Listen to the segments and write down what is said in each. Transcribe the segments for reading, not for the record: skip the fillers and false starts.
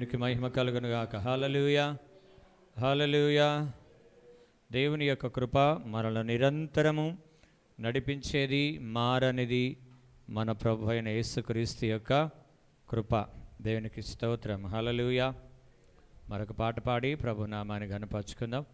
దేవునికి మహిమ కలుగును గాక. హల్లెలూయా, హల్లెలూయా. దేవుని యొక్క కృప మనల్ని నిరంతరము నడిపించేది, మారనిది మన ప్రభు అయిన యేసుక్రీస్తు యొక్క కృప. దేవునికి స్తోత్రం. హల్లెలూయా. మరొక పాట పాడి ప్రభు నామాన్ని ఘనపరుచుకుందాం.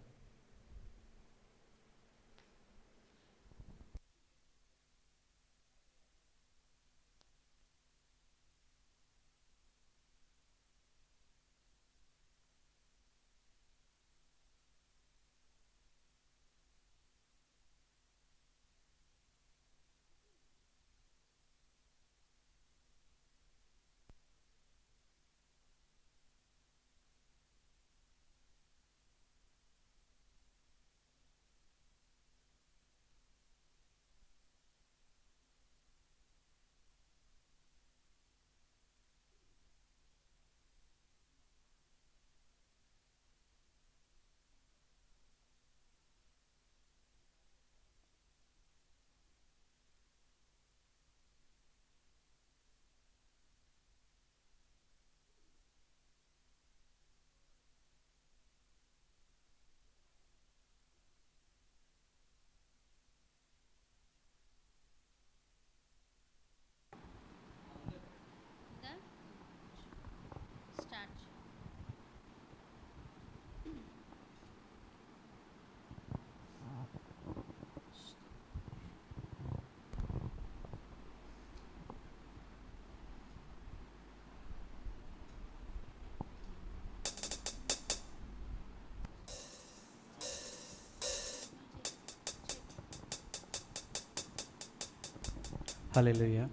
హల్లెలూయా.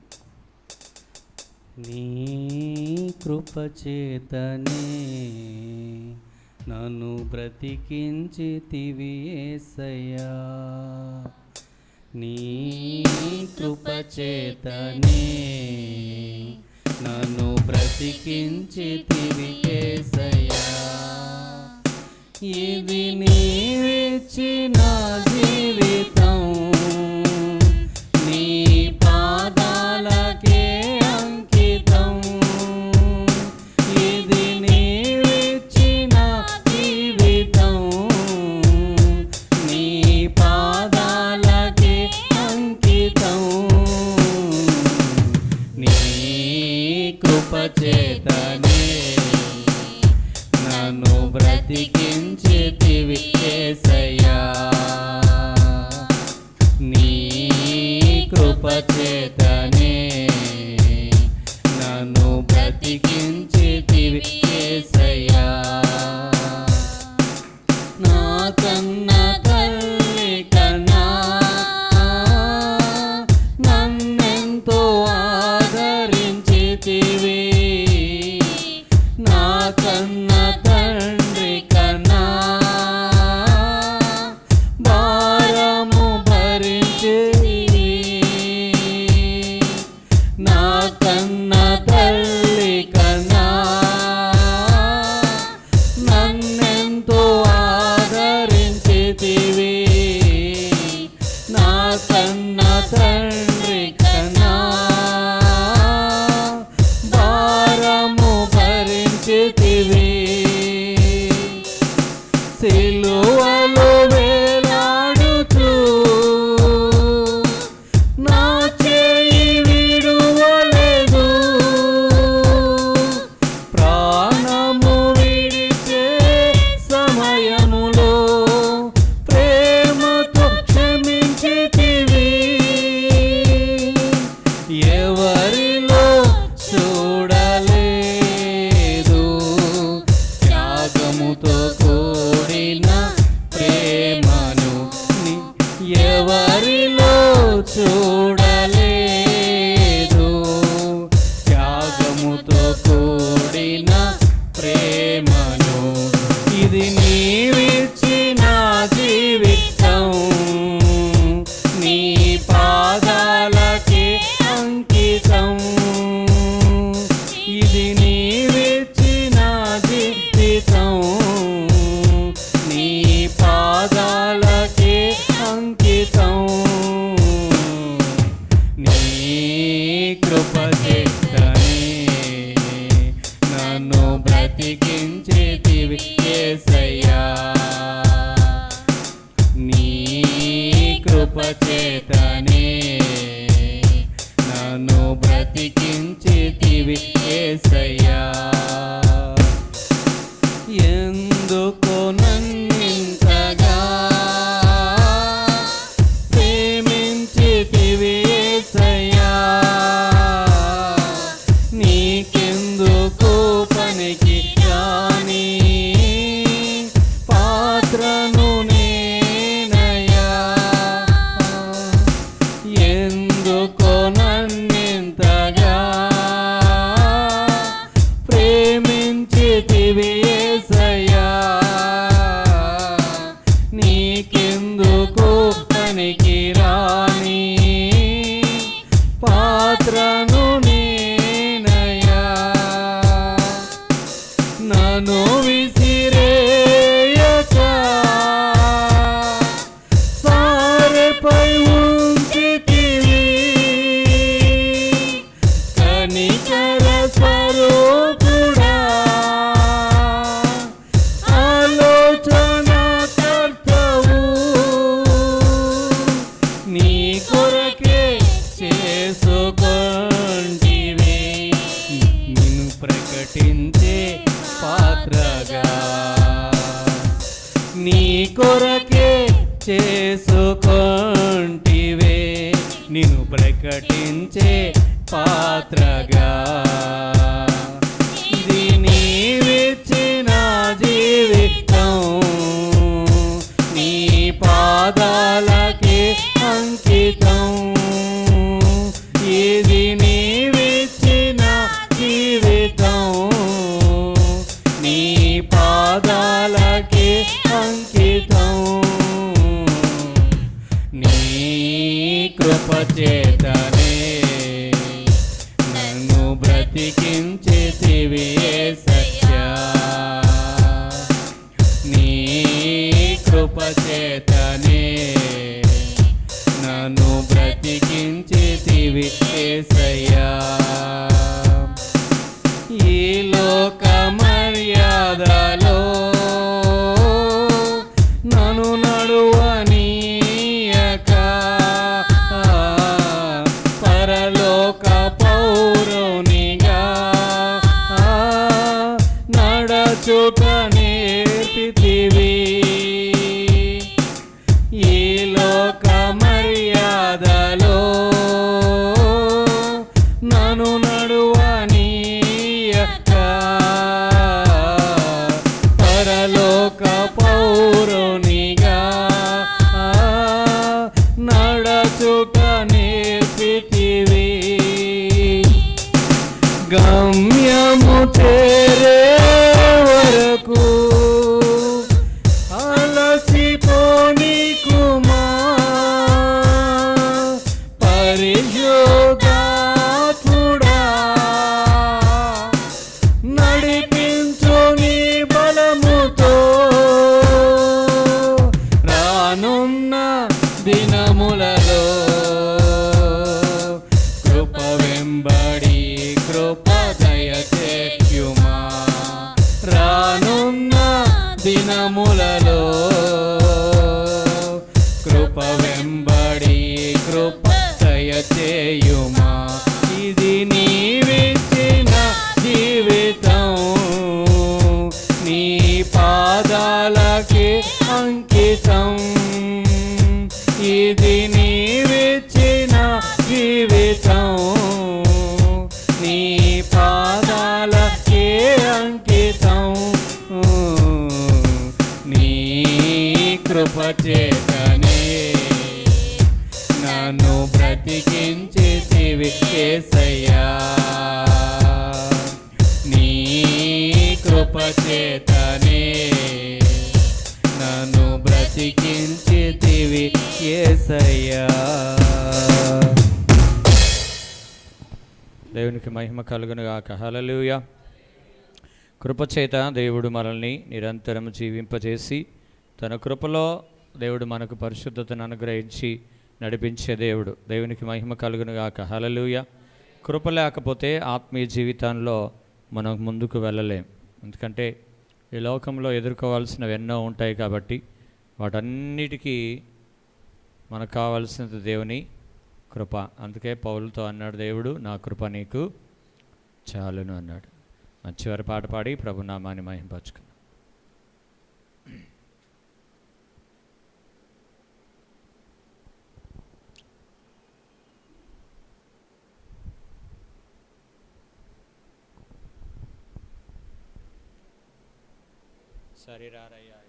నీ కృపచేతనే నన్ను బ్రతికించితివి యేసయ్యా. నీ కృపచేతనే నన్ను బ్రతికించితివి యేసయ్యా. ఇది నీవిచ్చిన జీవితం, నీ పాదాలకే అంకితం. ఇది నీవిచ్చిన జీవితం, నీ పాదాలకే అంకితం. నీ కృపచేతనే నన్ను బ్రతికించితివి యేసయ్యా. నీ కృపచేతనే నన్ను బ్రతికించితివి యేసయ్యా. నా కన్న తల్లి కన్నా నన్నెంతో ఆదరించితివి. నా కన్న తండ్రి కన్నా భారము భరించితివి. ఎందుకో నన్నింతగా ప్రేమించితివి యేసయ్యా, నీకెందుకు పనికి రాని పాత్రను నేనయ్యా, ఎందుకో నన్నింతగా ప్రేమించితివి యేసయ్యా, నీకెందుకు పనికి రాని పాత్రను నేనయ్యా, నన్ను విసిరేయక సారెపై ఉంచితివి, కనికర స్వరూపుడా, ఆలోచనకర్తవు, నీ కొరకే చేసుకొంటివి నిన్ను ప్రకటించే పాత్రగా, నీ కొరకే చేసుకొంటివే నిన్ను ప్రకటించే పాత్రగా, ఇది నీవిచ్చిన జీవితం, నీ పాదాలకే అంకితం, ఇది నీవిచ్చిన జీవితం, నీ పాదాలకే అంకితం, నీ కృప చేతనే నన్ను బ్రతికించితివి యేసయ్యా, నీ కృప చేతనే నన్ను బ్రతికించితివి యేసయ్యా, ఈ లోక మర్యాదలో నన్ను నడువనీయక పరలోక పౌరునిగా నడచుట నేర్పితివి, ఈ లోక మర్యాదలో నన్ను నడువనీయక పరలోక పౌరునిగా నడచుట నేర్పితివి, గమ్యము చేరే వరకు అలసిపోనీకుమా, పరిశుద్ధాత్ముడా నడిపించు నీ బలముతో, రానున్న దినములలో కృప వెంబడి కృప దయచేయుమా, రానున్న దినములలో కృప వెంబడి కృప దయచేయుమా, ఇది నీవిచ్చిన జీవితం, నీ పాదాలకే అంకితం, ఇది నీవిచ్చిన జీవితం, నీ పాదాలకే అంకితం, నీ కృప చేతనే నన్ను బ్రతికించితివి యేసయ్యా, నీ కృప చేతనే నన్ను బ్రతికించితివి యేసయ్యా. దేవునికి మహిమ కలుగును గాక. హల్లెలూయా. కృపచేత దేవుడు మనల్ని నిరంతరం జీవింపజేసి తన కృపలో దేవుడు మనకు పరిశుద్ధతను అనుగ్రహించి నడిపించే దేవుడు. దేవునికి మహిమ కలుగును గాక. హల్లెలూయా. కృప లేకపోతే ఆత్మీయ జీవితంలో మనం ముందుకు వెళ్ళలేం. ఎందుకంటే ఈ లోకంలో ఎదుర్కోవాల్సినవి ఎన్నో ఉంటాయి కాబట్టి వాటన్నిటికీ మనకు కావాల్సినది దేవుని కృప. అందుకే పౌలుతో అన్నాడు దేవుడు, నా కృప నీకు చాలును అన్నాడు. మంచివారి పాట పాడి ప్రభు నామాన్ని మహింపరచుకుందాం. సరిరారయ్యా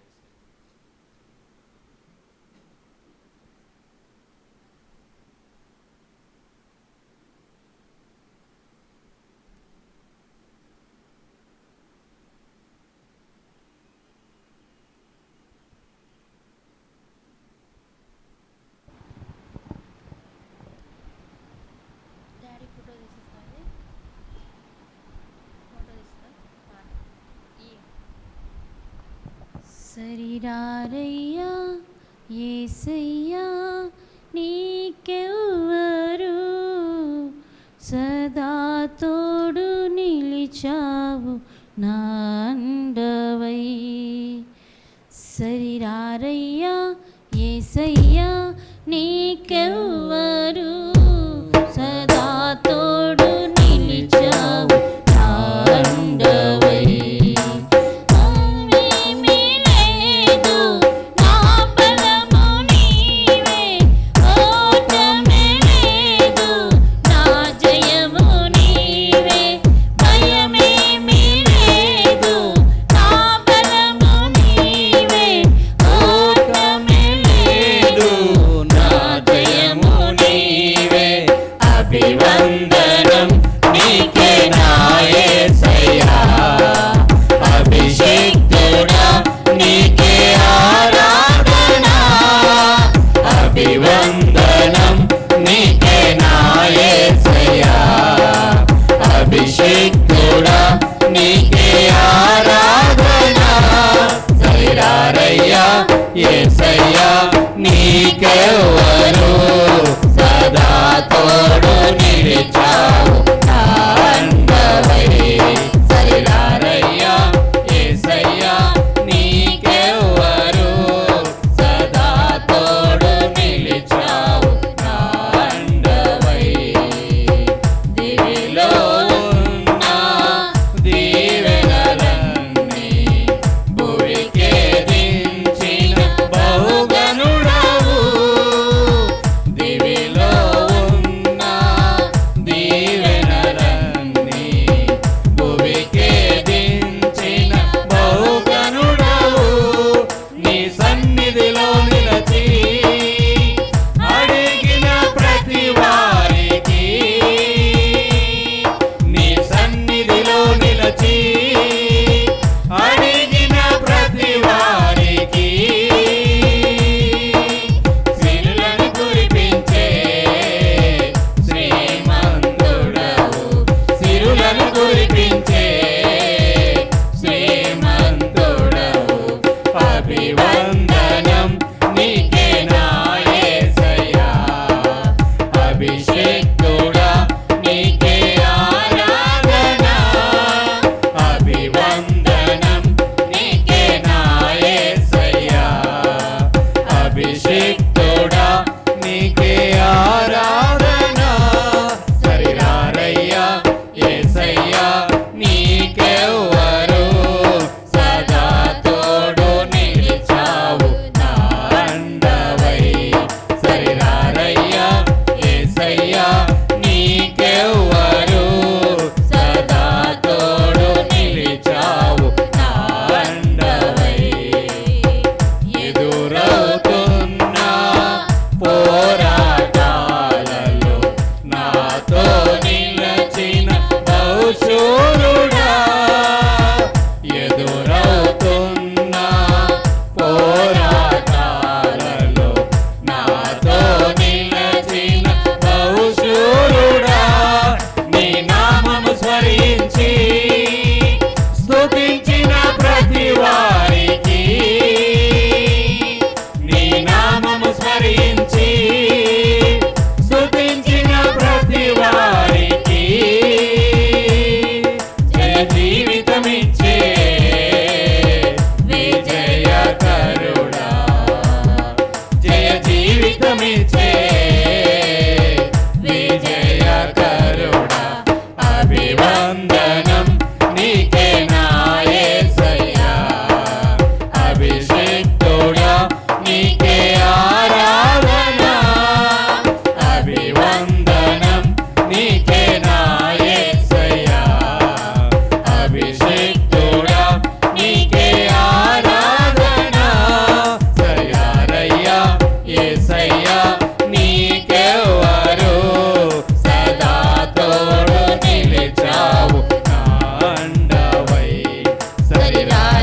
డాడీ ఫోటో తీసిస్తుంది ఫోటో తీస్తా సరిరారయ్యా యేసయ్యా నీకెవ్వరు సదా తోడు నిలిచావు నా అండవై సరిరారయ్యా యేసయ్యా నీకెవ్వరు సదా తోడు నిలిచావు నా అండవై అమ్మేమీ లేదు నా బలము నీవే ఓటమి లేదు నా జయము నీవే భయమేమీ లేదు నా బలము నీవే ఓటమి లేదు నా జయము నీవే అభివందనం నీకే నా యేసయ్యా అభిషేక్తుడా నీకే ఆరాధన అభివందనం నీకే నా యేసయ్యా అభిషేక్తుడా నీకే ఆరాధన సరిరారయ్యా యేసయ్యా నీకెవ్వరు సదా తోడు నిలిచావు నా అండవై సరిరారయ్యా యేసయ్యా నీకెవ్వరు సదా తోడు నిలిచావు నా అండవై దివిలో ఉన్న దీవెనలన్నీ భువికే దించిన బహుగనుడవు దివిలో ఉన్న దీవెనలన్నీ భువికే దించిన బహుగనుడవు నీ సన్నిధిలో నిలచి అడిగిన ప్రతి వారికి నీ సన్నిధిలో నిలచి అడిగిన ప్రతి వారికి సిరులను కురిపించే శ్రీమంతుడవు సిరులను కురిపించే శ్రీమంతుడవు అభివందనం నీకే నా యేసయ్యా అభిషేక్తుడా నీకే ఆరాధన అభివందనం నీకే నా యేసయ్యా అభిషేక్తుడా నీకే ఆరాధన సరిరారయ్యా యేసయ్యా నీకెవ్వరు సదా తోడు నిలిచావు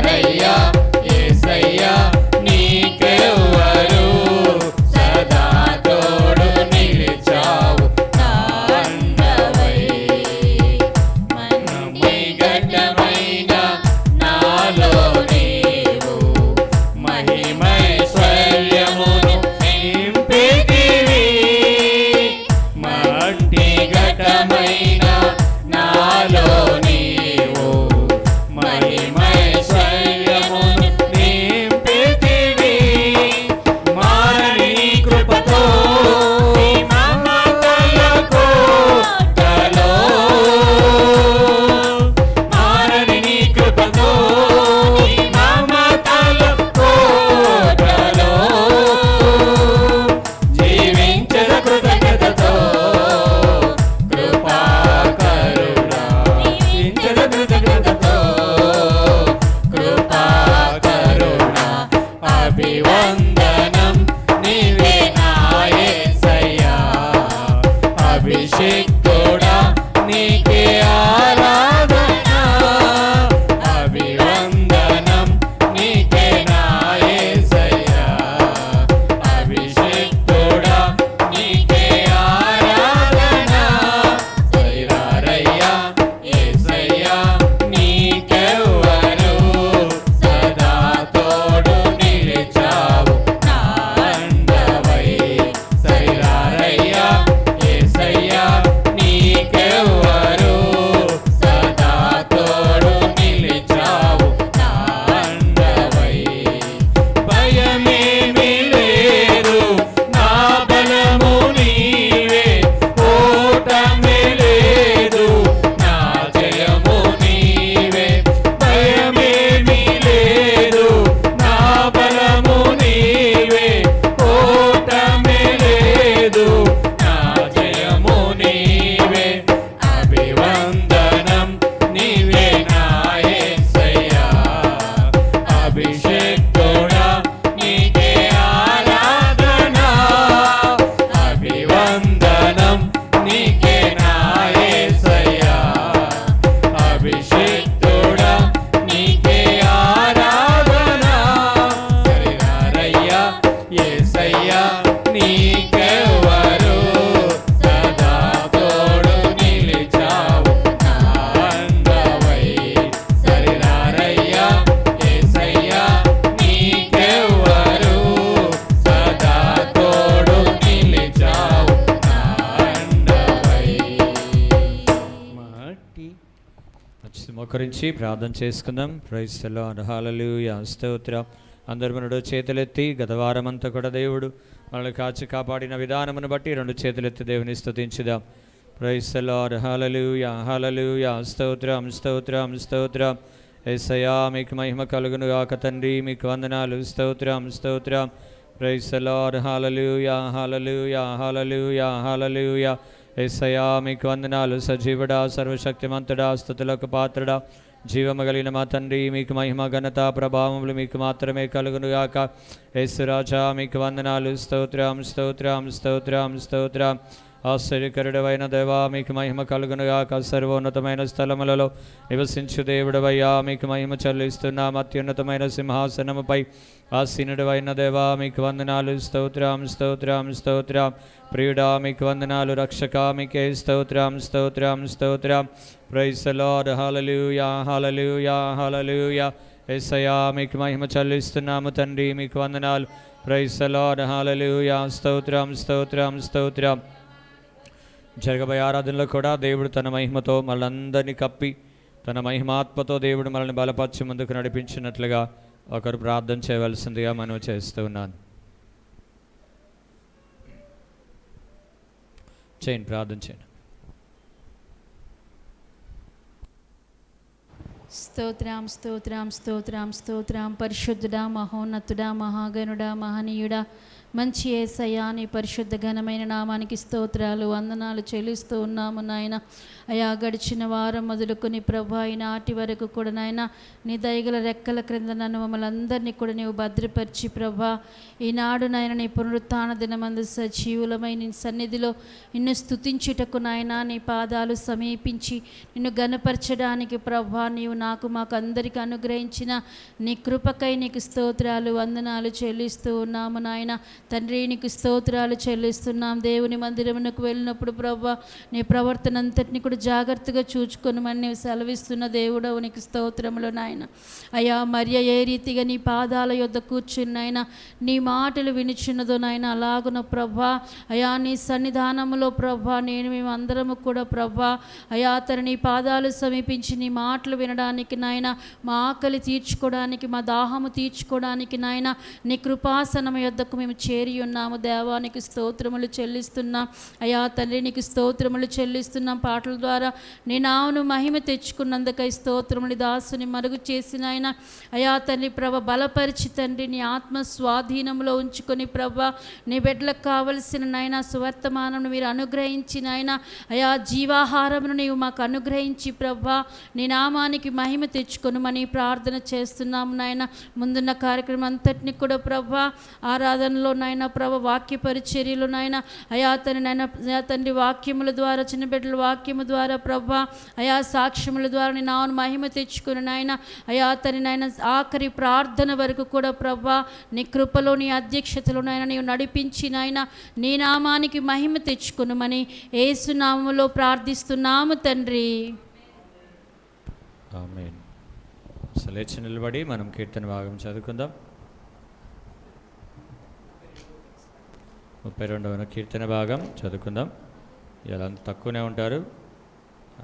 శరీరారయ్యా యేసయ్యా నీకెవ్వరు సదా తోడు నిలిచావు నా అండవై మహిమగతమైన నాలో నీవు మహిమైశ్వర్యమును నింపితివి మట్టిగతమైన నాలో నీవు మహిమైశ్వర్యమును నింపితివి మారని కృపతో నీ మమతల కోటలో మారని నీ కృపతో నీ మమతల కోటలో జీవించద కృతజ్ఞతతో కృపా కరుణా జీవించద కృతజ్ఞతతో కృపా కరుణా అభివందనం నీవే నా యేసయ్యా అభిషేక్తుడా నీకే ఆరాధన అభివందనం నీకే నా యేసయ్యా అభిషేక్తుడా నీకే ఆరాధన శరీరారయ్యా యేసయ్యా నీకెవ్వరు సదా తోడు నిలిచావు నా అండవై శరీరారయ్యా యేసయ్యా నీకెవ్వరు సదా తోడు నిలిచావు నా అండవై భయమేమీ లేదు నా బలము నీవే ఓటమి లేదు నా జయము నీవే భయమేమీ లేదు నా బలము నీవే ఓటమి లేదు నా జయము నీవే అభివందనం నీవే నా యేసయ్యా అభిషేక్తుడా నీకే ఆరాధన అభివందనం నీకే నా యేసయ్యా అభిషేక్తుడా నీకే ఆరాధన శరీరారయ్యా యేసయ్యా నీకెవ్వరు సదా తోడు నిలిచావు నా అండవై శరీరారయ్యా యేసయ్యా నీకెవ్వరు సదా తోడు నిలిచావు నా అండవై మట్టి మోకరించి ప్రార్థన చేసుకుందాం. Praise the lord. హల్లెలూయా. స్తోత్రం. అందరు మనడు చేతులెత్తి గత వారమంతా కూడా దేవుడు మనల్ని కాచి కాపాడిన విధానమును బట్టి రెండు చేతులెత్తి దేవుని స్తుతించుదాం. Praise the lord. హల్లెలూయా. హల్లెలూయా. స్తోత్రం స్తోత్రం స్తోత్రం. యేసయ్యా మీకు మహిమ కలుగును గాక తండ్రి, మీకు వందనాలు. స్తోత్రం స్తోత్రం. Praise the lord. హల్లెలూయా హల్లెలూయా హల్లెలూయా హల్లెలూయా. యేసయ్యా మీకు వందనాలు. సజీవుడా, సర్వశక్తిమంతుడా, స్తుతులకు పాత్రుడా, జీవము కలిగిన మా తండ్రి, మీకు మహిమ ఘనత ప్రభావములు మీకు మాత్రమే కలుగునుగాక. యేసురాజా మీకు వందనాలు. స్తోత్రం స్తోత్రం స్తోత్రం స్తోత్రం. ఆశ్చర్యకరుడవైన దేవా మీకు మహిమ కలుగునుగాక. సర్వోన్నతమైన స్థలములలో నివసించు దేవుడవయ్యా మీకు మహిమ చెల్లిస్తున్నాం. అత్యున్నతమైన సింహాసనముపై ఆసీనుడవైన దేవా మీకు వందనాలు. స్తోత్రం స్తోత్రం స్తోత్రం. ప్రియుడా మీకు వందనాలు. రక్షక మీకే స్తోత్రం స్తోత్రం స్తోత్రం. Praise the lord. హల్లెలూయా హల్లెలూయా హల్లెలూయా. యేసయ్యా మీకు మహిమ చెల్లిస్తున్నాము తండ్రి, మీకు వందనాలు. Praise the lord. హల్లెలూయా. స్తోత్రం స్తోత్రం స్తోత్రం. జరగబోయే ఆరాధనలో కూడా దేవుడు తన మహిమతో మనందరినీ కప్పి తన మహిమాత్మతో దేవుడు మనల్ని బలపరిచి ముందుకు నడిపించినట్లుగా ఒకరు ప్రార్థన చేయవలసిందిగా మనం చేస్తూ ఉన్నాను. చేయండి, ప్రార్థన చేయండి. స్తోత్రం స్తోత్రం స్తోత్రం స్తోత్రం. పరిశుద్ధుడా, మహోన్నతుడా, మహాగణుడా, మహనీయుడా, మంచి యేసయ్యా, నీ పరిశుద్ధ ఘనమైన నామానికి స్తోత్రాలు వందనాలు చెల్లిస్తూ ఉన్నాము నాయన. అయా గడిచిన వారం మొదలుకొని ప్రభా ఈనాటి వరకు కూడా నాయన నీ దయగల రెక్కల క్రింద నన్ను మమ్మల్ని అందరినీ కూడా నీవు భద్రపరిచి ప్రభా ఈనాడు నాయన నీ పునరుత్థాన దినమందు సజీవులమై నీ సన్నిధిలో నిన్ను స్తుతించుటకు నాయన నీ పాదాలు సమీపించి నిన్ను గణపరచడానికి ప్రభా నీవు నాకు మాకు అందరికీ అనుగ్రహించిన నీ కృపకై నీకు స్తోత్రాలు వందనాలు చెల్లిస్తూ ఉన్నాము నాయన. తండ్రి నీకు స్తోత్రాలు చెల్లిస్తున్నాం. దేవుని మందిరమునకు వెళ్ళినప్పుడు ప్రభా నీ ప్రవర్తన అంతటిని కూడా జాగ్రత్తగా చూచుకొనమని నీవు సెలవిస్తున్న దేవుడవు నీకు స్తోత్రములు నాయన. అయా మరియ ఏ రీతిగా నీ పాదాల యొద్ద కూర్చుని నాయన నీ మాటలు వినిచున్నదో నాయన అలాగున ప్రభా అయా నీ సన్నిధానములో ప్రభా మేము అందరము కూడా ప్రభా అయా తన నీ పాదాలు సమీపించి నీ మాటలు వినడానికి నాయన మా ఆకలి తీర్చుకోవడానికి మా దాహము తీర్చుకోవడానికి నాయన నీ కృపాసనం యొద్దకు మేము చేరి ఉన్నాము. దేవానికి స్తోత్రములు చెల్లిస్తున్నాం. అయా తండ్రి నీకు స్తోత్రములు చెల్లిస్తున్నాం. పాటల ద్వారా నీ నామమును మహిమ తెచ్చుకున్నందుకై స్తోత్రములు. దాసుని మరుగు చేసిన ఆయన అయా తండ్రి ప్రభ బలపరిచి తండ్రి నీ ఆత్మ స్వాధీనంలో ఉంచుకొని ప్రభ నీ బిడ్డలకు కావలసిన నాయన సువర్తమానం మీరు అనుగ్రహించిన ఆయన అయా జీవాహారమును నీవు మాకు అనుగ్రహించి ప్రభ నీ నామానికి మహిమ తెచ్చుకొనుమని ప్రార్థన చేస్తున్నాము నాయన. ముందున్న కార్యక్రమం అంతటిని కూడా ప్రభ ఆరాధనలో నాయన ప్రభ వాక్య పరిచర్యలు నాయన అయా తండ్రి నాయన అయా తండ్రి వాక్యముల ద్వారా చిన్న బిడ్డల వాక్యము ద్వారా ప్రభ అయా సాక్ష్యముల ద్వారా నీ నామమును మహిమ తెచ్చుకుని నాయన అయా తండ్రి నాయన ఆఖరి ప్రార్థన వరకు కూడా ప్రభ నీ కృపలో నీ అధ్యక్షతలో నాయన నీవు నడిపించి నాయన నీ నామానికి మహిమ తెచ్చుకునమని యేసు నామములో ప్రార్థిస్తున్నాము తండ్రి. ఆమేన్. లేచి నిలబడి మనం కీర్తన భాగం చదువుకుందాం. 32వ కీర్తన భాగం చదువుకుందాం. ఇలా అంత తక్కువనే ఉంటారు,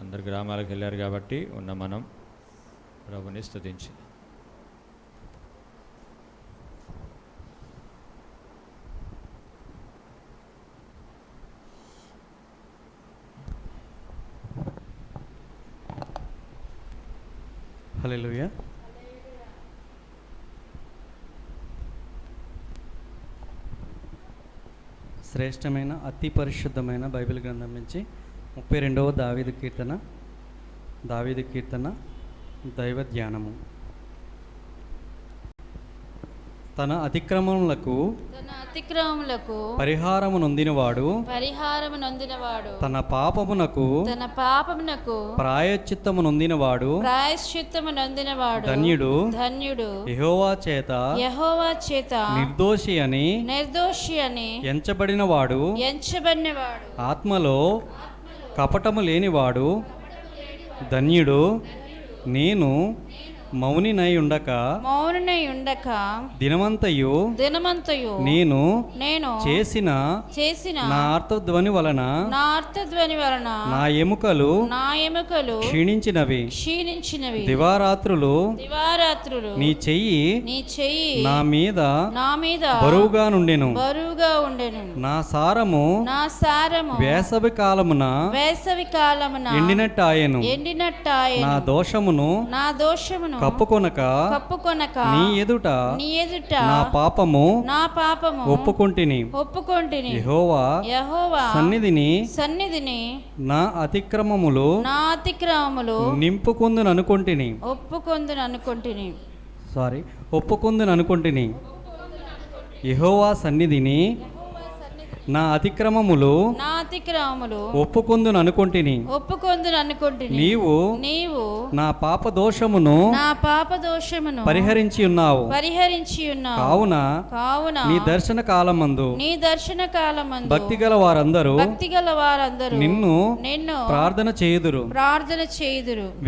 అందరు గ్రామాలకు వెళ్ళారు కాబట్టి ఉన్న మనం ప్రభుని స్తుతించి హల్లెలూయా. శ్రేష్టమైన అతి పరిశుద్ధమైన బైబిల్ గ్రంథం నుంచి 32వ దావీదు కీర్తన దైవ ధ్యానము. తన అతిక్రమములకు పరిహారము నొందినవాడు తన పాపమునకు ప్రాయశ్చిత్తము నొందినవాడు ధన్యుడు. యెహోవా చేత నిర్దోషి అని ఎంచబడినవాడు ఆత్మలో కపటము లేనివాడు ధన్యుడు. నేను మౌనినై ఉండక దినమంతయు నేను చేసిన నా ఆర్తధ్వని వలన నా ఎముకలు క్షీణించినవి. దివారాత్రులు నీ చెయ్యి నా మీద బరువుగా నుండెను. నా సారము వేసవి కాలమున ఎండినట్టాయెను. నా దోషమును కప్పుకొనక నీ ఎదుట నా పాపము ఒప్పుకొంటిని. యెహోవా సన్నిధిని నా అతిక్రమములు ఒప్పుకొందుననుకొంటిని. యెహోవా సన్నిధిని నా అతిక్రమములు ఒప్పుకొందుననుకొంటిని. నీవు నా పాప దోషమును పరిహరించి ఉన్నావు. కావున నీ దర్శన కాలమందు భక్తిగల వారందరూ నిన్ను ప్రార్థన చేయుదురు.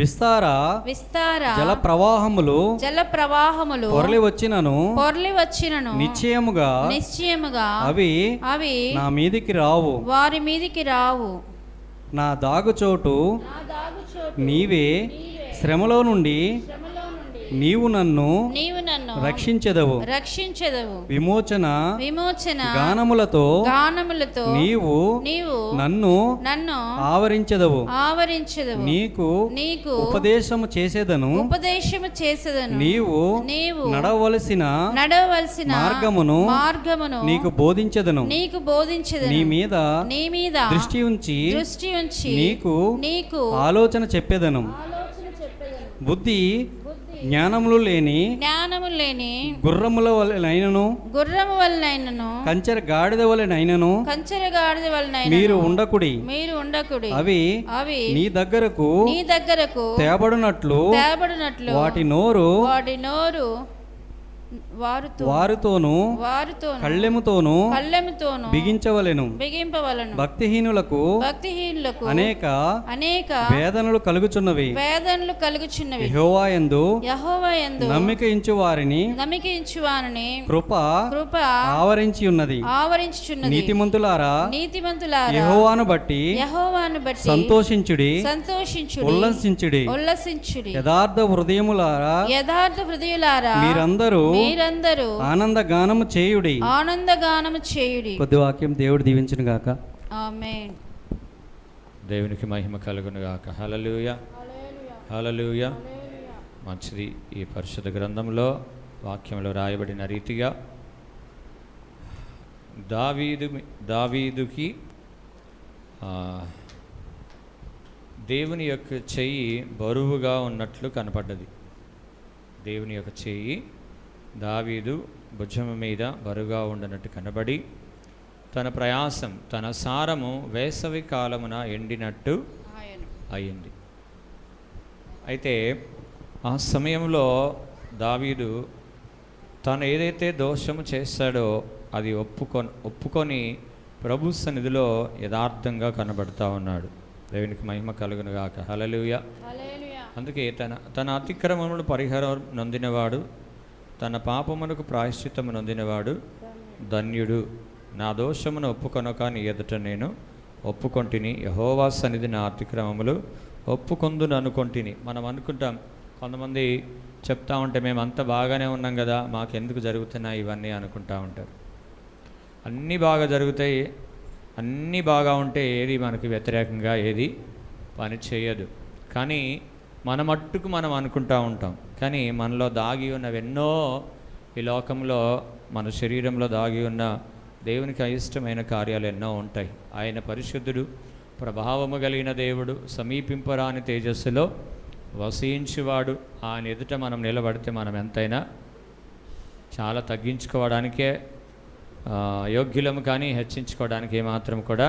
విస్తార జల ప్రవాహములు పొరలి వచ్చినను నిశ్చయముగా అవి నా మీదికి రావు. నా దాగుచోటు నీవే. శ్రమలో నుండి నీవు నన్ను నన్ను రక్షించెదవు. విమోచన గానములతో నీవు నన్ను ఆవరించెదవు. నీకు ఉపదేశము చేసేదను. నీవు నడవలసిన మార్గమును నీకు బోధించెదను. నీ మీద దృష్టి ఉంచి నీకు ఆలోచన చెప్పేదను. బుద్ధి జ్ఞానములు లేని గుర్రముల వలెనైనను కంచెర గాడిద వలెనైనను మీరు ఉండకుడి. అవి నీ దగ్గరకు తేబడినట్లు వాటి నోరు వారుతోను కళ్ళెముతోను బిగింపవలెను. భక్తిహీనులకు అనేక వేదనలు కలుగుచున్నవి. యెహోవాయందు నమ్మిక ఇంచు వారిని కృప ఆవరించి ఉన్నది. నీతిమంతులారా యెహోవాను బట్టి సంతోషించుడి, ఉల్లసించుడి. యథార్థ హృదయములారా మీరందరూ ఆనందగానము చేయుడి. కొద్ది వాక్యం దేవుడు దీవించును గాక. ఆమేన్. దేవునికి మహిమ కలుగును గాక. హల్లెలూయా, హల్లెలూయా. మంచిది. ఈ పరిశుద్ధ గ్రంథంలో వాక్యంలో రాయబడిన రీతిగా దావీదుకి దేవుని యొక్క చెయ్యి బరువుగా ఉన్నట్లు కనపడ్డది. దేవుని యొక్క చెయ్యి దావీదు భుజము మీద బరువుగా ఉండనట్టు కనబడి తన ప్రయాసం, తన సారము వేసవి కాలమున ఎండినట్టు అయింది. అయితే ఆ సమయంలో దావీదు తను ఏదైతే దోషము చేశాడో అది ఒప్పుకొని ప్రభు సన్నిధిలో యథార్థంగా కనబడుతూ ఉన్నాడు. దేవునికి మహిమ కలుగును గాక. హల్లెలూయా. అందుకే తన అతిక్రమములు పరిహారం నొందినవాడు, తన పాపమునకు ప్రాయశ్చిత్తము నొందినవాడు ధన్యుడు. నా దోషమును ఒప్పుకొనక నీ ఎదుట నేను ఒప్పుకొంటిని. యెహోవా సన్నిధి నా అతిక్రమములు ఒప్పుకొందును అనుకొంటిని. మనం అనుకుంటాం, కొంతమంది చెప్తా ఉంటే మేము అంత బాగానే ఉన్నాం కదా, మాకెందుకు జరుగుతున్నాయి ఇవన్నీ అనుకుంటా ఉంటారు. అన్నీ బాగా జరుగుతాయి, అన్నీ బాగా ఉంటే ఏది మనకి వ్యతిరేకంగా ఏది పని చేయదు. కానీ మన మట్టుకు మనం అనుకుంటూ ఉంటాం. కానీ మనలో దాగి ఉన్నవెన్నో ఈ లోకంలో, మన శరీరంలో దాగి ఉన్న దేవునికి అయిష్టమైన కార్యాలు ఎన్నో ఉంటాయి. ఆయన పరిశుద్ధుడు, ప్రభావము కలిగిన దేవుడు, సమీపింపరాని తేజస్సులో వసించువాడు. ఆయన ఎదుట మనం నిలబడితే మనం ఎంతైనా చాలా తగ్గించుకోవడానికే యోగ్యులము, కానీ హెచ్చించుకోవడానికి ఏమాత్రం కూడా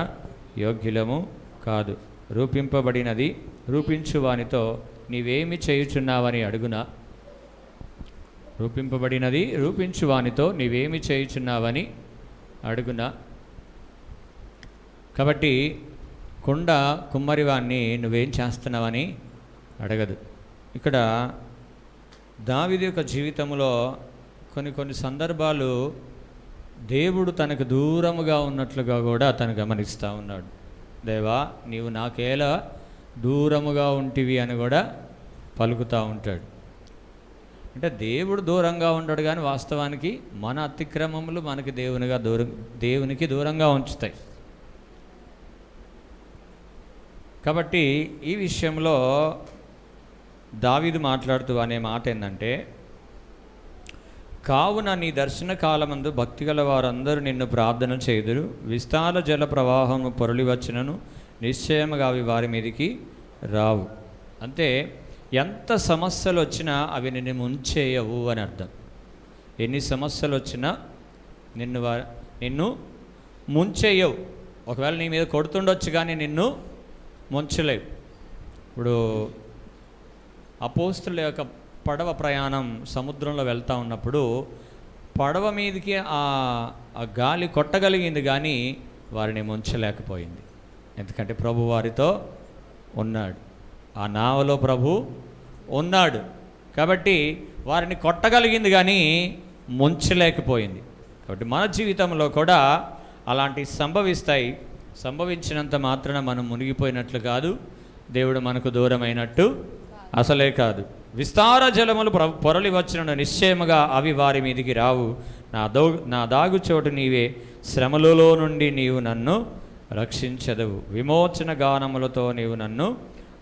యోగ్యులము కాదు. రూపింపబడినది రూపించువానితో నీవేమి చేయుచున్నావని అడుగునా. రూపింపబడినది రూపించువానితో నీవేమి చేయుచున్నావని అడుగునా. కాబట్టి కుండ కుమ్మరివాణ్ణి నువ్వేం చేస్తున్నావని అడగదు. ఇక్కడ దావీదు యొక్క జీవితంలో కొన్ని సందర్భాలు దేవుడు తనకు దూరముగా ఉన్నట్లుగా కూడా తను గమనిస్తూ ఉన్నాడు. దేవా, నీవు నాకేలా దూరముగా ఉంటివి అని కూడా పలుకుతూ ఉంటాడు. అంటే దేవుడు దూరంగా ఉంటాడు, కానీ వాస్తవానికి మన అతిక్రమములు మనకి దేవునికి దూరంగా ఉంచుతాయి. కాబట్టి ఈ విషయంలో దావీదు మాట్లాడుతూ అనే మాట ఏంటంటే, కావున నీ దర్శన కాలమందు భక్తిగల వారందరూ నిన్ను ప్రార్థన చేయుదురు. విస్తార జల ప్రవాహము పొరలి వచ్చినను నిశ్చయముగా అవి వారి మీదికి రావు. అంటే ఎంత సమస్యలు వచ్చినా అవి నిన్ను ముంచేయవు అని అర్థం. ఎన్ని సమస్యలు వచ్చినా నిన్ను ముంచేయవు. ఒకవేళ నీ మీద కొడుతుండొచ్చు, కానీ నిన్ను ముంచలేవు. ఇప్పుడు అపోస్తుల యొక్క పడవ ప్రయాణం సముద్రంలో వెళ్తూ ఉన్నప్పుడు పడవ మీదకి ఆ గాలి కొట్టగలిగింది, కానీ వారిని ముంచలేకపోయింది. ఎందుకంటే ప్రభు వారితో ఉన్నాడు, ఆ నావలో ప్రభు ఉన్నాడు. కాబట్టి వారిని కొట్టగలిగింది, కానీ ముంచలేకపోయింది. కాబట్టి మన జీవితంలో కూడా అలాంటివి సంభవిస్తాయి. సంభవించినంత మాత్రాన మనం మునిగిపోయినట్లు కాదు, దేవుడు మనకు దూరమైనట్టు అసలే కాదు. విస్తార జలములు పొరలి వచ్చిన నిశ్చయముగా అవి వారి మీదికి రావు. నా దాగుచోటు నీవే, శ్రమలలో నుండి నీవు నన్ను రక్షించదవు, విమోచన గానములతో నీవు నన్ను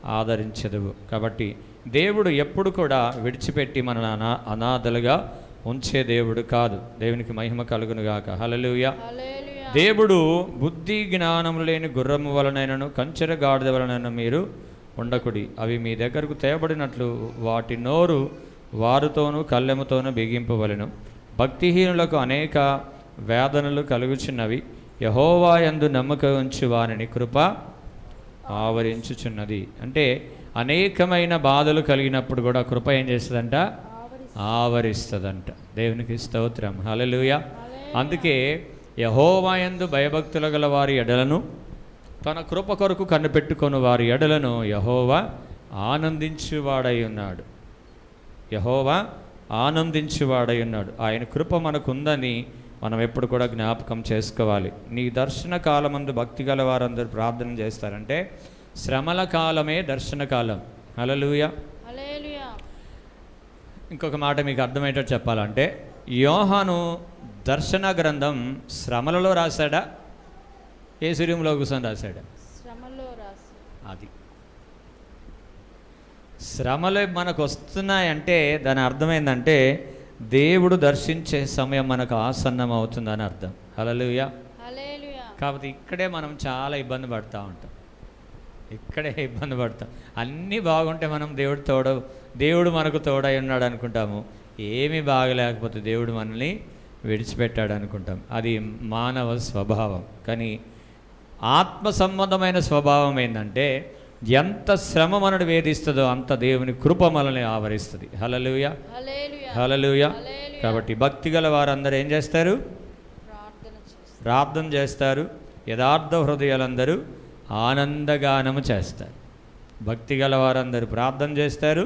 ఆదరించదవు. కాబట్టి దేవుడు ఎప్పుడు కూడా విడిచిపెట్టి మనల్ని అనాథలుగా ఉంచే దేవుడు కాదు. దేవునికి మహిమ కలుగునుగాక. హల్లెలూయా. దేవుడు బుద్ధి జ్ఞానము లేని గుర్రము వలనైనను కంచెర గాడిద వలనైనా మీరు ఉండకుడి, అవి మీ దగ్గరకు తేబడినట్లు వాటి నోరు వారుతోనూ కళ్ళెముతోనూ బిగింపవలెను. భక్తిహీనులకు అనేక వేదనలు కలుగుచున్నవి, యెహోవా యందు నమ్మకం ఉంచు వారిని కృప ఆవరించుచున్నది. అంటే అనేకమైన బాధలు కలిగినప్పుడు కూడా కృప ఏం చేస్తుందంట? ఆవరిస్తుందంట. దేవునికి స్తోత్రం. హల్లెలూయా. అందుకే యెహోవా యందు భయభక్తుల గల వారి ఎడలను, తన కృప కొరకు కనిపెట్టుకొని వారి ఎడలను యెహోవా ఆనందించువాడై ఉన్నాడు. యెహోవా ఆనందించువాడై ఉన్నాడు. ఆయన కృప మనకుందని మనం ఎప్పుడు కూడా జ్ఞాపకం చేసుకోవాలి. నీ దర్శన కాలమందు భక్తి గల వారందరూ ప్రార్థన చేస్తారంటే శ్రమల కాలమే దర్శన కాలం. హల్లెలూయా. ఇంకొక మాట మీకు అర్థమయ్యేటట్టు చెప్పాలంటే, యోహాను దర్శన గ్రంథం శ్రమలలో రాశాడా, యేసురూములో కూర్చొని రాశాడా? అది శ్రమలు మనకు వస్తున్నాయంటే దాని అర్థమైందంటే దేవుడు దర్శించే సమయం మనకు ఆసన్నం అవుతుందని అర్థం. హల్లెలూయా. కాబట్టి ఇక్కడే మనం చాలా ఇబ్బంది పడుతూ ఉంటాం. ఇక్కడే ఇబ్బంది పడతాం. అన్నీ బాగుంటే మనం దేవుడు మనకు తోడై ఉన్నాడు అనుకుంటాము. ఏమీ బాగలేకపోతే దేవుడు మనల్ని విడిచిపెట్టాడు అనుకుంటాం. అది మానవ స్వభావం. కానీ ఆత్మ సంబంధమైన స్వభావం ఏంటంటే ఎంత శ్రమ మనడు వేధిస్తుందో అంత దేవుని కృప మనల్ని ఆవరిస్తుంది. హల్లెలూయా. హల్లెలూయా. కాబట్టి భక్తి గల వారందరూ ఏం చేస్తారు? ప్రార్థన చేస్తారు. యథార్థ హృదయాలందరూ ఆనందగానము చేస్తారు. భక్తి గల వారందరూ ప్రార్థన చేస్తారు,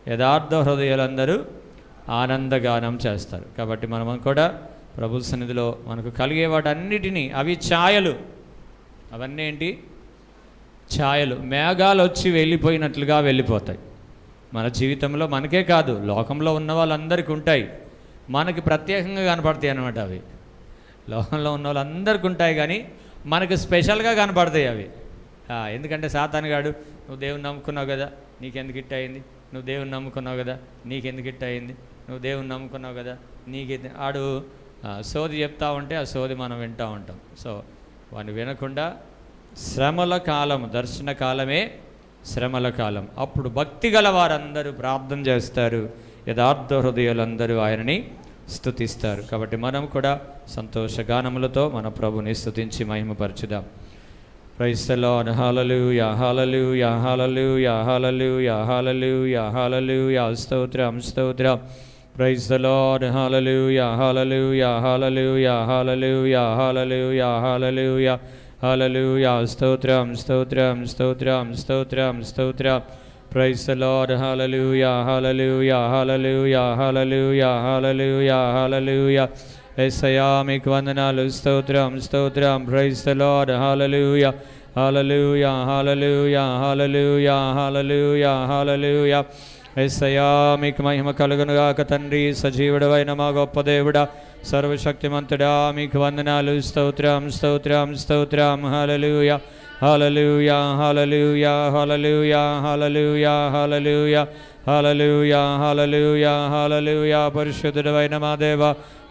యథార్థ హృదయాలందరూ ఆనందగానం చేస్తారు. కాబట్టి మనం కూడా ప్రభు సన్నిధిలో మనకు కలిగే వాటన్నిటినీ, అవి ఛాయలు. అవన్నీ ఏంటి? ఛాయలు. మేఘాలు వచ్చి వెళ్ళిపోయినట్లుగా వెళ్ళిపోతాయి. మన జీవితంలో మనకే కాదు, లోకంలో ఉన్న వాళ్ళందరికీ ఉంటాయి. మనకి ప్రత్యేకంగా కనపడతాయి అన్నమాట. అవి లోకంలో ఉన్న వాళ్ళందరికీ ఉంటాయి, కానీ మనకు స్పెషల్గా కనపడతాయి అవి. ఎందుకంటే సాతానుగాడు, నువ్వు దేవుని నమ్ముకున్నావు కదా, నీకెందుకు ఇట్ట అయింది? నువ్వు దేవుని నమ్ముకున్నావు కదా, నీకెందుకు ఇట్ట అయింది? నువ్వు దేవుని నమ్ముకున్నావు కదా, ఆడు సోది చెప్తా ఉంటే ఆ సోది మనం వింటూ ఉంటాం. సో వాడిని వినకుండా శ్రమల కాలం, దర్శన కాలమే శ్రమల కాలం. అప్పుడు భక్తి గల వారందరూ ప్రార్థన చేస్తారు, యథార్థ హృదయాలందరూ ఆయనని స్తుతిస్తారు. కాబట్టి మనం కూడా సంతోషగానములతో మన ప్రభుని స్తుతించి మహిమపరచుదాం. Praise the lord. హల్లెలూయా. హల్లెలూయా. హల్లెలూయా. హల్లెలూయా. హల్లెలూయా. హల్లెలూయా. స్తోత్రం, స్తోత్రం. Praise the lord. హల్లెలూయా. హల్లెలూయా. హల్లెలూయా. హల్లెలూయా. హల్లెలూయా. హల్లెలూయా. హల్లెలూయా. స్తోత్రం, స్తోత్రం, స్తోత్రం, స్తోత్రం, స్తోత్రం. Praise the lord. హల్లెలూయా. హల్లెలూయా. హల్లెలూయా. హల్లెలూయా. హల్లెలూయా. హల్లెలూయా. యేసయ్యా మీకు వందనాలు. స్తోత్రం, స్తోత్రం. Praise the lord. హల్లెలూయా. హల్లెలూయా. హల్లెలూయా. హల్లెలూయా. హల్లెలూయా. హల్లెలూయా. యేసయ్యా మీకు మహిమ కలుగునుగాక. తండ్రి, సజీవుడవైన మా గొప్ప దేవుడా, సర్వశక్తిమంతుడా, మీకు వందనాలు. స్తోత్రం, స్తోత్రం, స్తోత్రం. హల్లెలూయా. హల్లెలూయా. హల్లెలూయా. హల్లెలూయా. హల్లెలూయా. హల్లెలూయా. హల్లెలూయా. హల్లెలూయా. హల్లెలూయా. పరిశుద్ధుడవైన మా దేవ,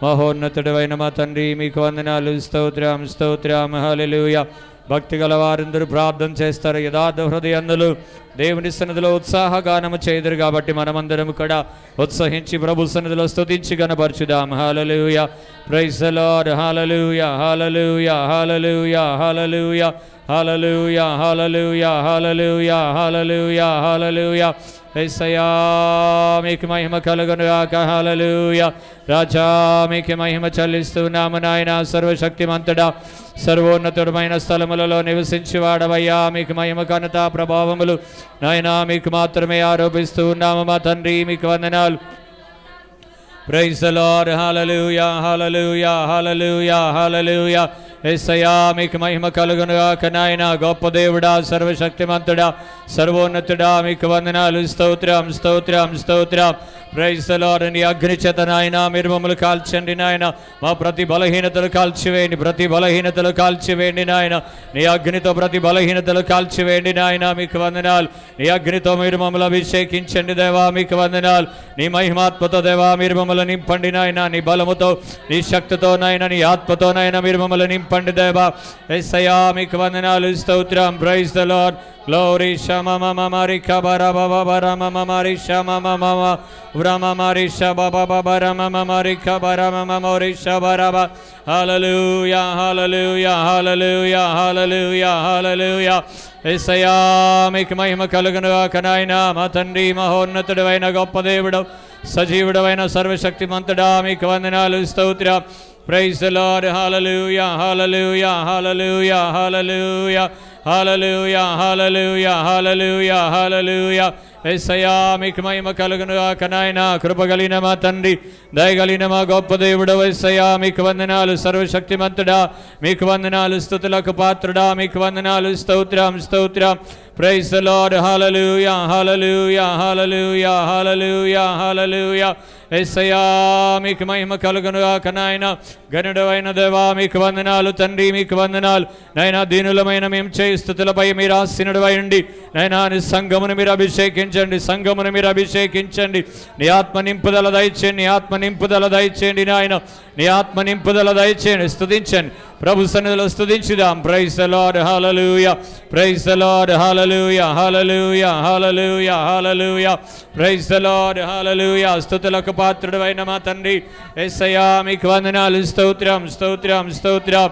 మహోన్నతుడవైన మా తండ్రి, మీకు వందనాలు. స్తోత్రం, స్తోత్రం. హల్లెలూయా. భక్తి గల వారందరూ ప్రార్థన చేస్తారు, యథార్థ హృదయందులు దేవుని సన్నిధిలో ఉత్సాహగానము చేయుదురు. కాబట్టి మనమందరం కూడా ఉత్సహించి ప్రభు సన్నిధిలో స్తుతించి గణపరచుదాం. హల్లెలూయా. Praise the lord. హల్లెలూయా. హల్లెలూయా. హల్లెలూయా. హల్లెలూయా. హల్లెలూయా. హల్లెలూయా. హల్లెలూయా. హల్లెలూయా. హల్లెలూయా. యేసయ్యా మీకు మహిమ కలుగునుగాక. హల్లెలూయా. రాజా మీకు మహిమ చెల్లిస్తున్నాము నాయన. సర్వశక్తిమంతుడా, సర్వోన్నతుడమైన స్థలములలో నివసించేవాడవయ్యా, మీకు మహిమ ఘనత ప్రభావములు నాయనా మీకు మాత్రమే ఆరోపిస్తూ ఉన్నాము మా తండ్రి. మీకు వందనాలు. Praise the lord. హల్లెలూయా. హల్లెలూయా. హల్లెలూయా. హల్లెలూయా. యేసయ్యా మీకు మహిమ కలుగునుగాక నాయన. గొప్ప దేవుడా, సర్వశక్తిమంతుడా, సర్వోన్నతుడా మీకు వందనాలు, స్తోత్రం స్తోత్రం స్తోత్రం. Praise the lord. నీ అగ్ని చేత నాయన మీరు మమ్మల్ని కాల్చండి నాయన, మా ప్రతి బలహీనతలు కాల్చివేయండి, ప్రతి బలహీనతలు కాల్చివేయండి నాయన, నీ అగ్నితో ప్రతి బలహీనతలు కాల్చివేయండి నాయన, మీకు వందనాలు. నీ అగ్నితో మీరు మమ్మల్ని అభిషేకించండి దేవా, మీకు వందనాలు. నీ మహిమాత్మతో దేవా మీరు మమ్మల్ని నింపండి నాయన, నీ బలముతో నీ శక్తితో నాయన నీ ఆత్మతో నాయన మీరు మమ్మల్ని నింపండి దేవా. యేసయ్యా మీకు వందనాలు, స్తోత్రం. Praise the lord. Glory Shama Mama Marika Bara Baba Bara Mama Marisha Mama Mama Brahma Marisha Baba Baba Mama Marika Bara Mama Marisha Baraba. Hallelujah, hallelujah, hallelujah, hallelujah, hallelujah. యేసయ్యా మీకు మహిమ కలుగునుగాక నాయన. మా తండ్రి మహోన్నతుడైన గొప్ప దేవుడు, సజీవుడైన సర్వశక్తిమంతుడా మీకు వందనాలు, స్తోత్రం. Praise the Lord. Hallelujah, hallelujah, hallelujah, hallelujah, hallelujah, hallelujah, hallelujah, hallelujah. యేసయ్యా మీకు మహిమ కలుగునుగాక నాయన. కృపగలిగిన మా తండ్రి, దయగలిగిన మా గొప్ప దేవుడు యేసయ్యా మీకు వందనాలు, సర్వశక్తిమంతుడా మీకు వందనాలు, స్తుతులకు పాత్రుడా మీకు వందనాలు, స్తోత్రం స్తోత్రం. Praise the Lord. Hallelujah, hallelujah, hallelujah, hallelujah, hallelujah. యేసయ్యా మీకు మహిమ కలుగునుగాక నాయన. గనుడైన దేవా మీకు వందనాలు, తండ్రి మీకు వందనాలు నాయనా. దీనులమైన మేము చేయి స్తుతులపై మీరు ఆసీనుడై ఉండి నాయనా నీ సంఘమును మీరు అభిషేకించండి, సంఘమును మీరు అభిషేకించండి. నీ ఆత్మ నింపుదల దయచేయండి, నీ ఆత్మ నింపుదల దయచేయండి నాయన, నీ ఆత్మ నింపుదల దయచేయండి. స్తుతించండి, ప్రభు సన్నిధిలో స్తుతించుదాం. Praise the lord. హల్లెలూయా, ప్రైజ్ ది లార్డ్. హల్లెలూయా, హల్లెలూయా, హల్లెలూయా, హల్లెలూయా. Praise the lord. హల్లెలూయా. స్తుతులకు పాత్రుడైన మా తండ్రి యేసయ్యా మీకు వందనాలు, స్తోత్రం స్తోత్రం స్తోత్రం.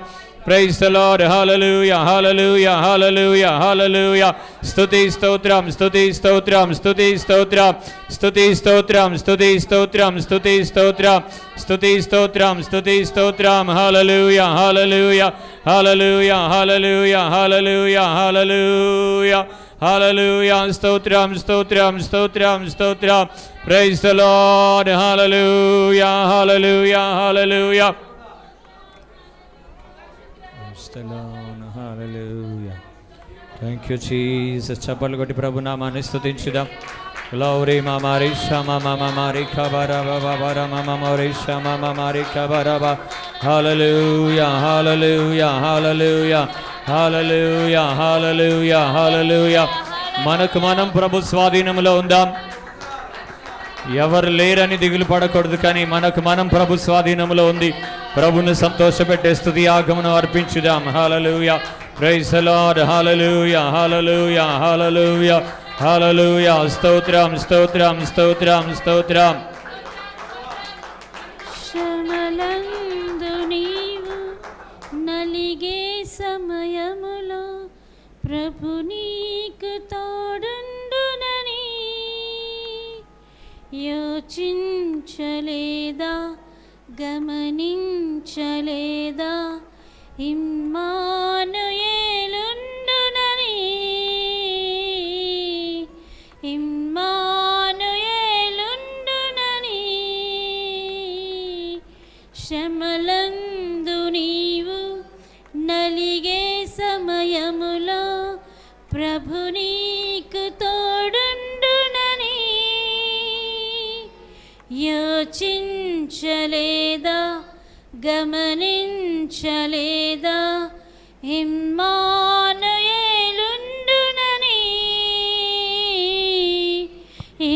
Praise the Lord. Hallelujah, hallelujah, hallelujah, hallelujah. Stuti stotram, stuti stotram, stuti stotram, stuti stotram, stuti stotram, stuti stotram, stuti stotram, stuti stotram. Hallelujah, hallelujah, hallelujah, hallelujah, hallelujah, hallelujah, hallelujah. Stotram, stotram, stotram, stotram. Praise the Lord. Hallelujah, hallelujah, hallelujah. Hallelujah. Thank you Jesus. చప్పట్లు కొట్టి ప్రభు నామాన్ని స్తుతించుదాం. Glory mama risha mama mama rika bara baba bara mama morisha mama marika bara ba. Hallelujah, hallelujah, hallelujah, hallelujah, hallelujah, hallelujah. మనకు మనం ప్రభు స్వాధీనంలో ఉందాం. ఎవరు లేరని దిగులు పడకూడదు, కానీ మనకు మనం ప్రభు స్వాధీనంలో ఉంది. ప్రభుని సంతోషపెట్టే స్తుతి యాగమును అర్పించుదాం. హల్లెలూయా, ప్రైజ్ ది లార్డ్. హల్లెలూయా, హల్లెలూయా, హల్లెలూయా, హల్లెలూయా. స్తోత్రం స్తోత్రం స్తోత్రం స్తోత్రం. శ్రమలందు నీవు నలిగే సమయములో ప్రభు నీకు తోడుండునని యోచించలేదా, గమనించలేదా, ఇమ్మానుయేలుండునని, ఇమ్మానుయేలుండునని. శ్రమలందు నీవు నలిగే సమయములో ప్రభు నీకు తోడుండునని యోచించలేదా, గమనించలేదా, ఇమ్మానుయేలుండునని,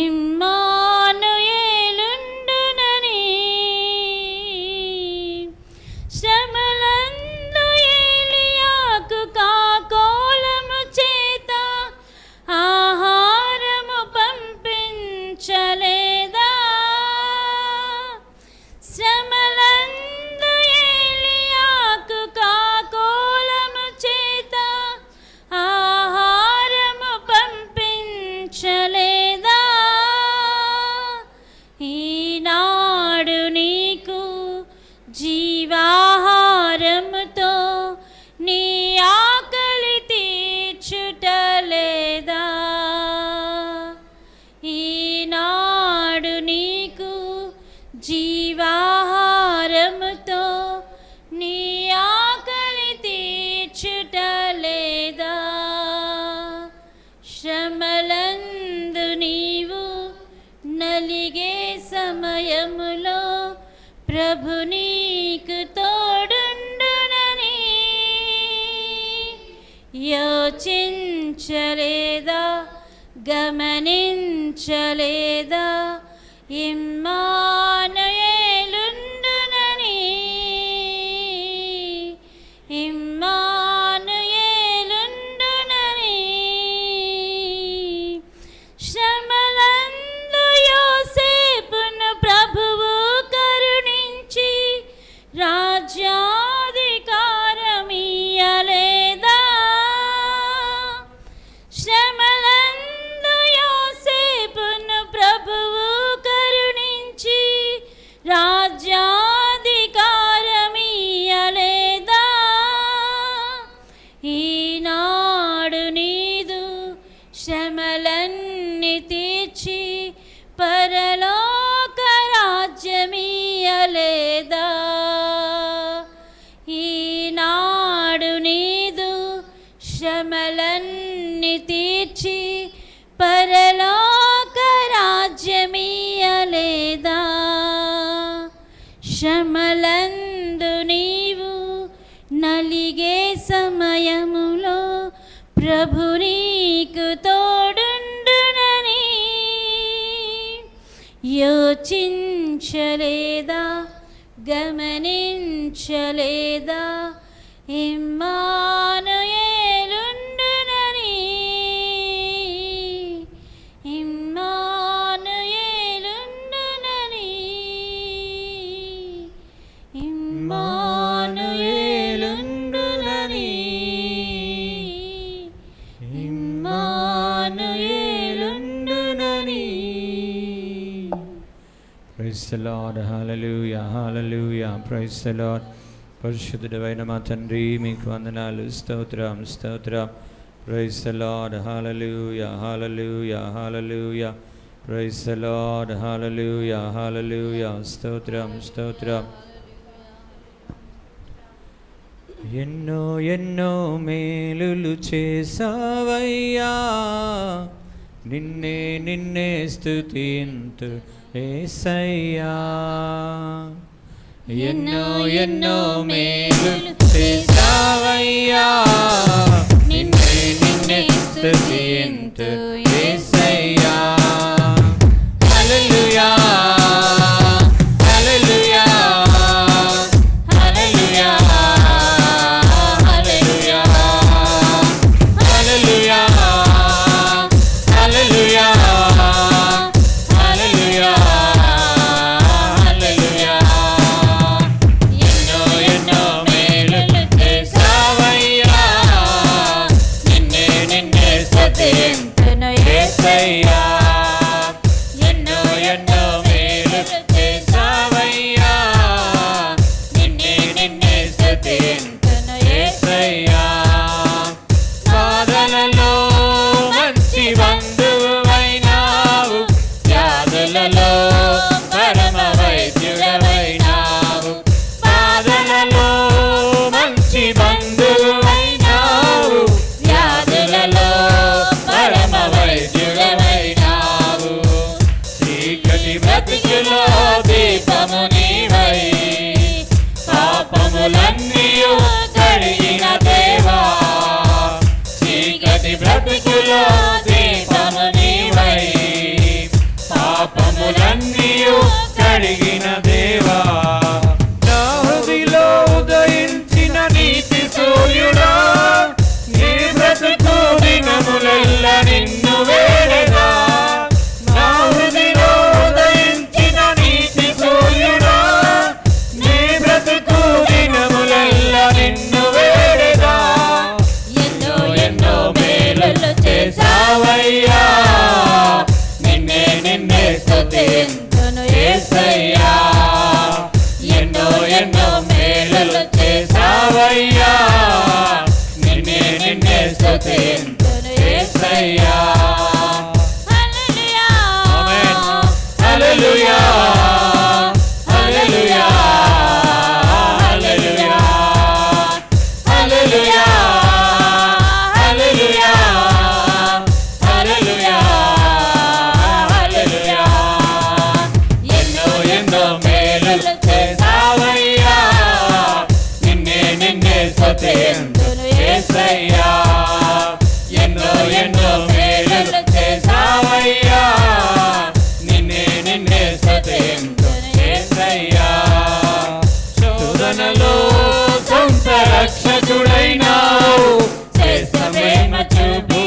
ఇమ్మానుయేలుండునని. శ్రమలందు ఏలియాకు కాకోలము చేత ఆహారము పంపించలేదా, శ్రమలందు ఏలియాకు కాకోలము చేత ప్రభు నీకు తోడుండునని యోచించలేదా, గమనించలేదా? ఇమ్మానుయేలుండునని, ఇమ్మానుయేలుండునని. శ్రమలందు యోసేపును ప్రభువు కరుణించి రాజ్యాధికారమియ్యలేదా? శ్రమలందు యోసేపును ప్రభువు కరుణించి రాజ్యాధికారమియ్యలేదా? ఈనాడు నీదు శ్రమలన్నీ తీర్చి పరలోక రాజ్యమియ్యలేదా? ఈనాడు నీదు శ్రమలన్నీ తీర్చి పరలోక రాజ్యమియ్యలేదా? శ్రమలందు నీవు నలిగే సమయములో ప్రభు నీకు తోడుండునని యోచించలేదా, గమనించలేదా? ఇమ్మానుయేలుండునని, ఇమ్మానుయేలుండునని, ఇమ్మానుయేలుండునని, ఇమ్మానుయేలుండునని. Praise the lord. హల్లెలూయా, హల్లెలూయా, ప్రైజ్ ది లార్డ్. పరిశుద్ధుడైన మా తండ్రి మీకు వందనాలు, స్తోత్రం, స్తోత్రం. Praise the lord. హల్లెలూయా, హల్లెలూయా, హల్లెలూయా, ప్రైజ్ ది లార్డ్. హల్లెలూయా, హల్లెలూయా, స్తోత్రం, స్తోత్రం. ఎన్నో ఎన్నో మేలులు చేసావయ్యా, నిన్నే నిన్నే స్తుతింతు యేసయ్యా. ఎన్నో ఎన్నో మేలులు చేసావయ్యా, నిన్నే నిన్నే స్తుతింతు యేసయ్యా. హల్లెలూయా, హల్లెలూయా, హల్లెలూయా, హల్లెలూయా, హల్లెలూయా, హల్లెలూయా, హల్లెలూయా, హల్లెలూయా. ఎన్నో ఎన్నో మేలులు చేసావయ్యా, నిన్నే నిన్నే స్తుతింతును యేసయ్యా. ఎన్నో ఎన్నో మేలులు చేసావయ్యా, నిన్నే నిన్నే స్తుతింతును యేసయ్యా. బాధలలో మంచి బంధువైనావు, వ్యాధులలో పరమ వైద్యుడవైనావు. బాధలలో మంచి బంధువైనావు, వ్యాధులలో పరమ వైద్యుడవైనావు. చీకటి బ్రతుకులో దీపము నీవై, పాపములన్నీయు కడిగిన దేవా. చీకటి బ్రతుకులో దీపము నీవై, పాపములన్నీయు కడిగిన దేవా. నా హృదిలో ఉదయించిన నీతి సూర్యుడా, నీ బ్రతుకు దినములెల్ల నిన్ను వేడెదా. నా హృదిలో ఉదయించిన నీతి సూర్యుడా, నీ బ్రతుకు దినములెల్ల నిన్ను వేడెదా. ఎన్నో ఎన్నో మేలులు చేసావయ్యా, నిన్నే నిన్నే స్తుతింతును యేసయ్యా. ఎన్నో ఎన్నో మేలులు చేసావయ్యా, నిన్నే నిన్నే స్తుతింతును యేసయ్యా. హల్లెలూయా, ఆమేన్. హల్లెలూయా, హల్లెలూయా, హల్లెలూయా, హల్లెలూయా, హల్లెలూయా, హల్లెలూయా, హల్లెలూయా. ఎన్నో ఎన్నో మేలులు చేసావయ్యా, చేసావయ్యా, నిన్నే నిన్నే స్తుతింతును యేసయ్యా. ఎన్నో ఎన్నో మేలులు చేసావయ్యా, నిన్నే నిన్నే స్తుతింతును యేసయ్యా. శోధనలో సొంత రక్షకుడైనావు, శ్రేష్టమైన చూపి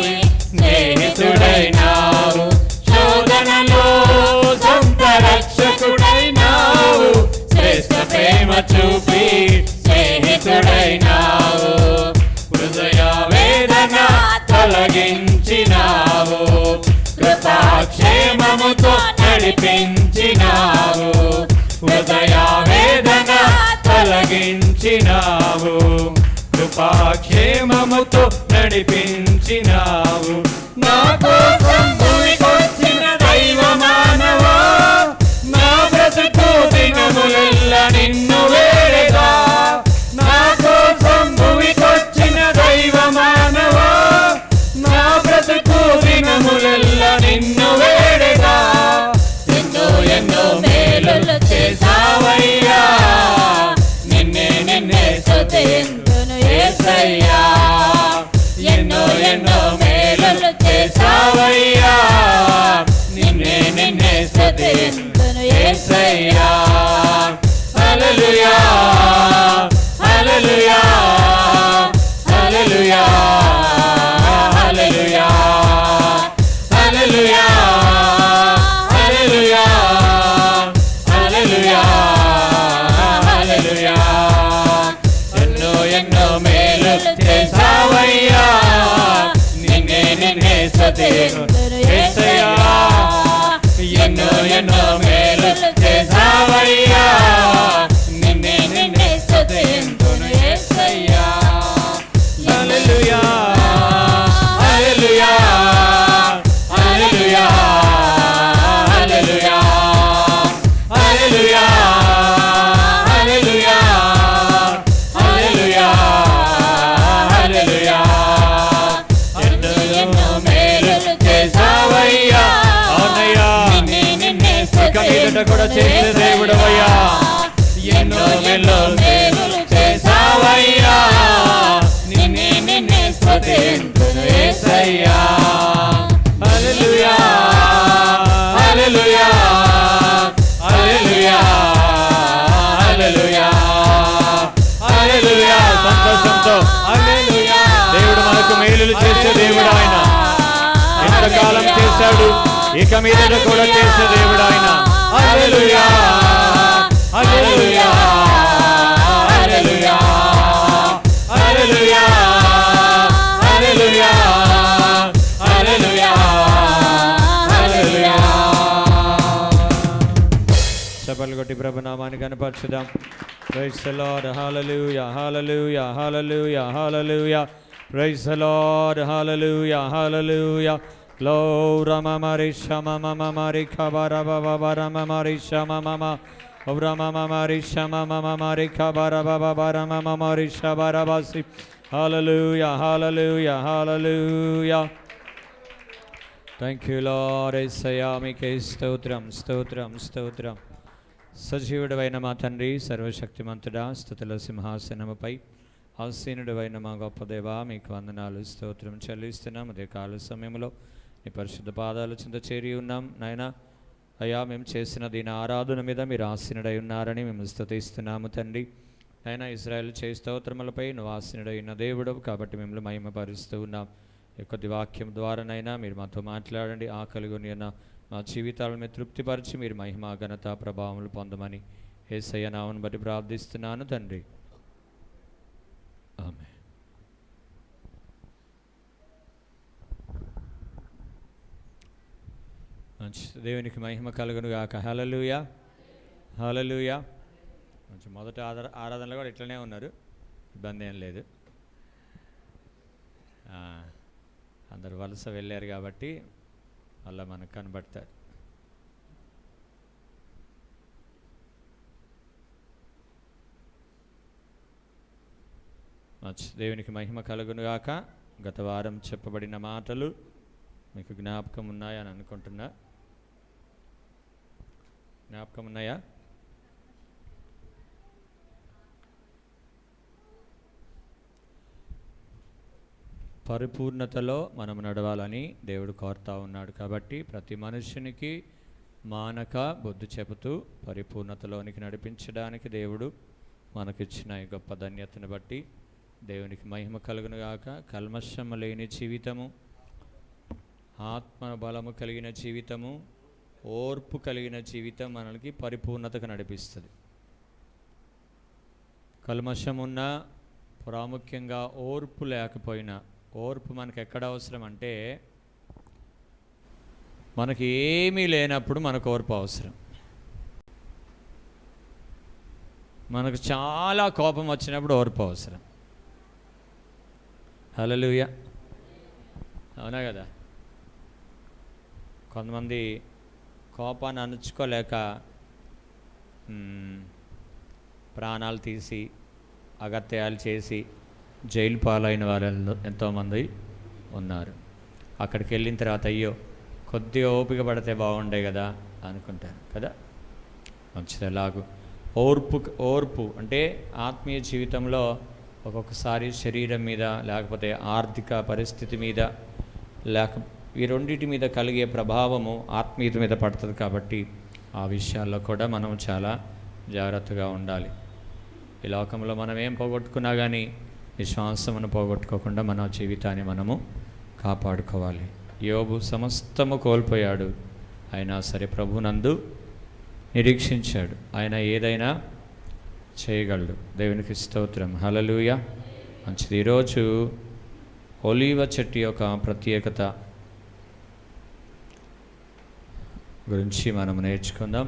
స్నేహితుడైనావు. శోధనలో సొంత రక్షకుడైనావు, శ్రేష్ట ప్రేమ చూపి స్నేహితుడైనావు. హృదయ వేదన తొలగించినావు, కృపాక్షేమముతో నడిపించినావు. హృదయ వేదన తొలగించినావు, కృపాక్షేమముతో నడిపించినావు. నా కోసం భూమికొచ్చిన దైవ మానవా, నా బ్రతుకు దినములెల్లా నిన్ను వేడగా. నా కోసం భూమికొచ్చిన దైవ మానవా, నా బ్రతుకు దినములెల్లా నిన్ను వేడగా. ఎన్నో ఎన్నో మేలులు చేసావయ్యా, నిన్నే నిన్నే స్తుతింతును యేసయ్యా. ఎన్నో ఎన్నో మేలులు చేసావయ్యా, నిన్నే నిన్నే స్తుతింతును యేసయ్యా. హల్లెలూయా హల్లెలూయా హల్లెలూయా హల్లెలూయా హల్లెలూయా హల్లెలూయా హల్లెలూయా హల్లెలూయా. ఎన్నో ఎన్నో మేలులు చేసావయ్యా, నిన్నే నిన్నే స్తుతింతును యేసయ్యా. ఎన్నో ఎన్నో మేలులు చేసావయ్యా, నిన్నే నిన్నే స్తుతింతును యేసయ్యా. హల్లెలూయా హల్లెలూయా హల్లెలూయా హల్లెలూయా హల్లెలూయా హల్లెలూయా హల్లెలూయా హల్లెలూయా. ఎన్నో ఎన్నో మేలులు చేసావయ్యా, అవునయ్యా, నిన్నే నిన్నే స్తుతింతును కూడా చేసే దేవుడవయ్యా. ఎన్నో ఎన్నో మేలులు చేసావయ్యా, నిన్నే నిన్నే స్తుతింతును యేసయ్యా. హల్లెలూయా హల్లెలూయా హల్లెలూయా హల్లెలూయా హల్లెలూయా. సంతోషంతో హల్లెలూయా. దేవుడు మనకు మేలులు చేసే దేవుడు ఆయన. ఎంతకాలం చేశాడు, ఇక మీదట కూడా చేసే దేవుడు ఆయన. హల్లెలూయా హల్లెలూయా హల్లెలూయా హల్లెలూయా హల్లెలూయా హల్లెలూయా హల్లెలూయా. చప్పట్లు కొట్టి ప్రభు నామాన్ని కనపరచుదాం. Praise the lord. హల్లెలూయా హల్లెలూయా హల్లెలూయా హల్లెలూయా. Praise the lord. హల్లెలూయా హల్లెలూయా. Glory Mama Shama Mama Marika Bara Baba Bara Mama Shama Mama Obra Mama Marisha Mama Marika Bara Baba Bara Mama Marisha Bara Basi. Hallelujah, hallelujah, hallelujah. Thank you, Lord. Esaya Mike Stotram, Stotram, Stotram. సజీవుడవైన మా తండ్రి, సర్వశక్తిమంతుడా, స్తుతుల సింహాసనముపై ఆసీనుడవైన మా గొప్ప దేవా, మీకు వందనాలు స్తోత్రం చెల్లిస్తున్నాం. అదే కాల సమయంలో నీ పరిశుద్ధ పాదాల చింత చేరి ఉన్నాం నాయనా. అయ్యా, మేము చేసిన దీని ఆరాధన మీద మీరు ఆసీనుడై ఉన్నారని మేము స్తుతిస్తున్నాము తండ్రి. అయినా ఇశ్రాయేలు చేయి స్తోత్రములపై నువ్వు ఆసీనుడై ఉన్న దేవుడవు కాబట్టి మిమ్మల్ని మహిమపరుస్తూ ఉన్నాం. ఈ కొద్ది వాక్యం ద్వారానైనా మీరు మాతో మాట్లాడండి. ఆకలిగొని ఉన్న మా జీవితాలను తృప్తిపరిచి మీరు మహిమ ఘనత ప్రభావములు పొందమని యేసయ్య నామమును బట్టి ప్రార్థిస్తున్నాను తండ్రి, ఆమేన్. మంచి దేవునికి మహిమ కలుగును గాక. హల్లెలూయా హల్లెలూయా. మంచి మొదటి ఆరాధనలో కూడా ఇట్లనే ఉన్నారు, ఇబ్బంది ఏం లేదు. అందరు వలస వెళ్ళారు కాబట్టి అలా మనకు కనబడతారు. దేవునికి మహిమ కలుగునుగాక. గత వారం చెప్పబడిన మాటలు మీకు జ్ఞాపకం ఉన్నాయని అనుకుంటున్నా. జ్ఞాపకం ఉన్నాయా? పరిపూర్ణతలో మనం నడవాలని దేవుడు కోరుతా ఉన్నాడు. కాబట్టి ప్రతి మనుష్యునికి మానక బుద్ధి చెబుతూ పరిపూర్ణతలోనికి నడిపించడానికి దేవుడు మనకిచ్చిన ఈ గొప్ప ధన్యతను బట్టి దేవునికి మహిమ కలుగునుగాక. కల్మషము లేని జీవితము, ఆత్మ బలము కలిగిన జీవితము, ఓర్పు కలిగిన జీవితం మనకి పరిపూర్ణతకు నడిపిస్తుంది. కల్మషమున్న, ప్రాముఖ్యంగా ఓర్పు లేకపోయినా, ఓర్పు మనకు ఎక్కడ అవసరం అంటే మనకి ఏమీ లేనప్పుడు మనకు ఓర్పు అవసరం. మనకు చాలా కోపం వచ్చినప్పుడు ఓర్పు అవసరం. హల్లెలూయా, అవునా కదా? కొంతమంది కోపాన్ని అణుచుకోలేక ప్రాణాలు తీసి అగత్యాలు చేసి జైలు పాలైన వారు ఎంతోమంది ఉన్నారు. అక్కడికి వెళ్ళిన తర్వాత అయ్యో కొద్దిగా ఓపిక పడితే బాగుండే కదా అనుకుంటారు కదా. మంచిది. ఎలాగూ ఓర్పు అంటే ఆత్మీయ జీవితంలో ఒక్కొక్కసారి శరీరం మీద, లేకపోతే ఆర్థిక పరిస్థితి మీద, ఈ రెండింటి మీద కలిగే ప్రభావము ఆత్మీయత మీద పడుతుంది. కాబట్టి ఆ విషయాల్లో కూడా మనం చాలా జాగ్రత్తగా ఉండాలి. ఈ లోకంలో మనం ఏం పోగొట్టుకున్నా కానీ విశ్వాసమును పోగొట్టుకోకుండా మన జీవితాన్ని మనము కాపాడుకోవాలి. యోబు సమస్తము కోల్పోయాడు, అయినా సరే ప్రభునందు నిరీక్షించాడు. ఆయన ఏదైనా చేయగలడు. దేవునికి స్తోత్రం. హల్లెలూయా. మంచిది. ఈరోజు ఒలీవ చెట్టు యొక్క ప్రత్యేకత గురించి మనం నేర్చుకుందాం.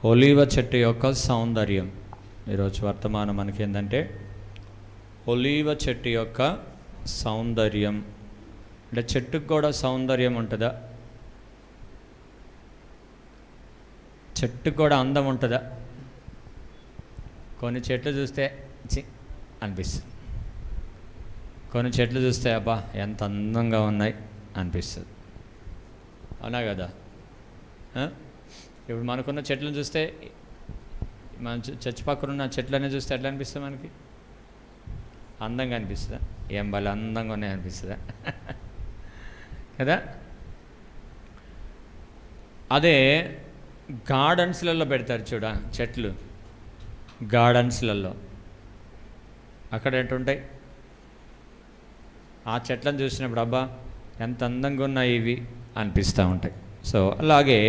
ఒలీవ చెట్టు యొక్క సౌందర్యం. ఈరోజు వర్తమానం మనకి ఏంటంటే ఒలీవ చెట్టు యొక్క సౌందర్యం. అంటే చెట్టుకు కూడా సౌందర్యం ఉంటుందా? చెట్టుకు కూడా అందం ఉంటుందా? కొన్ని చెట్లు చూస్తే అనిపిస్తుంది, కొన్ని చెట్లు చూస్తే అబ్బా ఎంత అందంగా ఉన్నాయి అనిపిస్తుంది. అవునా కదా? ఇప్పుడు మనకున్న చెట్లను చూస్తే, మన చర్చి పక్కన ఉన్న చెట్లన్నీ చూస్తే ఎట్లా అనిపిస్తుంది? మనకి అందంగా అనిపిస్తుందా? ఏం భలే అందంగా ఉన్నాయి అనిపిస్తుందా? కదా. అదే గార్డెన్స్లలో పెడతారు చూడ చెట్లు, గార్డెన్స్లలో అక్కడ ఏంటుంటాయి? ఆ చెట్లను చూసినప్పుడు అబ్బా ఎంత అందంగా ఉన్నాయి ఇవి అనిపిస్తూ ఉంటాయి. సో అలాగే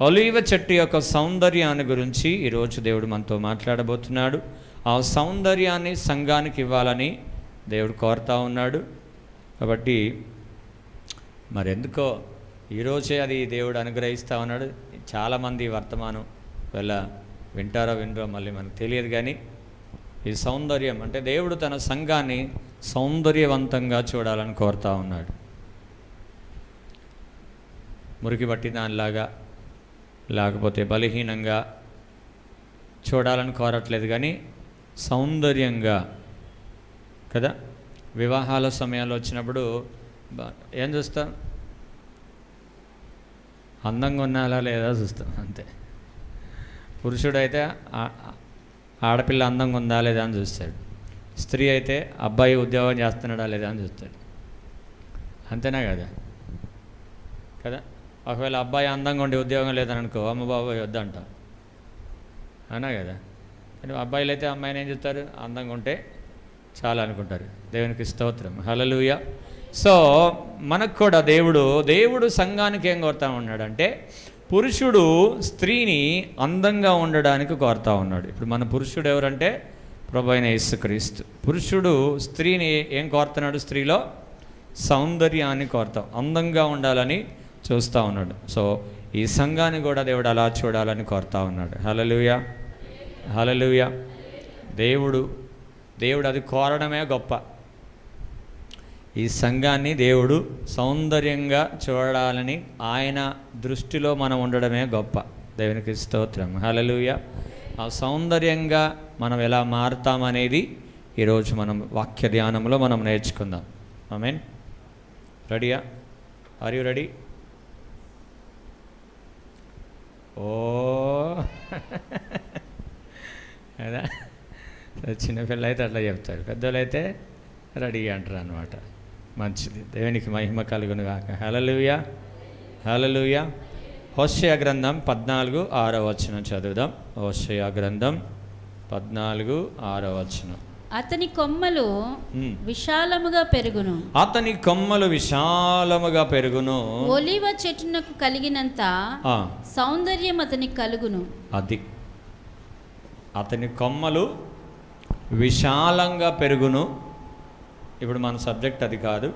ఒలీవ చెట్టు యొక్క సౌందర్యాన్ని గురించి ఈరోజు దేవుడు మనతో మాట్లాడబోతున్నాడు. ఆ సౌందర్యాన్ని సంఘానికి ఇవ్వాలని దేవుడు కోరుతా ఉన్నాడు. కాబట్టి మరెందుకో ఈరోజే అది దేవుడు అనుగ్రహిస్తూ ఉన్నాడు. చాలామంది వర్తమానం వింటారో వినరో మళ్ళీ మనకు తెలియదు. కానీ ఈ సౌందర్యం అంటే దేవుడు తన సంఘాన్ని సౌందర్యవంతంగా చూడాలని కోరుతా ఉన్నాడు. మురికి పట్టి దానిలాగా, లేకపోతే బలహీనంగా చూడాలని కోరట్లేదు, కానీ సౌందర్యంగా కదా. వివాహాల సమయాల్లో వచ్చినప్పుడు ఏం చూస్తాం? అందంగా ఉన్నారా లేదా చూస్తాం, అంతే. పురుషుడైతే ఆడపిల్ల అందంగా ఉందా లేదా అని చూస్తాడు. స్త్రీ అయితే అబ్బాయి ఉద్యోగం చేస్తున్నాడా లేదా అని చూస్తాడు. అంతేనా కదా? కదా. ఒకవేళ అబ్బాయి అందంగా ఉండి ఉద్యోగం లేదని అనుకో, అమ్మ బాబాయ్ వద్దంట. అవునా కదా? కానీ అబ్బాయిలు అయితే అమ్మాయిని ఏం చూస్తారు? అందంగా ఉంటే చాలా అనుకుంటారు. దేవునికి స్తోత్రం. హల్లెలూయా. సో మనకు కూడా దేవుడు సంఘానికి ఏం కోరుతా ఉన్నాడంటే, పురుషుడు స్త్రీని అందంగా ఉండడానికి కోరుతా ఉన్నాడు. ఇప్పుడు మన పురుషుడు ఎవరంటే ప్రభువైన యేసుక్రీస్తు. పురుషుడు స్త్రీని ఏం కోరుతున్నాడు? స్త్రీలో సౌందర్యాన్ని కోరుతాం, అందంగా ఉండాలని చూస్తూ ఉన్నాడు. సో ఈ సంఘాన్ని కూడా దేవుడు అలా చూడాలని కోరుతా ఉన్నాడు. హల్లెలూయా, హల్లెలూయా. దేవుడు అది కోరడమే గొప్ప. ఈ సంఘాన్ని దేవుడు సౌందర్యంగా చూడాలని ఆయన దృష్టిలో మనం ఉండడమే గొప్ప. దేవునికి స్తోత్రం. హల్లెలూయా. ఆ సౌందర్యంగా మనం ఎలా మారుతామనేది ఈరోజు మనం వాక్య ధ్యానంలో మనం నేర్చుకుందాం. ఆమేన్. రెడీయా? Are you ready? ఓ కదా, చిన్నపిల్ల అయితే అట్లా చెప్తారు, పెద్దోళ్ళు అయితే రెడీ అంటారు అనమాట. మంచిది, దేవునికి మహిమ కలుగును గాక. హల్లెలూయా, హల్లెలూయా. హోషేయ గ్రంథం 14:6 చదువుదాం. హోషేయ గ్రంథం 14:6. అతని కొమ్మలు విశాలముగా పెరుగును, అతని కొమ్మలు విశాలముగా పెరుగును, ఒలీవ చెట్టునకు కలిగినంత సౌందర్యం అతనికి కలుగును. అది అతని కొమ్మలు విశాలంగా పెరుగును. ఇప్పుడు మన సబ్జెక్ట్ అది కాదు.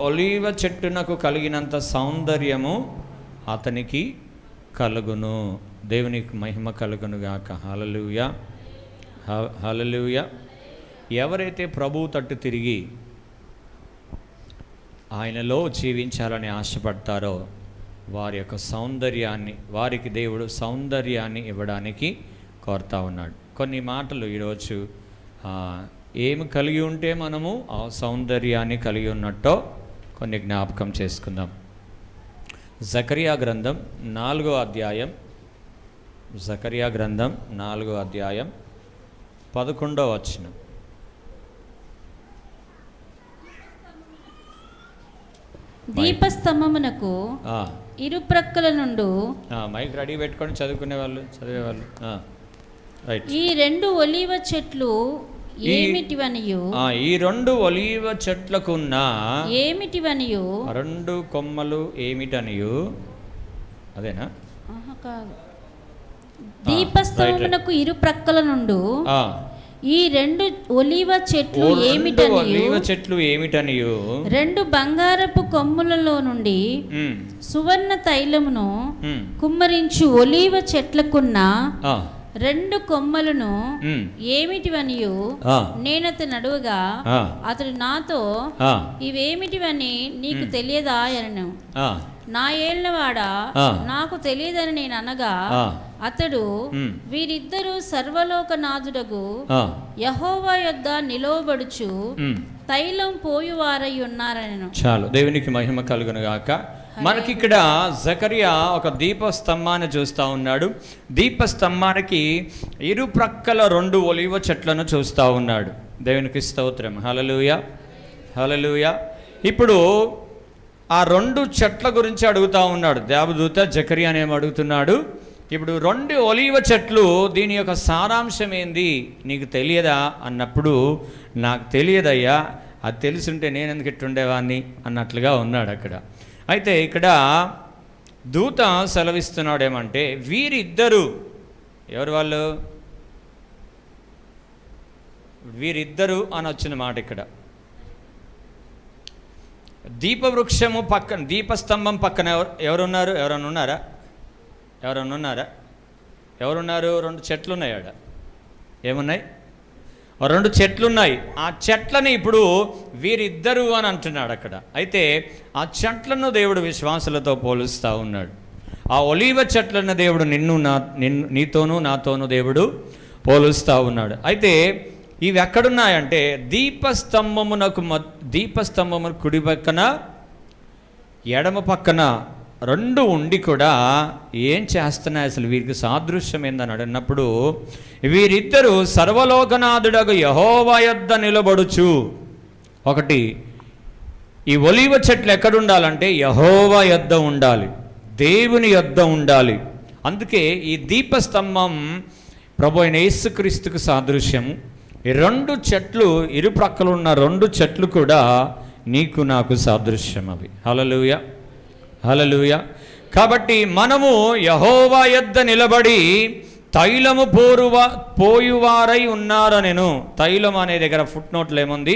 ఒలీవ చెట్టునకు కలిగినంత సౌందర్యము అతనికి కలుగును. దేవునికి మహిమ కలుగును గాక. హల్లెలూయా, హల్లెలూయా. ఎవరైతే ప్రభువు తట్టు తిరిగి ఆయనలో జీవించాలని ఆశపడతారో వారి యొక్క సౌందర్యాన్ని, వారికి దేవుడు సౌందర్యాన్ని ఇవ్వడానికి కోరుతా ఉన్నాడు. కొన్ని మాటలు ఈరోజు ఏమి కలిగి ఉంటే మనము ఆ సౌందర్యాన్ని కలిగి ఉన్నట్టో కొన్ని జ్ఞాపకం చేసుకుందాం. జకరియా గ్రంథం 4వ అధ్యాయం, జకరియా గ్రంథం 4వ అధ్యాయం 11వ వచనం. దీపస్తంభమునకు ఇరుప్రక్కల నుండి మైక్ రెడీ పెట్టుకొని చదివేవాళ్ళు రైట్. ఈ 2 ఒలీవ చెట్లు ఏమిటివనియు, ఈ 2 ఒలీవ చెట్లకున్న ఏమిటివనియు, 2 కొమ్మలు ఏమిటనియు, అదేనా? కాదు. దీపస్తంభమునకు ఇరుప్రక్కల నుండి ఈ 2 ఒలీవ చెట్లు ఏమిటనియు 2 బంగారపు కొమ్ములలో నుండి సువర్ణ తైలమును కుమ్మరించు ఒలీవ చెట్లకున్న 2 కొమ్మలను ఏమిటివనియు నేనతను అడుగగా అతడు నాతో, ఇవేమిటివని నీకు తెలియదా అనెను. నా ఏళ్లవాడా, నాకు తెలియదని నేను అనగా అతడు, వీరిద్దరూ సర్వలోకనాథుడగు యెహోవా యొద్ద నిలవబడుచు తైలం పోయువారై ఉన్నారనెను. చాలు, దేవునికి మహిమ కలుగును గాక. మనకి ఇక్కడ జకరియా ఒక దీపస్తంభాన్ని చూస్తూ ఉన్నాడు. దీపస్తంభానికి ఇరుప్రక్కల 2 ఒలీవ చెట్లను చూస్తూ ఉన్నాడు. దేవునికి స్తోత్రం. హల్లెలూయా, హల్లెలూయా. ఇప్పుడు ఆ 2 చెట్ల గురించి అడుగుతూ ఉన్నాడు దేవదూత. జకరియా ఏమో అడుగుతున్నాడు, ఇప్పుడు 2 ఒలీవ చెట్లు, దీని యొక్క సారాంశం ఏంది నీకు తెలియదా అన్నప్పుడు, నాకు తెలియదయ్యా, అది తెలుసుంటే నేను ఎందుకు ఇట్టుండేవాడిని అన్నట్లుగా ఉన్నాడు అక్కడ. అయితే ఇక్కడ దూత సెలవిస్తున్నాడు ఏమంటే, వీరిద్దరూ ఎవరు వాళ్ళు? వీరిద్దరూ అని వచ్చిన మాట ఇక్కడ. దీపవృక్షము పక్కన, దీపస్తంభం పక్కన ఎవరున్నారు? ఎవరన్నా ఉన్నారా? ఎవరున్నారు? 2 చెట్లు ఉన్నాయి ఆడ. ఏమున్నాయి? 2 చెట్లు ఉన్నాయి. ఆ చెట్లని ఇప్పుడు వీరిద్దరు అని అంటున్నాడు అక్కడ. అయితే ఆ చెట్లను దేవుడు విశ్వాసులతో పోలుస్తూ ఉన్నాడు. ఆ ఒలీవ చెట్లను దేవుడు నీతోనూ నాతోనూ దేవుడు పోలుస్తూ ఉన్నాడు. అయితే ఇవి ఎక్కడున్నాయంటే దీపస్తంభము కుడి పక్కన ఎడమ పక్కన 2 ఉండి కూడా ఏం చేస్తున్నాయి, అసలు వీరికి సాదృశ్యం ఏందని అడిగినప్పుడు, వీరిద్దరూ సర్వలోకనాథుడగు యెహోవా యొద్ద నిలబడుచు. ఒకటి, ఈ ఒలీవ చెట్లు ఎక్కడుండాలంటే యెహోవా యొద్ద ఉండాలి, దేవుని యొద్ద ఉండాలి. అందుకే ఈ దీపస్తంభం ప్రభు అయిన యేసుక్రీస్తుకు సాదృశ్యము. ఈ 2 చెట్లు, ఇరుప్రక్కలు ఉన్న 2 చెట్లు కూడా నీకు నాకు సాదృశ్యం అవి. హల్లెలూయా, హల్లెలూయా. కాబట్టి మనము యెహోవా యొద్ద నిలబడి తైలము పోయువారై ఉన్నారనెను. తైలం అనే దగ్గర ఫుట్ నోట్లో ఏముంది?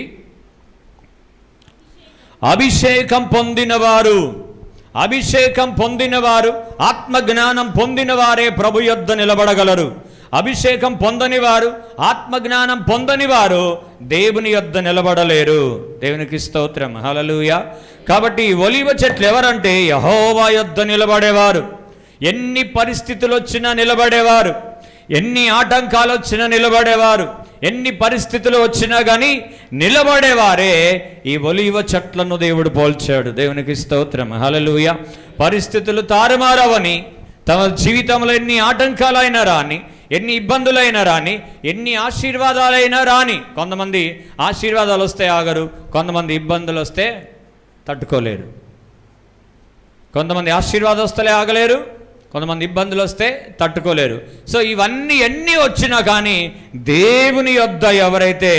అభిషేకం పొందినవారు, అభిషేకం పొందినవారు, ఆత్మజ్ఞానం పొందినవారే ప్రభు యొద్ద నిలబడగలరు. అభిషేకం పొందనివారు, ఆత్మజ్ఞానం పొందనివారు దేవుని యొద్ద నిలబడలేరు. దేవునికి స్తోత్రం. హల్లెలూయా. కాబట్టి ఒలీవ చెట్లు ఎవరంటే యెహోవా యొద్ద నిలబడేవారు. ఎన్ని పరిస్థితులు వచ్చినా నిలబడేవారు, ఎన్ని ఆటంకాలు వచ్చినా నిలబడేవారు, ఎన్ని పరిస్థితులు వచ్చినా కానీ నిలబడేవారే ఈ ఒలీవ చెట్లను దేవుడు పోల్చాడు. దేవునికి స్తోత్రం. హల్లెలూయా. పరిస్థితులు తారుమారవని, తమ జీవితంలో ఎన్ని ఆటంకాలైనా రాని, ఎన్ని ఇబ్బందులైనా రాని, ఎన్ని ఆశీర్వాదాలైనా రాని. కొంతమంది ఆశీర్వాదాలు వస్తే ఆగరు, కొంతమంది ఇబ్బందులు వస్తే తట్టుకోలేరు. కొంతమంది ఆశీర్వాదస్తులే ఆగలేరు, కొంతమంది ఇబ్బందులు వస్తే తట్టుకోలేరు. సో ఇవన్నీ ఎన్ని వచ్చినా కానీ దేవుని యొద్ద ఎవరైతే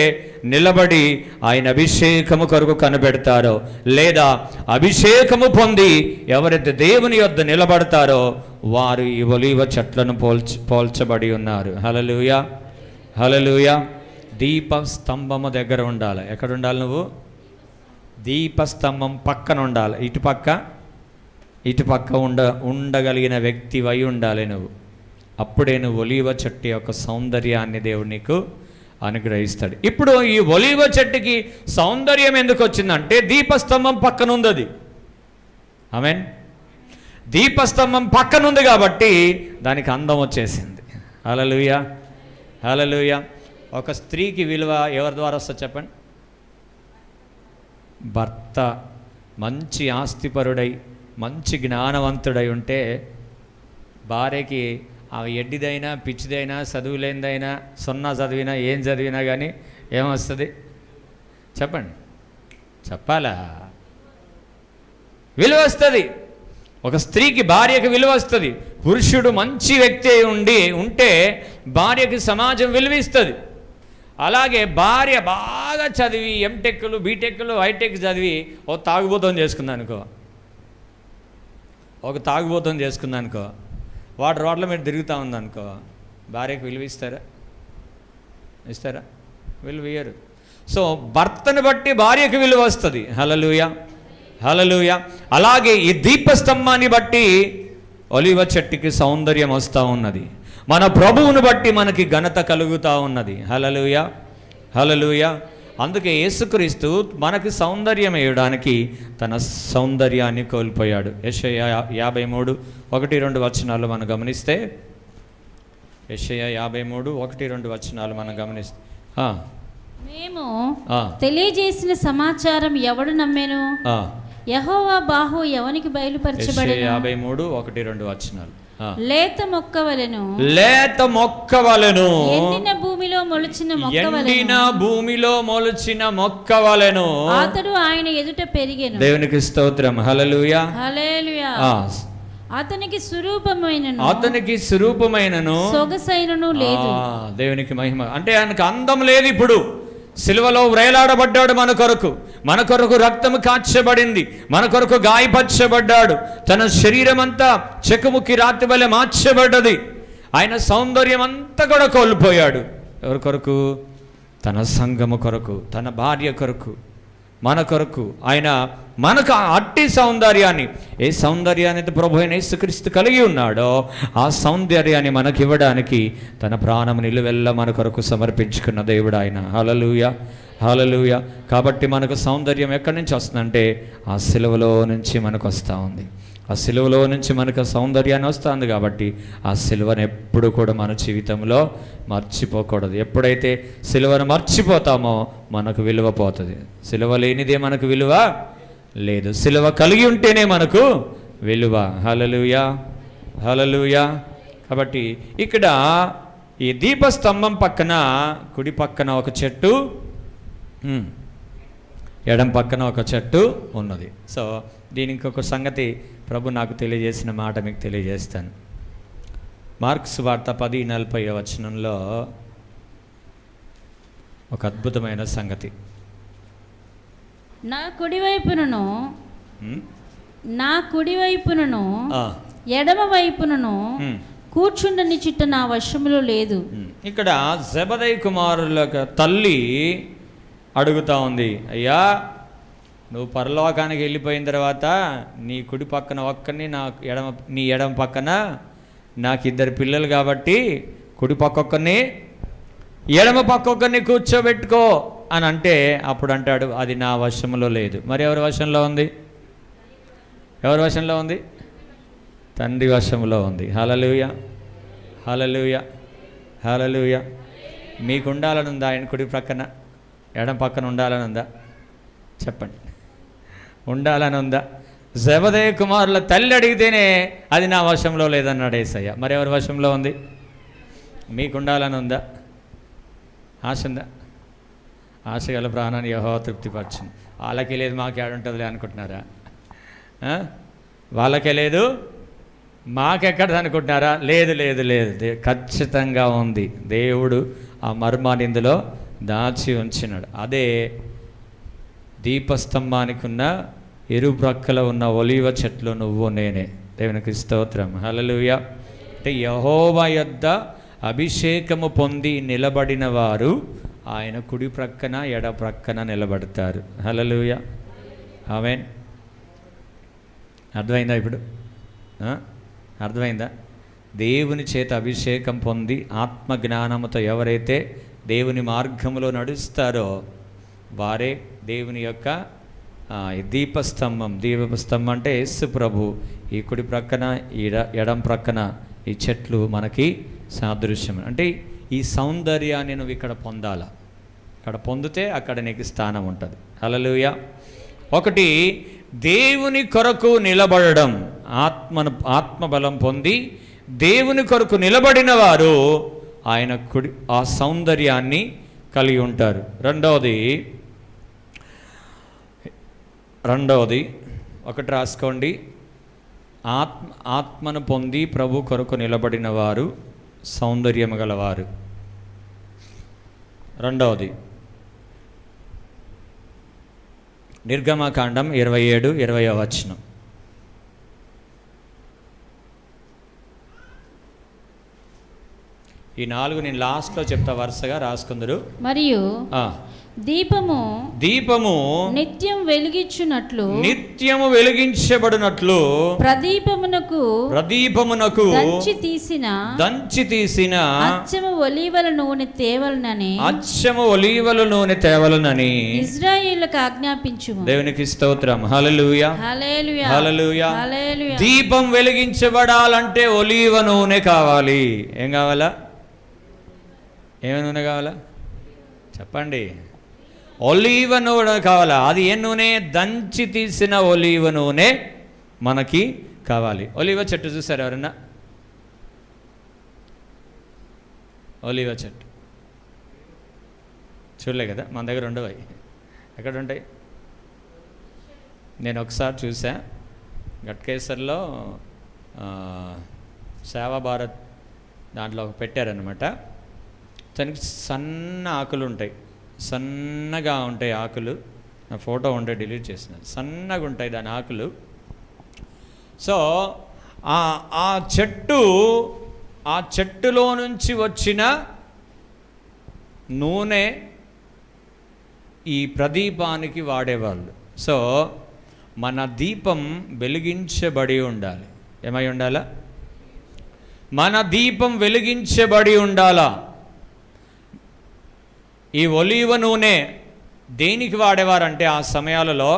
నిలబడి ఆయన అభిషేకము కొరకు కనిపెడతారో, లేదా అభిషేకము పొంది ఎవరైతే దేవుని యొద్ద నిలబడతారో వారు ఈ ఒలీవ చెట్లను పోల్చబడి ఉన్నారు. హల్లెలూయా, హల్లెలూయా. దీపస్తంభము దగ్గర ఉండాలి. ఎక్కడ ఉండాలి? నువ్వు దీపస్తంభం పక్కన ఉండాలి. ఇటుపక్క ఉండగలిగిన వ్యక్తి వై ఉండాలి నువ్వు. అప్పుడే నువ్వు ఒలీవ చెట్టు యొక్క సౌందర్యాన్ని దేవుడు నీకు అనుగ్రహిస్తాడు. ఇప్పుడు ఈ ఒలీవ చెట్టుకి సౌందర్యం ఎందుకు వచ్చిందంటే దీపస్తంభం పక్కన ఉంది. అది ఆమేన్. దీపస్తంభం పక్కన ఉంది కాబట్టి దానికి అందం వచ్చేసింది. హల్లెలూయా, హల్లెలూయా. ఒక స్త్రీకి విలువ ఎవరి ద్వారా వస్తుంది చెప్పండి? భర్త మంచి ఆస్తిపరుడై, మంచి జ్ఞానవంతుడై ఉంటే భార్యకి ఆ ఎడ్డిదైనా, పిచ్చిదైనా, చదువులేనిదైనా, సున్నా చదివినా, ఏం చదివినా కానీ ఏమొస్తుంది చెప్పండి? చెప్పాలా? విలువ వస్తుంది. ఒక స్త్రీకి, భార్యకి విలువ వస్తుంది. పురుషుడు మంచి వ్యక్తి ఉంటే భార్యకి సమాజం విలువిస్తుంది. అలాగే భార్య బాగా చదివి ఎంటెక్లు, బీటెక్లు, హైటెక్ చదివి ఒక తాగుబోతం చేసుకుందనుకో, వాడు రోడ్ల మీద తిరుగుతూ ఉందనుకో, భార్యకు విలువ ఇస్తారా? విలువ ఇయ్యరు. సో భర్తను బట్టి భార్యకు విలువ వస్తుంది. హల్లెలూయా, హల్లెలూయా. అలాగే ఈ దీపస్తంభాన్ని బట్టి ఒలీవ చెట్టుకి సౌందర్యం వస్తూ ఉన్నది. మన ప్రభువును బట్టి మనకి ఘనత కలుగుతూ ఉన్నది. హల్లెలూయా, హల్లెలూయా. అందుకే యేసుక్రీస్తు మనకి సౌందర్యం ఇవ్వడానికి తన సౌందర్యాన్ని కోల్పోయాడు. యెషయా 53:1-2 వచనాలు మనం గమనిస్తే, యెషయా 53:1-2 వచనాలు మనం గమనిస్తే, మేము తెలియజేసిన సమాచారం ఎవడు నమ్మేను? యెహోవా బాహు ఎవనికి బయలుపరచబడెను? 53:1-2 వచనాలు. లేత మొక్కవలెను, ఎండిన భూమిలో మొలిచిన మొక్కవలెను అతడు ఆయన ఎదుట పెరిగెను. దేవునికి స్తోత్రం. హల్లెలూయా, హల్లెలూయా. అతనికి స్వరూపమైనను సొగసైనను లేదు. దేవునికి మహిమ. అంటే ఆయనకు అందం లేదు. ఇప్పుడు సిలువలో వ్రేలాడబడ్డాడు మన కొరకు రక్తము కాచబడింది, మన కొరకు గాయపరచబడ్డాడు. తన శరీరం అంతా చెకుముకి రాతి వలె మార్చబడ్డది. ఆయన సౌందర్యం అంతా కూడా కోల్పోయాడు. ఎవరి కొరకు? తన సంఘము కొరకు, తన భార్య కొరకు, మన కొరకు. ఆయన మనకు అట్టి సౌందర్యాన్ని, ఏ సౌందర్యాన్ని ప్రభు అయిన యేసుక్రీస్తు కలిగి ఉన్నాడో ఆ సౌందర్యాన్ని మనకి ఇవ్వడానికి తన ప్రాణము నిలువెల్ల మన కొరకు సమర్పించుకున్న దేవుడు ఆయన. హల్లెలూయా, హల్లెలూయా. కాబట్టి మనకు సౌందర్యం ఎక్కడి నుంచి వస్తుందంటే ఆ సిలువలో నుంచి మనకు వస్తూ ఉంది. ఆ సిలువలో నుంచి మనకు సౌందర్యాన్ని వస్తుంది. కాబట్టి ఆ సిలువను ఎప్పుడు కూడా మన జీవితంలో మర్చిపోకూడదు. ఎప్పుడైతే సిలువను మర్చిపోతామో మనకు విలువ పోతుంది. సిలువ లేనిదే మనకు విలువ లేదు. సిలువ కలిగి ఉంటేనే మనకు విలువ. హల్లెలూయా, హల్లెలూయా. కాబట్టి ఇక్కడ ఈ దీపస్తంభం పక్కన, కుడి పక్కన ఒక చెట్టు, ఎడం పక్కన ఒక చెట్టు ఉన్నది. సో దీనికి ఒక సంగతి ప్రభు నాకు తెలియజేసిన మాట మీకు తెలియజేస్తాను. మార్కు సువార్త 10:40 వచనంలో ఒక అద్భుతమైన సంగతి. నా కుడి వైపునను ఎడమ వైపునను కూర్చుండని చిట్ట నా వశములో లేదు. ఇక్కడ జెబెదయి కుమారుల తల్లి అడుగుతా ఉంది, అయ్యా నువ్వు పరలోకానికి వెళ్ళిపోయిన తర్వాత నీ కుడి పక్కన ఒక్కరిని, నీ ఎడమ పక్కన నాకు 2 పిల్లలు కాబట్టి కుడి పక్క ఒక్కరిని, ఎడమ పక్క ఒక్కరిని కూర్చోబెట్టుకో అని అంటే, అప్పుడు అంటాడు అది నా వశంలో లేదు. మరి ఎవరి వశంలో ఉంది? ఎవరి వశంలో ఉంది? తండ్రి వశంలో ఉంది. హల్లెలూయా, హల్లెలూయా, హల్లెలూయా. మీకు ఉండాలని ఉందా ఆయన కుడి పక్కన, ఎడం పక్కన ఉండాలని ఉందా? చెప్పండి. ఉండాలని ఉందా? జెబెదయి కుమారుల తల్లి అడిగితేనే అది నా వశంలో లేదన్నాడు యేసయ్య. మరి ఎవరి వశంలో ఉంది? మీకు ఉండాలని ఉందా? ఆశ ఉందా? ఆశ గల ప్రాణాన్ని యెహోవా తృప్తిపరచును. వాళ్ళకే లేదు మాకు ఏడుంటుందిలే అనుకుంటున్నారా? వాళ్ళకే లేదు మాకెక్కడ అనుకుంటున్నారా? లేదు లేదు లేదు, ఖచ్చితంగా ఉంది. దేవుడు ఆ మర్మాన్ని ఇందులో దాచి ఉంచినాడు. అదే దీపస్తంభానికి ఉన్న ఇరుప్రక్కల ఉన్న ఒలీవ చెట్లు నువ్వు నేనే. దేవునికి స్తోత్రం. హల్లెలూయా. అంటే యెహోవా యొద్ద అభిషేకము పొంది నిలబడిన వారు ఆయన కుడి ప్రక్కన ఎడ ప్రక్కన నిలబడతారు. హల్లెలూయా. ఆమేన్. అర్థమైందా ఇప్పుడు? అర్థమైందా? దేవుని చేత అభిషేకం పొంది ఆత్మ జ్ఞానముతో ఎవరైతే దేవుని మార్గంలో నడుస్తారో వారే దేవుని యొక్క దీపస్తంభం. దీపస్తంభం అంటే యేసు ప్రభు. ఈ కుడి ప్రక్కన ఎడం ప్రక్కన ఈ చెట్లు మనకి సాదృశ్యం. అంటే ఈ సౌందర్యాన్ని నువ్వు ఇక్కడ పొందాలా. ఇక్కడ పొందితే అక్కడ నీకు స్థానం ఉంటుంది. హల్లెలూయా. ఒకటి, దేవుని కొరకు నిలబడడం. ఆత్మబలం పొంది దేవుని కొరకు నిలబడిన వారు ఆయన కుడి ఆ సౌందర్యాన్ని కలిగి ఉంటారు. రెండవది ఒకటి రాసుకోండి. ఆత్మను పొంది ప్రభు కొరకు నిలబడిన వారు సౌందర్యము గలవారు. రెండవది నిర్గమకాండం 27:20 వచనం. ఈ 4 నేను లాస్ట్లో చెప్తా, వరుసగా రాసుకుందరు. మరియు దీపము నిత్యం వెలిగించబడినట్లు ప్రదీపమునకు దంచి తీసిన అచ్చము ఒలీవల నూనె తేవలనని ఇశ్రాయేలుకు ఆజ్ఞాపించుము. దేవునికి స్తోత్రం. హల్లెలూయా. హల్లెలూయా. హల్లెలూయా. దీపం వెలిగించబడాలంటే ఒలీవ నూనె కావాలి. ఏం కావాలా? ఏమి నూనె కావాలా చెప్పండి? ఒలీవ నూనె కావాలా? అది ఏ నూనె? దంచి తీసిన ఒలీవ నూనె మనకి కావాలి. ఒలీవ చెట్టు చూసారు ఎవరన్నా? ఒలీవ చెట్టు చూడలే కదా? మన దగ్గర ఉండవు. ఎక్కడ ఉంటాయి? నేను ఒకసారి చూసా, గట్కేసర్లో సేవా భారత్ దాంట్లో పెట్టారనమాట. దానికి సన్న ఆకులు ఉంటాయి, సన్నగా ఉంటాయి ఆకులు. నా ఫోటో ఉంటే డిలీట్ చేసిన. సన్నగా ఉంటాయి దాని ఆకులు. సో ఆ చెట్టులో నుంచి వచ్చిన నూనె ఈ ప్రదీపానికి వాడేవాళ్ళు. సో మన దీపం వెలిగించబడి ఉండాలి. ఏమై ఉండాలా? మన దీపం వెలిగించబడి ఉండాలా. ఈ ఒలీవ నూనె దేనికి వాడేవారంటే ఆ సమయాలలో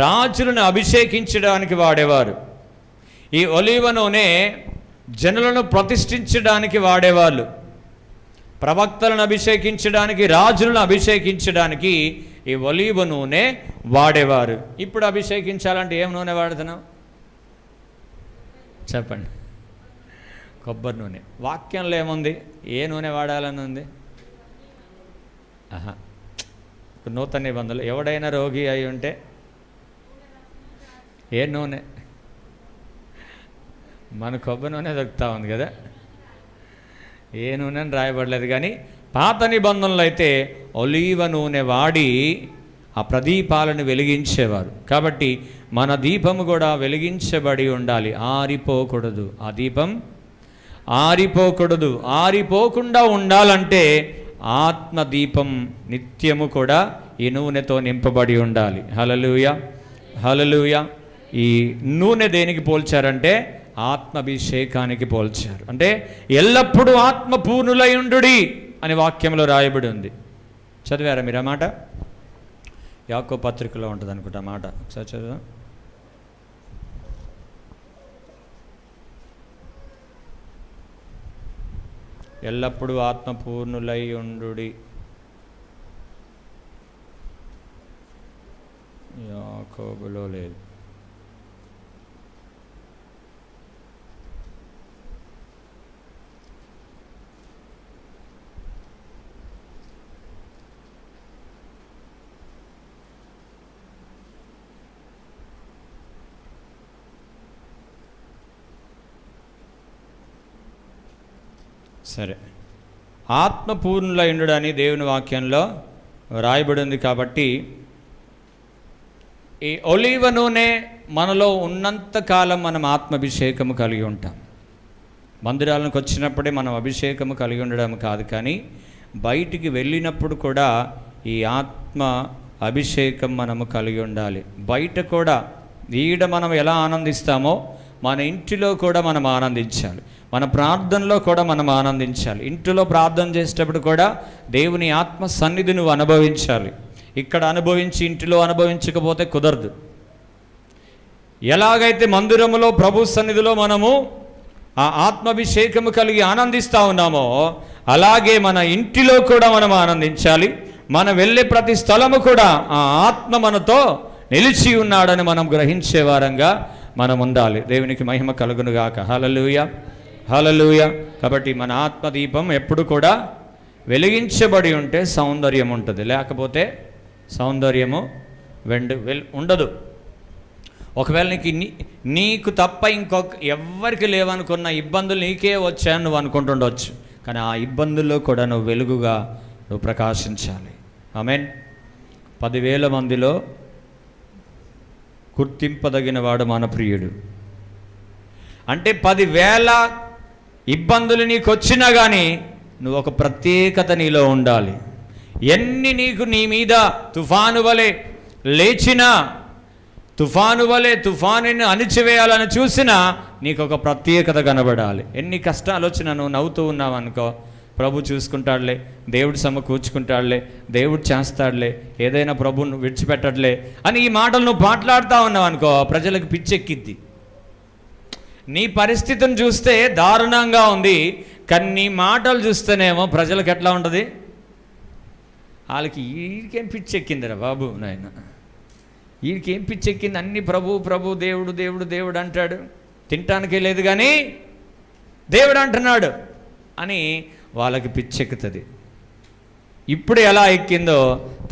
రాజులను అభిషేకించడానికి వాడేవారు. ఈ ఒలీవ నూనె జనులను ప్రతిష్ఠించడానికి వాడేవాళ్ళు. ప్రవక్తలను అభిషేకించడానికి, రాజులను అభిషేకించడానికి ఈ ఒలీవ నూనె వాడేవారు. ఇప్పుడు అభిషేకించాలంటే ఏం నూనె వాడుతున్నాం చెప్పండి? కొబ్బరి నూనె. వాక్యంలో ఏముంది? ఏ నూనె వాడాలని ఉంది? నూతన నిబంధనలు ఎవడైనా రోగి అయి ఉంటే ఏ నూనె? మన కొబ్బరి నూనె దొరుకుతూ ఉంది కదా. ఏ నూనె అని రాయబడలేదు. కానీ పాత నిబంధనలు అయితే ఒలీవ నూనె వాడి ఆ ప్రదీపాలను వెలిగించేవారు. కాబట్టి మన దీపము కూడా వెలిగించబడి ఉండాలి, ఆరిపోకూడదు. ఆ దీపం ఆరిపోకూడదు. ఆరిపోకుండా ఉండాలంటే ఆత్మదీపం నిత్యము కూడా ఈ నూనెతో నింపబడి ఉండాలి. హల్లెలూయా. హల్లెలూయా. ఈ నూనె దేనికి పోల్చారంటే ఆత్మాభిషేకానికి పోల్చారు. అంటే ఎల్లప్పుడూ ఆత్మపూర్ణులై ఉండుడి అని వాక్యంలో రాయబడి ఉంది. చదివారా మీరు ఆ మాట? యాకోబు పత్రికలో ఉంటుంది అనుకుంటా మాట. ఒకసారి చదువు. ఎల్లప్పుడూ ఆత్మపూర్ణులై ఉండుడి. యాకోబులో లేదు. సరే, ఆత్మపూర్ణులై ఉండడని దేవుని వాక్యంలో రాయబడి ఉంది. కాబట్టి ఈ ఒలీవ నూనె మనలో ఉన్నంతకాలం మనం ఆత్మాభిషేకము కలిగి ఉంటాం. మందిరాలకు వచ్చినప్పుడే మనం అభిషేకము కలిగి ఉండడం కాదు, కానీ బయటికి వెళ్ళినప్పుడు కూడా ఈ ఆత్మ అభిషేకం మనము కలిగి ఉండాలి. బయట కూడా ఈడ మనం ఎలా ఆనందిస్తామో మన ఇంటిలో కూడా మనం ఆనందించాలి. మన ప్రార్థనలో కూడా మనం ఆనందించాలి. ఇంటిలో ప్రార్థన చేసేటప్పుడు కూడా దేవుని ఆత్మ సన్నిధి నువ్వు అనుభవించాలి. ఇక్కడ అనుభవించి ఇంటిలో అనుభవించకపోతే కుదరదు. ఎలాగైతే మందిరములో ప్రభు సన్నిధిలో మనము ఆ ఆత్మాభిషేకము కలిగి ఆనందిస్తూ ఉన్నామో అలాగే మన ఇంటిలో కూడా మనం ఆనందించాలి. మనం వెళ్ళే ప్రతి స్థలము కూడా ఆ ఆత్మ మనతో నిలిచి ఉన్నాడని మనం గ్రహించే వారంగా మనం ఉండాలి. దేవునికి మహిమ కలుగునుగాక. హల్లెలూయా, హల్లెలూయా. కాబట్టి మన ఆత్మదీపం ఎప్పుడు కూడా వెలిగించబడి ఉంటే సౌందర్యం ఉంటుంది, లేకపోతే సౌందర్యము ఉండదు. ఒకవేళ నీకు తప్ప ఇంకొక ఎవ్వరికి లేవనుకున్న ఇబ్బందులు నీకే వచ్చాయని నువ్వు అనుకుంటుండవచ్చు, కానీ ఆ ఇబ్బందుల్లో కూడా నువ్వు వెలుగుగా నువ్వు ప్రకాశించాలి. ఆమేన్. 10,000 మందిలో గుర్తింపదగిన వాడు మన ప్రియుడు. అంటే 10,000 ఇబ్బందులు నీకు వచ్చినా కానీ నువ్వు ఒక ప్రత్యేకత నీలో ఉండాలి. ఎన్ని నీ మీద తుఫాను వలె లేచినా, తుఫాను వలె తుఫానుని అణిచివేయాలని చూసినా నీకు ఒక ప్రత్యేకత కనబడాలి. ఎన్ని కష్టాలు వచ్చినా నువ్వు నవ్వుతూ ఉన్నావు అనుకో, ప్రభు చూసుకుంటాడులే, దేవుడు సమకూర్చుకుంటాడులే, దేవుడు చేస్తాడులే, ఏదైనా ప్రభువును విడిచిపెట్టడులే అని ఈ మాటలు నువ్వు మాట్లాడుతూ ఉన్నావు అనుకో, ప్రజలకు పిచ్చెక్కిద్ది. నీ పరిస్థితిని చూస్తే దారుణంగా ఉంది, కానీ నీ మాటలు చూస్తేనేమో ప్రజలకు ఎట్లా ఉంటుంది? వాళ్ళకి వీడికేం పిచ్చెక్కిందిరా బాబు నాయన, వీడికేం పిచ్చెక్కింది, అన్ని ప్రభు ప్రభు దేవుడు దేవుడు దేవుడు అంటాడు, తినటానికే లేదు కానీ దేవుడు అంటున్నాడు అని వాళ్ళకి పిచ్చెక్కుతుంది. ఇప్పుడు ఎలా ఎక్కిందో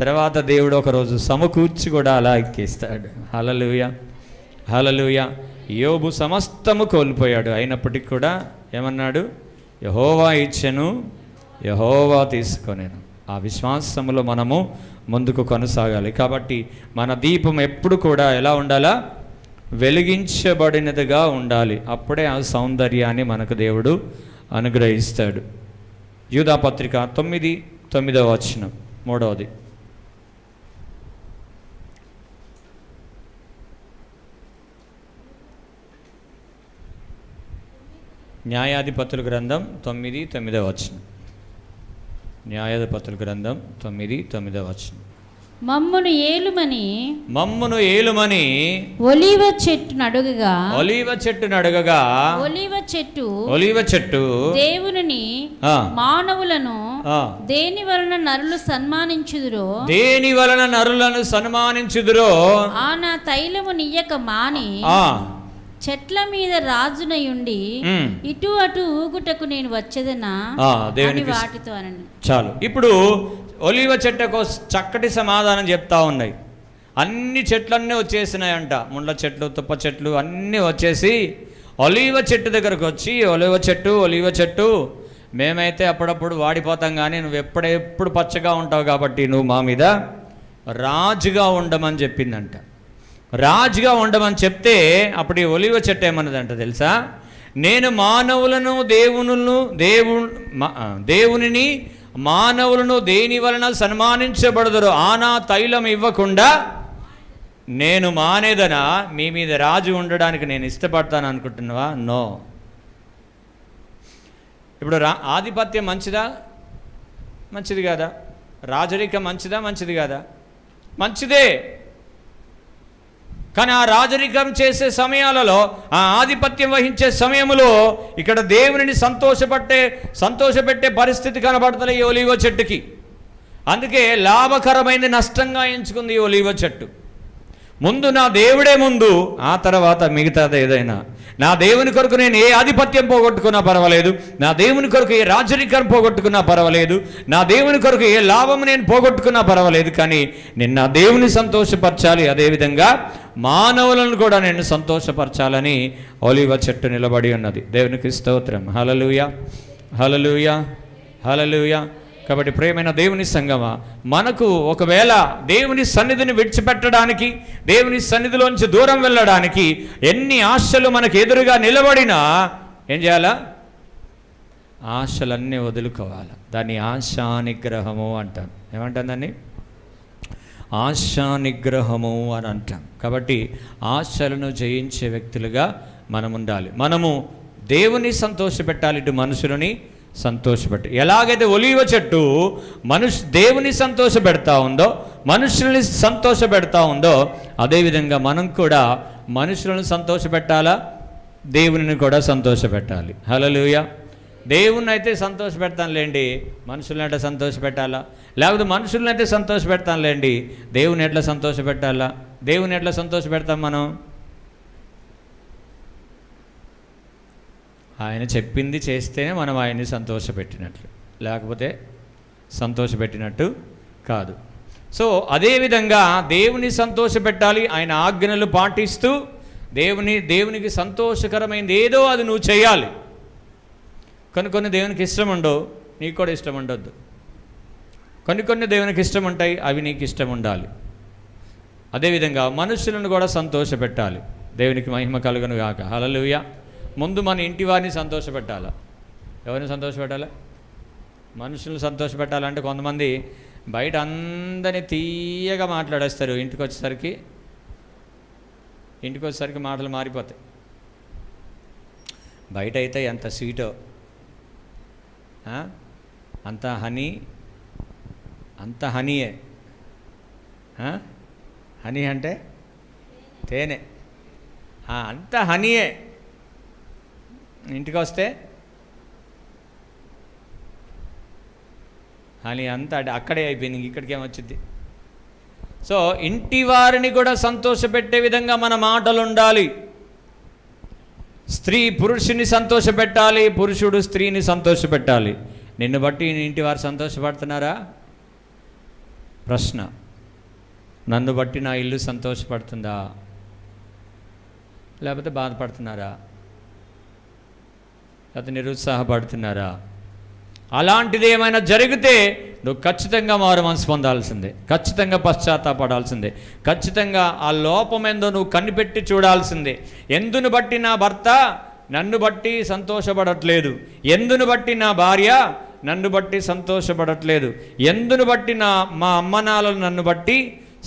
తర్వాత దేవుడు ఒకరోజు సమకూర్చి కూడా అలా ఎక్కిస్తాడు. హల్లెలూయా, హల్లెలూయా. యోబు సమస్తము కోల్పోయాడు, అయినప్పటికీ కూడా ఏమన్నాడు? యెహోవా ఇచ్చెను, యెహోవా తీసుకొనెను. ఆ విశ్వాసములో మనము ముందుకు కొనసాగాలి. కాబట్టి మన దీపం ఎప్పుడు కూడా ఎలా ఉండాలా? వెలిగించబడినదిగా ఉండాలి. అప్పుడే ఆ సౌందర్యాన్ని మనకు దేవుడు అనుగ్రహిస్తాడు. యూదాపత్రిక 9:9 వచనం, 3వది. న్యాయాధిపతుల గ్రంథం 9:9 వచనం. న్యాయాధిపతుల గ్రంథం 9:9 వచనం. మమ్మును ఏలుమని ఒలీవ చెట్టును అడుగగా ఒలీవ చెట్టు దేవుని మానవులను దేని వలన నరులను సన్మానించుదురో ఆ నా తైలము నియ్యక మాని చెట్ల మీద రాజునయుండి ఇటు అటు ఊగుటకు నేను వచ్చేదనా వాటితో అనండి. చాలు. ఇప్పుడు ఒలీవ చెట్టుకు చక్కటి సమాధానం చెప్తా ఉన్నాయి. అన్ని చెట్లన్నీ వచ్చేసినాయంట, ముళ్ళ చెట్లు, తుప్ప చెట్లు అన్నీ వచ్చేసి ఒలీవ చెట్టు దగ్గరకు వచ్చి, ఒలీవ చెట్టు మేమైతే అప్పుడప్పుడు వాడిపోతాం, కానీ నువ్వు ఎప్పుడు పచ్చగా ఉంటావు కాబట్టి నువ్వు మా మీద రాజుగా ఉండమని చెప్పిందంట. రాజుగా ఉండమని చెప్తే అప్పుడు ఈ ఒలీవ చెట్టు ఏమన్నదంట తెలుసా? నేను దేవునిని మానవులను దేని వలన సన్మానించబడదురో ఆనా తైలం ఇవ్వకుండా నేను మానేదనా మీ మీద రాజు ఉండడానికి నేను ఇష్టపడతాను అనుకుంటున్నావా? నో. ఇప్పుడు ఆధిపత్యం మంచిదా? మంచిది కాదా? రాజరికం మంచిదా? మంచిది కాదా? మంచిదే. కానీ ఆ రాజరికం చేసే సమయాలలో, ఆ ఆధిపత్యం వహించే సమయంలో ఇక్కడ దేవునిని సంతోషపెట్టే పరిస్థితి కనబడుతుంది ఈ ఒలీవ చెట్టుకి. అందుకే లాభకరమైన నష్టంగా ఎంచుకుంది ఈ ఒలీవ చెట్టు. ముందు నా దేవుడే ముందు, ఆ తర్వాత మిగతాది ఏదైనా. నా దేవుని కొరకు నేను ఏ ఆధిపత్యం పోగొట్టుకున్నా పర్వాలేదు, నా దేవుని కొరకు ఏ రాజరికం పోగొట్టుకున్నా పర్వాలేదు, నా దేవుని కొరకు ఏ లాభం నేను పోగొట్టుకున్నా పర్వాలేదు, కానీ నేను నా దేవుని సంతోషపరచాలి, అదేవిధంగా మానవులను కూడా నేను సంతోషపరచాలని ఒలీవ చెట్టు నిలబడి ఉన్నది. దేవునికి స్తోత్రం. హల్లెలూయా, హల్లెలూయా, హల్లెలూయా. కాబట్టి ప్రియమైన దేవుని సంగమా, మనకు ఒకవేళ దేవుని సన్నిధిని విడిచిపెట్టడానికి, దేవుని సన్నిధిలోంచి దూరం వెళ్ళడానికి ఎన్ని ఆశలు మనకు ఎదురుగా నిలబడినా ఏం చేయాలా? ఆశలన్నీ వదులుకోవాలి. దాన్ని ఆశానిగ్రహము అంటాం. ఏమంటాం దాన్ని? ఆశానిగ్రహము అని అంటాం. కాబట్టి ఆశలను జయించే వ్యక్తులుగా మనం ఉండాలి. మనము దేవుని సంతోషపెట్టాలి, ఇటు మనుషులని సంతోషపెట్టాలి. ఎలాగైతే ఒలీవ చెట్టు దేవుని సంతోషపెడతా ఉందో, మనుషుల్ని సంతోషపెడతా ఉందో, అదేవిధంగా మనం కూడా మనుషులను సంతోషపెట్టాలా, దేవునిని కూడా సంతోషపెట్టాలి. హల్లెలూయా. దేవుణ్ణి అయితే సంతోషపెడతానులేండి, మనుషులను ఎట్లా సంతోషపెట్టాలా? లేకపోతే మనుషులను అయితే సంతోషపెడతానులేండి, దేవుని ఎట్లా సంతోషపెట్టాలా? దేవుని ఎట్లా సంతోషపెడతాం మనం? ఆయన చెప్పింది చేస్తేనే మనం ఆయన్ని సంతోషపెట్టినట్లు, లేకపోతే సంతోషపెట్టినట్టు కాదు. సో అదేవిధంగా దేవుని సంతోషపెట్టాలి. ఆయన ఆజ్ఞలు పాటిస్తూ దేవునికి సంతోషకరమైనది ఏదో అది నువ్వు చేయాలి. కొన్ని దేవునికి ఇష్టం ఉండవు, నీకు కూడా ఇష్టం ఉండొద్దు. కొన్ని దేవునికి ఇష్టం ఉంటాయి, అవి నీకు ఇష్టం ఉండాలి. అదేవిధంగా మనుషులను కూడా సంతోషపెట్టాలి. దేవునికి మహిమ కలుగును గాక. హల్లెలూయా. ముందు మన ఇంటి వారిని సంతోషపెట్టాలా? ఎవరిని సంతోషపెట్టాలా? మనుషులను సంతోషపెట్టాలంటే కొంతమంది బయట అందరినీ తీయగా మాట్లాడేస్తారు, ఇంటికి వచ్చేసరికి మాటలు మారిపోతాయి. బయట అయితే ఎంత స్వీటో, అంత హనీయే. హనీ అంటే తేనె, అంత హనీయే. ఇంటికి వస్తే హనీ అంతా అక్కడే అయిపోయింది, ఇక్కడికి ఏమొచ్చింది? సో ఇంటి వారిని కూడా సంతోషపెట్టే విధంగా మన మాటలు ఉండాలి. స్త్రీ పురుషుని సంతోషపెట్టాలి, పురుషుడు స్త్రీని సంతోషపెట్టాలి. నిన్ను బట్టి నీ ఇంటి వారు సంతోషపడుతున్నారా? ప్రశ్న. నన్ను బట్టి నా ఇల్లు సంతోషపడుతుందా, లేకపోతే బాధపడుతున్నారా, లేకపోతే నిరుత్సాహపడుతున్నారా? అలాంటిది ఏమైనా జరిగితే నువ్వు ఖచ్చితంగా మారు మనసు పొందాల్సిందే, ఖచ్చితంగా పశ్చాత్తాపడాల్సిందే, ఖచ్చితంగా ఆ లోపమేందో నువ్వు కనిపెట్టి చూడాల్సిందే. ఎందును బట్టి నా భర్త నన్ను బట్టి సంతోషపడట్లేదు, ఎందును బట్టి నా భార్య నన్ను బట్టి సంతోషపడట్లేదు, ఎందును బట్టి మా అమ్మనాన్నలు నన్ను బట్టి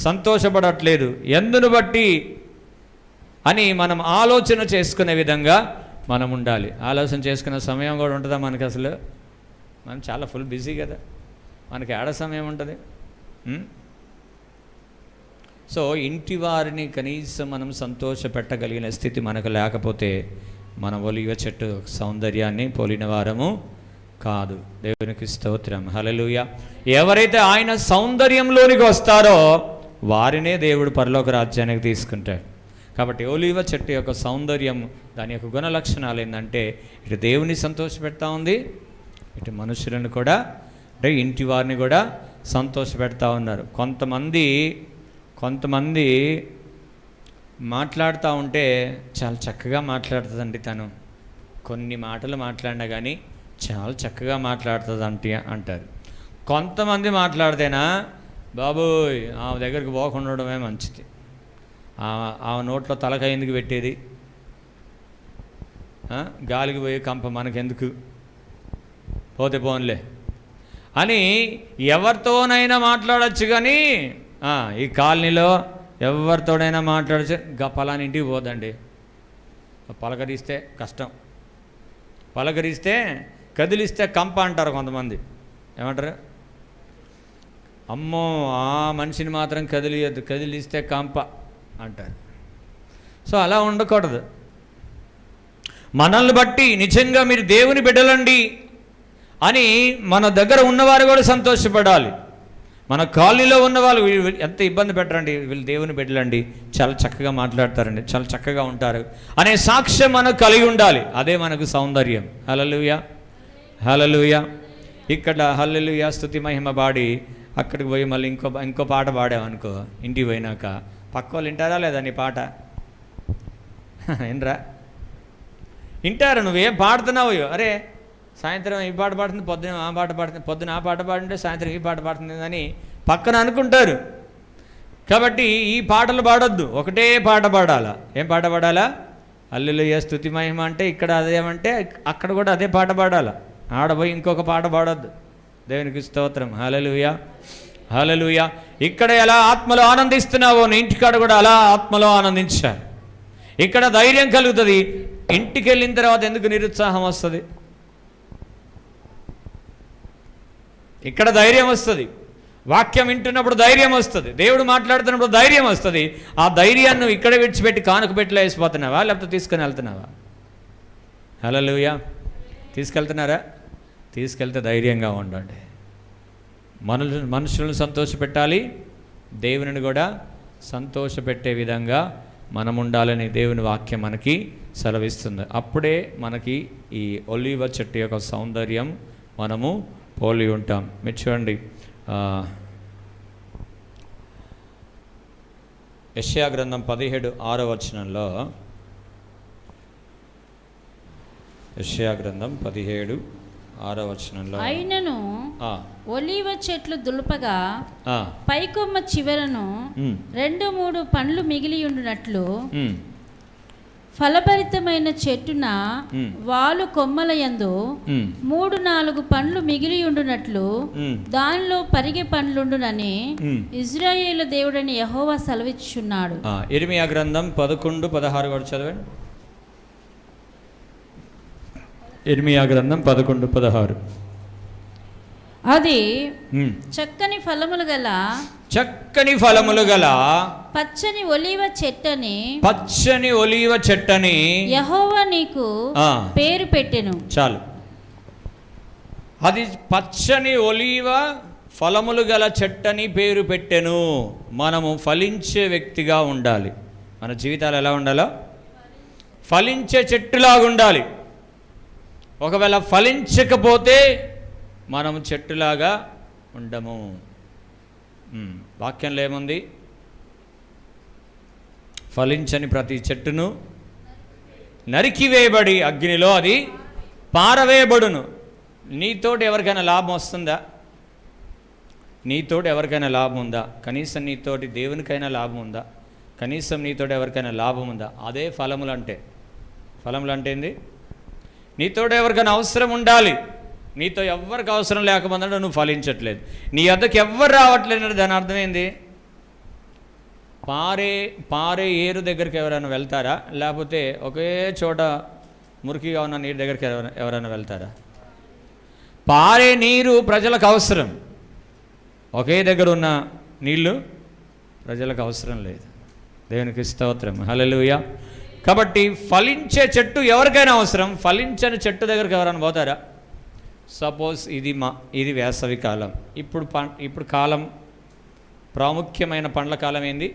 సంతోషపడట్లేదు, ఎందును బట్టి అని మనం ఆలోచన చేసుకునే విధంగా మనం ఉండాలి. ఆలోచన చేసుకునే సమయం కూడా ఉంటుందా మనకి? అసలు మనం చాలా ఫుల్ బిజీ కదా, మనకి ఏడ సమయం ఉంటుంది? సో ఇంటి వారిని కనీసం మనం సంతోషపెట్టగలిగిన స్థితి మనకు లేకపోతే మన ఒలివ చెట్టు సౌందర్యాన్ని పోలిన వారము కాదు. దేవునికి స్తోత్రం. హల్లెలూయా. ఎవరైతే ఆయన సౌందర్యంలోనికి వస్తారో వారినే దేవుడు పరలోక రాజ్యానికి తీసుకుంటాడు. కాబట్టి ఒలివ చెట్టు యొక్క సౌందర్యం, దాని యొక్క గుణ లక్షణాలు ఏంటంటే ఇటు దేవుని సంతోషపెడతా ఉంది, ఇటు మనుషులను కూడా, అంటే ఇంటి వారిని కూడా సంతోషపెడతా ఉన్నారు. కొంతమంది మాట్లాడుతూ ఉంటే చాలా చక్కగా మాట్లాడుతుందండి తను, కొన్ని మాటలు మాట్లాడినా కానీ చాలా చక్కగా మాట్లాడుతుంది అంటారు. కొంతమంది మాట్లాడితేనా బాబోయ్ ఆమె దగ్గరికి పోకుండా ఉండడమే మంచిది, ఆమె నోట్లో తలకాయ ఎందుకు పెట్టేది, గాలికి పోయి కంప మనకెందుకు, పోతే పోన్లే అని ఎవరితోనైనా మాట్లాడచ్చు. కానీ ఈ కాలనీలో ఎవరితోనైనా మాట్లాడచ్చు, పలాని ఇంటికి పోదండి, పలకరిస్తే కష్టం, పలకరిస్తే కదిలిస్తే కంప అంటారు కొంతమంది. ఏమంటారు? అమ్మో ఆ మనిషిని మాత్రం కదిలియద్దు, కదిలిస్తే కంప అంటారు. సో అలా ఉండకూడదు. మనల్ని బట్టి నిజంగా మీరు దేవుని బిడ్డలండి అని మన దగ్గర ఉన్నవారు కూడా సంతోషపడాలి. మన కాలనీలో ఉన్నవాళ్ళు ఎంత ఇబ్బంది పెట్టరండి, వీళ్ళు దేవుని బిడ్డలండి, చాలా చక్కగా మాట్లాడతారండి, చాలా చక్కగా ఉంటారు అనే సాక్ష్యం మనకు కలిగి ఉండాలి. అదే మనకు సౌందర్యం. హల్లెలూయా, హల్లెలూయా. ఇక్కడ హల్లెలూయా స్తుతి మహిమ పాడి అక్కడికి పోయి మళ్ళీ ఇంకో పాట పాడామనుకో, ఇంటికి పోయినాక పక్క వాళ్ళు వింటారా లేదా నీ పాట? వినరా? వింటారు. నువ్వేం పాడుతున్నావు? అరే సాయంత్రం ఈ పాట పాడుతుంది, పొద్దున ఆ పాట పాడుతుంది, పొద్దున ఆ పాట పాడుతుంటే సాయంత్రం ఈ పాట పాడుతుంది అని పక్కన అనుకుంటారు. కాబట్టి ఈ పాటలు పాడొద్దు, ఒకటే పాట పాడాలా. ఏం పాట పాడాలా? హల్లెలూయా స్తుతి మహిమ అంటే ఇక్కడ అదేమంటే అక్కడ కూడా అదే పాట పాడాలా. ఆడపోయి ఇంకొక పాట పాడొద్దు. దేవునికి స్తోత్రం. హల్లెలూయా హల్లెలూయా. ఇక్కడ ఎలా ఆత్మలో ఆనందిస్తున్నావో నీ ఇంటికాడ కూడా అలా ఆత్మలో ఆనందించాలి. ఇక్కడ ధైర్యం కలుగుతుంది. ఇంటికి వెళ్ళిన తర్వాత ఎందుకు నిరుత్సాహం వస్తుంది? ఇక్కడ ధైర్యం వస్తుంది. వాక్యం వింటున్నప్పుడు ధైర్యం వస్తుంది. దేవుడు మాట్లాడుతున్నప్పుడు ధైర్యం వస్తుంది. ఆ ధైర్యాన్ని నువ్వు ఇక్కడ విడిచిపెట్టి కానుక పెట్టిలో వేసిపోతున్నావా, లేకపోతే తీసుకొని వెళ్తున్నావా? హల్లెలూయా. తీసుకెళ్తున్నారా? తీసుకెళ్తే ధైర్యంగా ఉండండి. మనుషులను సంతోషపెట్టాలి, దేవునిని కూడా సంతోషపెట్టే విధంగా మనం ఉండాలని దేవుని వాక్యం మనకి సెలవిస్తుంది. అప్పుడే మనకి ఈ ఒలీవ చెట్టు యొక్క సౌందర్యం మనము పోలి ఉంటాం. మీరు చూడండి, యెషయా గ్రంథం 17:6 యెషయా గ్రంథం 17:6 అయినను ఒలీవ చెట్లు దులుపగా పైకొమ్మ చివరను 2-3 పండ్లు మిగిలి ఉండునట్లు ఫలభరితమైన చెట్టున వాలు కొమ్మల యందు 3-4 పండ్లు మిగిలి ఉండునట్లు దానిలో పరిగె పండ్లుండునని ఇశ్రాయేలు దేవుడని యెహోవా సెలవిచ్చుచున్నాడు. ఇర్మియా గ్రంథం 11:16 కూడా చదవండి. ఇర్మియా గ్రంథం 11:16. అది చక్కని ఫలములు గల పచ్చని ఒలీవ చెట్టని యెహోవా నీకు పేరు పెట్టెను. చాలు. అది పచ్చని ఒలీవ ఫలములు గల చెట్టని పేరు పెట్టెను. మనము ఫలించే వ్యక్తిగా ఉండాలి. మన జీవితాలు ఎలా ఉండాలో? ఫలించే చెట్టులాగా ఉండాలి. ఒకవేళ ఫలించకపోతే మనము చెట్టులాగా ఉండము. వాక్యంలో ఏముంది? ఫలించని ప్రతి చెట్టును నరికివేయబడి అగ్నిలో అది పారవేయబడును. నీతోటి ఎవరికైనా లాభం వస్తుందా? నీతోటి ఎవరికైనా లాభం ఉందా? కనీసం నీతోటి దేవునికైనా లాభం ఉందా? కనీసం నీతోటి ఎవరికైనా లాభం ఉందా? అదే ఫలములు అంటే. ఫలములు అంటే ఏంది? నీతోటి ఎవరికైనా అవసరం ఉండాలి. నీతో ఎవరికి అవసరం లేకపోతే నువ్వు ఫలించట్లేదు. నీ వద్దకు ఎవ్వరు రావట్లేదు. దాని అర్థమైంది? పారే ఏరు దగ్గరికి ఎవరైనా వెళ్తారా? లేకపోతే ఒకే చోట మురికిగా ఉన్న నీరు దగ్గరికి ఎవరైనా వెళ్తారా? పారే నీరు ప్రజలకు అవసరం. ఒకే దగ్గర ఉన్న నీళ్ళు ప్రజలకు అవసరం లేదు. దేవునికి స్తోత్రం. హల్లెలూయా. కాబట్టి ఫలించే చెట్టు ఎవరికైనా అవసరం. ఫలించని చెట్టు దగ్గరికి ఎవరైనా పోతారా? సపోజ్ ఇది వేసవి కాలం. ఇప్పుడు కాలం ప్రాముఖ్యమైన పండ్ల కాలం ఏంది?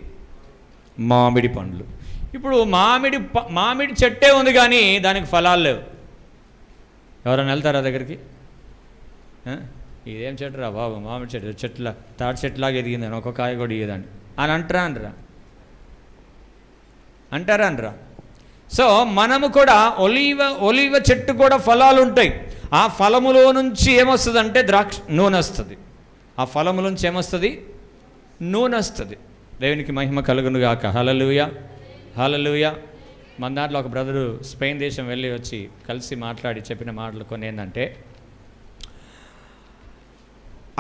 మామిడి పండ్లు. ఇప్పుడు మామిడి చెట్టే ఉంది కానీ దానికి ఫలాలు లేవు. ఎవరైనా వెళ్తారా దగ్గరికి? ఇదేం చెట్టు రా బాబు, మామిడి చెట్టు తాటి చెట్టులాగా ఎదిగిందని, ఒక కాయ కూడా ఇయ్యదండి అని అంటారా అనరా? సో మనము కూడా ఒలీవ చెట్టు కూడా ఫలాలు ఉంటాయి. ఆ ఫలములో నుంచి ఏమొస్తుంది అంటే నూనె వస్తుంది. ఆ ఫలముల నుంచి ఏమొస్తుంది? నూనె వస్తుంది. దేవునికి మహిమ కలుగును గాక. హల్లెలూయా హల్లెలూయా. మన దాంట్లో ఒక బ్రదరు స్పెయిన్ దేశం వెళ్ళి వచ్చి కలిసి మాట్లాడి చెప్పిన మాటలు కొన్ని ఏంటంటే,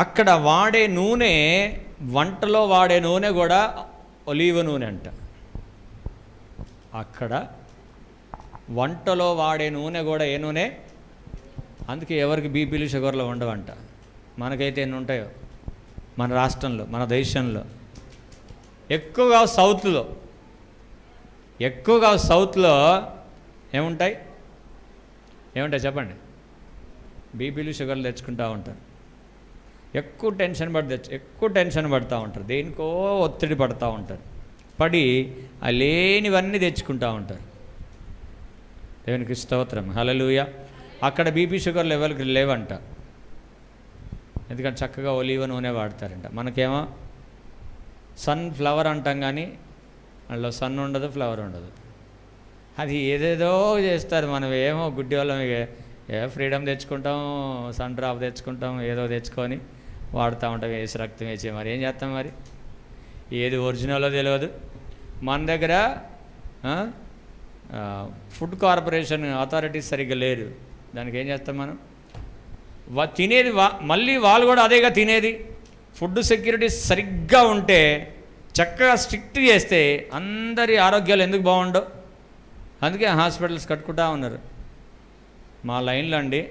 అక్కడ వాడే నూనె, వంటలో వాడే నూనె కూడా ఒలీవ నూనె అంట. అక్కడ వంటలో వాడే నూనె కూడా ఏ నూనె? అందుకే ఎవరికి బీపీలు షుగర్లు ఉండవంట. మనకైతే ఎన్ని ఉంటాయో మన రాష్ట్రంలో, మన దేశంలో. ఎక్కువగా సౌత్లో ఏముంటాయి చెప్పండి? బీపీలు షుగర్లు తెచ్చుకుంటూ ఉంటారు. ఎక్కువ టెన్షన్ పడుతూ ఉంటారు. దేనికో ఒత్తిడి పడుతూ ఉంటారు. పడి ఆ లేనివన్నీ తెచ్చుకుంటూ ఉంటారు. దేవునికి స్తోత్రం. హల్లెలూయా. అక్కడ బీపీ షుగర్లు ఎవరికి లేవంట. ఎందుకంటే చక్కగా ఒలీవ నూనె వాడతారంట. మనకేమో సన్ఫ్లవర్ అంటాం కానీ అందులో సన్ ఉండదు, ఫ్లవర్ ఉండదు. అది ఏదేదో చేస్తారు. మనం ఏమో గుడ్డి వాళ్ళం ఫ్రీడమ్ తెచ్చుకుంటాం, సన్ డ్రాప్ తెచ్చుకుంటాం, ఏదో తెచ్చుకొని వాడుతూ ఉంటాం, వేసి రక్తం వేసి. మరి ఏం చేస్తాం? మరి ఏది ఒరిజినలో తెలియదు. మన దగ్గర ఫుడ్ కార్పొరేషన్ అథారిటీస్ సరిగ్గా లేరు. దానికి ఏం చేస్తాం మనం? తినేది మళ్ళీ వాళ్ళు కూడా అదేగా తినేది. ఫుడ్ సెక్యూరిటీ సరిగ్గా ఉంటే, చక్కగా స్ట్రిక్ట్ చేస్తే అందరి ఆరోగ్యాలు ఎందుకు బాగుండవు? అందుకే హాస్పిటల్స్ కట్టుకుంటా ఉన్నారు. మా లైన్లో అండి,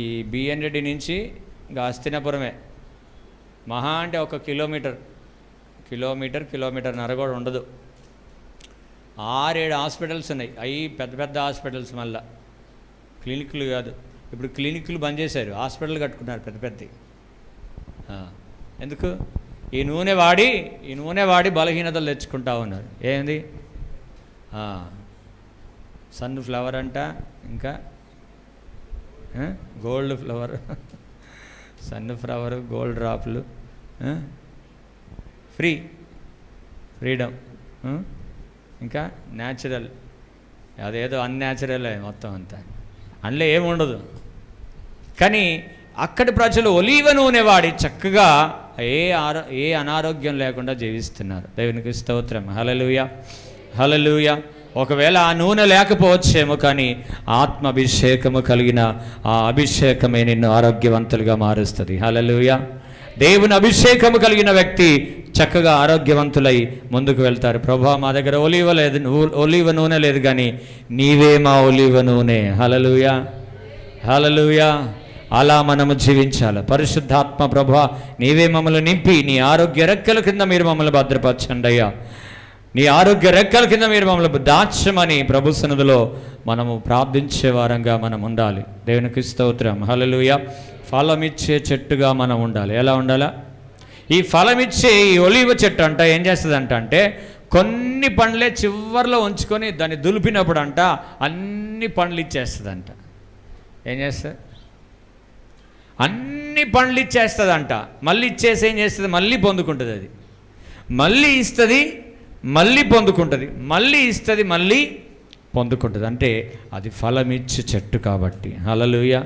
ఈ బిఎన్ రెడ్డి నుంచి ఇంకా హస్తినాపురమే మహా అంటే ఒక కిలోమీటర్న్నర కూడా ఉండదు. 6-7 హాస్పిటల్స్ ఉన్నాయి. అవి పెద్ద పెద్ద హాస్పిటల్స్, మళ్ళా క్లినిక్లు కాదు. ఇప్పుడు క్లినిక్లు బంద్ చేశారు, హాస్పిటల్ కట్టుకున్నారు పెద్ద పెద్దవి. ఎందుకు? ఈ నూనె వాడి బలహీనతలు తెచ్చుకుంటా ఉన్నారు. ఏంది? సన్ ఫ్లవర్ అంట, ఇంకా gold flower, sunflower, gold డ్రాప్లు, ఫ్రీడమ్, ఇంకా న్యాచురల్, అదేదో అన్యాచురల్ మొత్తం అంతా. అందులో ఏముండదు. కానీ అక్కడి ప్రజలు ఒలీవ నూనె వాడి చక్కగా ఏ అనారోగ్యం లేకుండా జీవిస్తున్నారు. దేవునికి స్తోత్రం. హల్లెలూయా, హల్లెలూయా. ఒకవేళ ఆ నూనె లేకపోవచ్చేమో, కానీ ఆత్మాభిషేకము కలిగిన ఆ అభిషేకమే నిన్ను ఆరోగ్యవంతులుగా మారుస్తుంది. హల్లెలూయా. దేవుని అభిషేకము కలిగిన వ్యక్తి చక్కగా ఆరోగ్యవంతులై ముందుకు వెళ్తారు. ప్రభా, మా దగ్గర ఒలీవ నూనె లేదు, కానీ నీవే మా ఒలీవ నూనె. హల్లెలూయా, హల్లెలూయా. అలా మనము జీవించాలి. పరిశుద్ధాత్మ ప్రభా, నీవే మమ్మల్ని నింపి నీ ఆరోగ్య రెక్కల కింద మీరు మమ్మల్ని భద్రపరచండి అయ్యా. నీ ఆరోగ్య రెక్కల కింద మీరు మమ్మల్ని దాచమని ప్రభు సన్నిధిలో మనము ప్రార్థించే వారంగా మనం ఉండాలి. దేవునికి స్తోత్రం. హల్లెలూయా. ఫలమిచ్చే చెట్టుగా మనం ఉండాలి. ఎలా ఉండాలా? ఈ ఫలమిచ్చే ఈ ఒలీవ చెట్టు అంట ఏం చేస్తుందంట అంటే, కొన్ని పండ్లే చివర్లో ఉంచుకొని దాన్ని దులిపినప్పుడు అంట అన్ని పండ్లు ఇచ్చేస్తుందంట. ఏం చేస్తుంది? అన్ని పండ్లు ఇచ్చేస్తుందంట. మళ్ళీ ఇచ్చేసి ఏం చేస్తుంది? మళ్ళీ పొందుకుంటుంది. అది మళ్ళీ ఇస్తుంది, మళ్ళీ పొందుకుంటుంది, మళ్ళీ ఇస్తుంది, మళ్ళీ పొందుకుంటుంది. అంటే అది ఫలమిచ్చే చెట్టు కాబట్టి. హల్లెలూయా.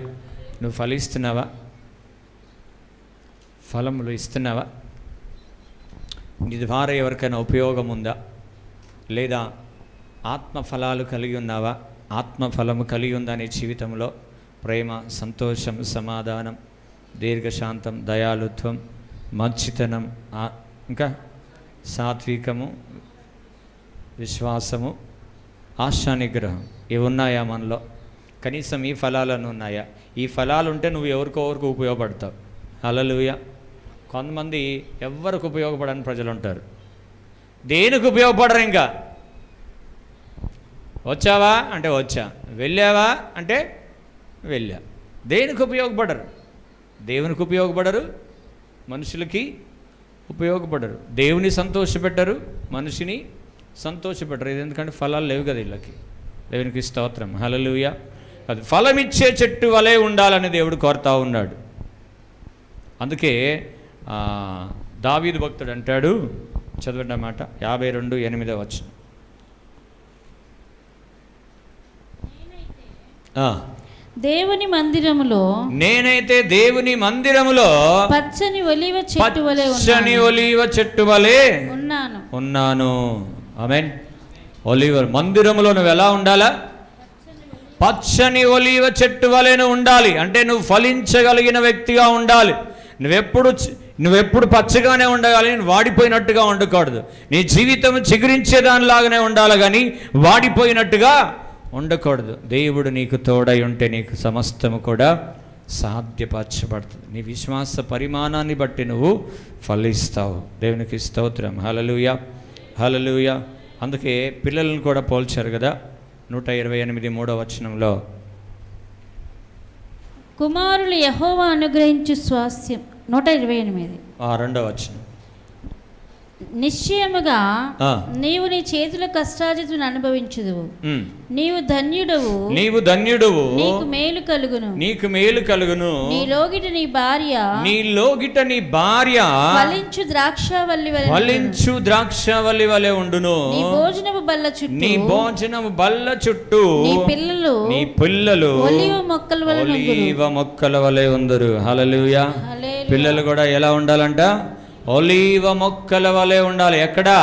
నువ్వు ఫలిస్తున్నావా? ఫలములు ఇస్తున్నావా? నీ ద్వారా ఎవరికైనా ఉపయోగం ఉందా? లేదా ఆత్మఫలాలు కలిగి ఉన్నావా? ఆత్మఫలము కలిగి ఉందా నీ జీవితంలో? ప్రేమ, సంతోషం, సమాధానం, దీర్ఘశాంతం, దయాళుత్వం, మంచితనం, ఇంకా సాత్వికము, విశ్వాసము, ఆశానిగ్రహం, ఇవి ఉన్నాయా మనలో? కనీసం ఈ ఫలాలను ఉన్నాయా? ఈ ఫలాలు ఉంటే నువ్వు ఎవరికో ఉపయోగపడతావు. హల్లెలూయా. కొంతమంది ఎవరికి ఉపయోగపడని ప్రజలు ఉంటారు. దేనికి ఉపయోగపడరు. ఇంకా వచ్చావా అంటే వచ్చా, వెళ్ళావా అంటే వెళ్ళా. దేనికి ఉపయోగపడరు? దేవునికి ఉపయోగపడరు, మనుషులకి ఉపయోగపడరు. దేవుని సంతోషపెట్టరు, మనిషిని సంతోషపెట్టరు. ఇది ఎందుకంటే ఫలాలు లేవు కదా వీళ్ళకి. దేవునికి స్తోత్రం. హల్లెలూయా. అది ఫలమిచ్చే చెట్టు వలె ఉండాలని దేవుడు కోరుతా ఉన్నాడు. అందుకే దావీదు భక్తుడు అంటాడు, చదవండి మాట, 52:8 వచనం. దేవుని మందిరములో, నేనైతే దేవుని మందిరములో పచ్చని ఒలీవ చెట్టు వలె ఉన్నాను. ఆమేన్. ఒలీవ మందిరములో నువ్వు ఎలా ఉండాలా? పచ్చని ఒలీవ చెట్టు వలెను ఉండాలి. అంటే నువ్వు ఫలించగలిగిన వ్యక్తిగా ఉండాలి. నువ్వెప్పుడు పచ్చగానే ఉండగాలి, వాడిపోయినట్టుగా ఉండకూడదు. నీ జీవితం చిగురించేదానిలాగానే ఉండాలి, కానీ వాడిపోయినట్టుగా ఉండకూడదు. దేవుడు నీకు తోడై ఉంటే నీకు సమస్తము కూడా సాధ్యపరచబడుతుంది. నీ విశ్వాస పరిమాణాన్ని బట్టి నువ్వు ఫలిస్తావు. దేవునికి స్తోత్రం. హల్లెలూయా, హల్లెలూయా. అందుకే పిల్లలను కూడా పోల్చారు కదా. 128 వచనంలో, కుమారులు యెహోవా అనుగ్రహించు స్వాస్థ్యం. 128 2వ వచనం. నిశ్చయముగా ఆ. నీవు నీ చేతుల కష్టార్జితమును అనుభవించుదువు. ఉమ్. నీవు ధన్యుడవు, నీవు ధన్యుడువు, నీకు మేలు కలుగును. నీకు మేలు కలుగును. నీ లోగిట నీ భార్య నీ లోగిట నీ భార్య ఫలించు ద్రాక్షవల్లి వలె ఉండును. ఫలించు ద్రాక్షవల్లి వలె ఉండును. నీ భోజనపు బల్ల చుట్టూ నీ భోజనము బల్ల చుట్టూ నీ పిల్లలు నీ పిల్లలు ఒలీవ మొక్కల వలె ఉందురు. ఒలీవ మొక్కల వలె ఉందరు. హల్లెలూయా. హల్లెలూయా. పిల్లలు కూడా ఎలా ఉండాలంట? ఒలీవ మొక్కల వలె ఉండాలి. ఎక్కడా?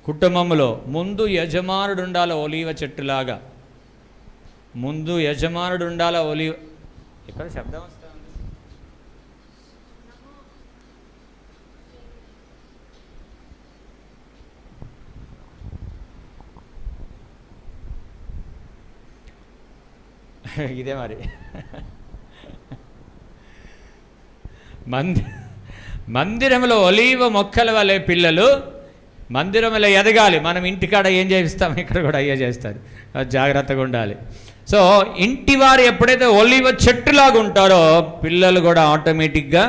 కుటుంబంలో ముందు యజమానుడు ఉండాలి. ఒలీవ చెట్టులాగా ముందు యజమానుడు ఉండాలి. ఒలీవ ఇక్కడ శబ్దం వస్తుంది. ఇదే మరి మందిరంలో ఒలీవ మొక్కల వలె పిల్లలు మందిరంలో ఎదగాలి. మనం ఇంటికాడ ఏం చేస్తాం, ఇక్కడ కూడా అయ్యే చేస్తారు. జాగ్రత్తగా ఉండాలి. సో ఇంటి వారు ఎప్పుడైతే ఒలీవ చెట్టులాగా ఉంటారో పిల్లలు కూడా ఆటోమేటిక్గా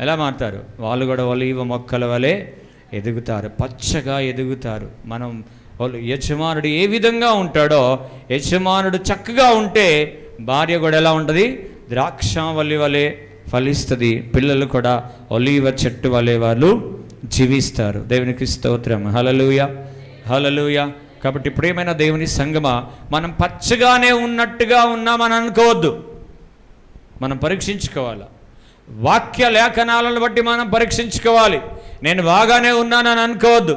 ఎలా మారుతారు? వాళ్ళు కూడా ఒలీవ మొక్కల వలె ఎదుగుతారు, పచ్చగా ఎదుగుతారు. మనం యజమానుడు ఏ విధంగా ఉంటాడో, యజమానుడు చక్కగా ఉంటే భార్య కూడా ఎలా ఉంటుంది? ద్రాక్షావల్లి వలె ఫలిస్తుంది. పిల్లలు కూడా ఒలీవ చెట్టు వలె వాళ్ళు జీవిస్తారు. దేవునికి స్తోత్రం. హల్లెలూయా, హల్లెలూయా. కాబట్టి ప్రియమైన దేవుని సంగమా, మనం పచ్చగానే ఉన్నట్టుగా ఉన్నామని అనుకోవద్దు. మనం పరీక్షించుకోవాలి. వాక్య లేఖనాలను బట్టి మనం పరీక్షించుకోవాలి. నేను బాగానే ఉన్నానని అనుకోవద్దు.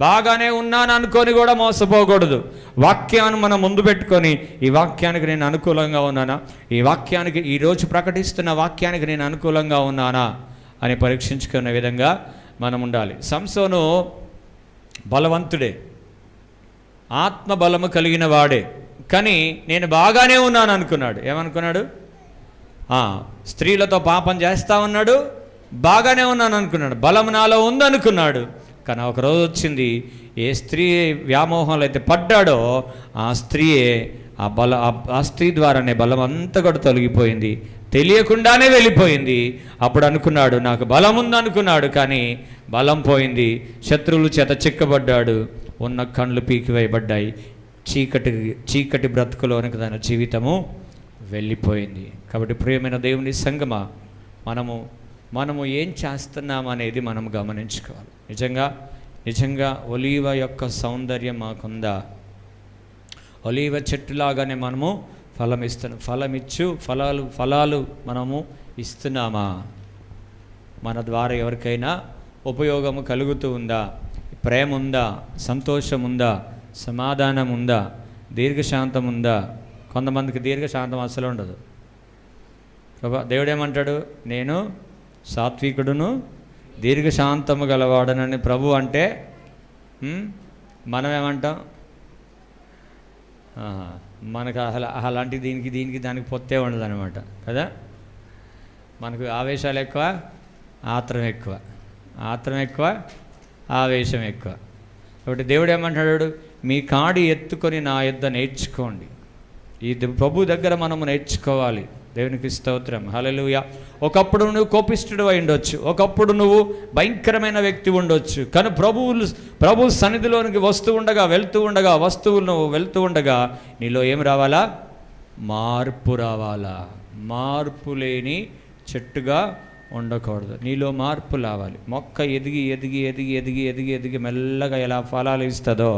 బాగానే ఉన్నాను అనుకొని కూడా మోసపోకూడదు. వాక్యాన్ని మనం ముందు పెట్టుకొని, ఈ వాక్యానికి నేను అనుకూలంగా ఉన్నానా, ఈ వాక్యానికి ఈరోజు ప్రకటిస్తున్న వాక్యానికి నేను అనుకూలంగా ఉన్నానా అని పరీక్షించుకునే విధంగా మనం ఉండాలి. సంసోను బలవంతుడే, ఆత్మ బలము కలిగిన వాడే. కానీ నేను బాగానే ఉన్నాను అనుకున్నాడు. ఏమనుకున్నాడు? స్త్రీలతో పాపం చేస్తా ఉన్నాడు, బాగానే ఉన్నాను అనుకున్నాడు, బలం నాలో ఉందనుకున్నాడు. కానీ ఒకరోజు వచ్చింది, ఏ స్త్రీ వ్యామోహంలో అయితే పడ్డాడో ఆ స్త్రీయే ఆ స్త్రీ ద్వారానే బలం అంతా కూడా తొలగిపోయింది, తెలియకుండానే వెళ్ళిపోయింది. అప్పుడు అనుకున్నాడు నాకు బలం ఉందనుకున్నాడు, కానీ బలం పోయింది. శత్రువుల చేత చిక్కబడ్డాడు, ఉన్న కళ్ళు పీకివేయబడ్డాయి. చీకటి బ్రతుకులోనికి తన జీవితము వెళ్ళిపోయింది. కాబట్టి ప్రియమైన దేవుని సంగమా, మనము ఏం చేస్తున్నాం అనేది మనం గమనించుకోవాలి. నిజంగా ఒలీవ యొక్క సౌందర్యం మాకుందా? ఒలీవ చెట్టులాగానే మనము ఫలాలు మనము ఇస్తున్నామా? మన ద్వారా ఎవరికైనా ఉపయోగము కలుగుతూ ఉందా? ప్రేమ ఉందా? సంతోషం ఉందా? సమాధానం ఉందా? దీర్ఘశాంతం ఉందా? కొంతమందికి దీర్ఘశాంతం అసలు ఉండదు. దేవుడు ఏమంటాడు? నేను సాత్వికుడును దీర్ఘశాంతము గలవాడనని ప్రభు అంటే మనం ఏమంటాం? మనకు అలాంటి దీనికి దానికి పొత్తే ఉండదు అనమాట కదా. మనకు ఆవేశాలు ఎక్కువ, ఆత్రం ఎక్కువ, ఆవేశం ఎక్కువ. కాబట్టి దేవుడు ఏమంటాడు? మీ కాడి ఎత్తుకొని నా యొద్ద నేర్చుకోండి. ఈ ప్రభు దగ్గర మనము నేర్చుకోవాలి. దేవునికి స్తోత్రం. హల్లెలూయా. ఒకప్పుడు నువ్వు కోపిష్ఠుడు అయి ఉండొచ్చు, ఒకప్పుడు నువ్వు భయంకరమైన వ్యక్తి ఉండొచ్చు. కానీ ప్రభు సన్నిధిలోనికి వెళ్తూ ఉండగా నీలో ఏం రావాలా? మార్పు రావాలా? మార్పు లేని చెట్టుగా ఉండకూడదు. నీలో మార్పు రావాలి. మొక్క ఎదిగి మెల్లగా ఎలా ఫలాలు ఇస్తుందో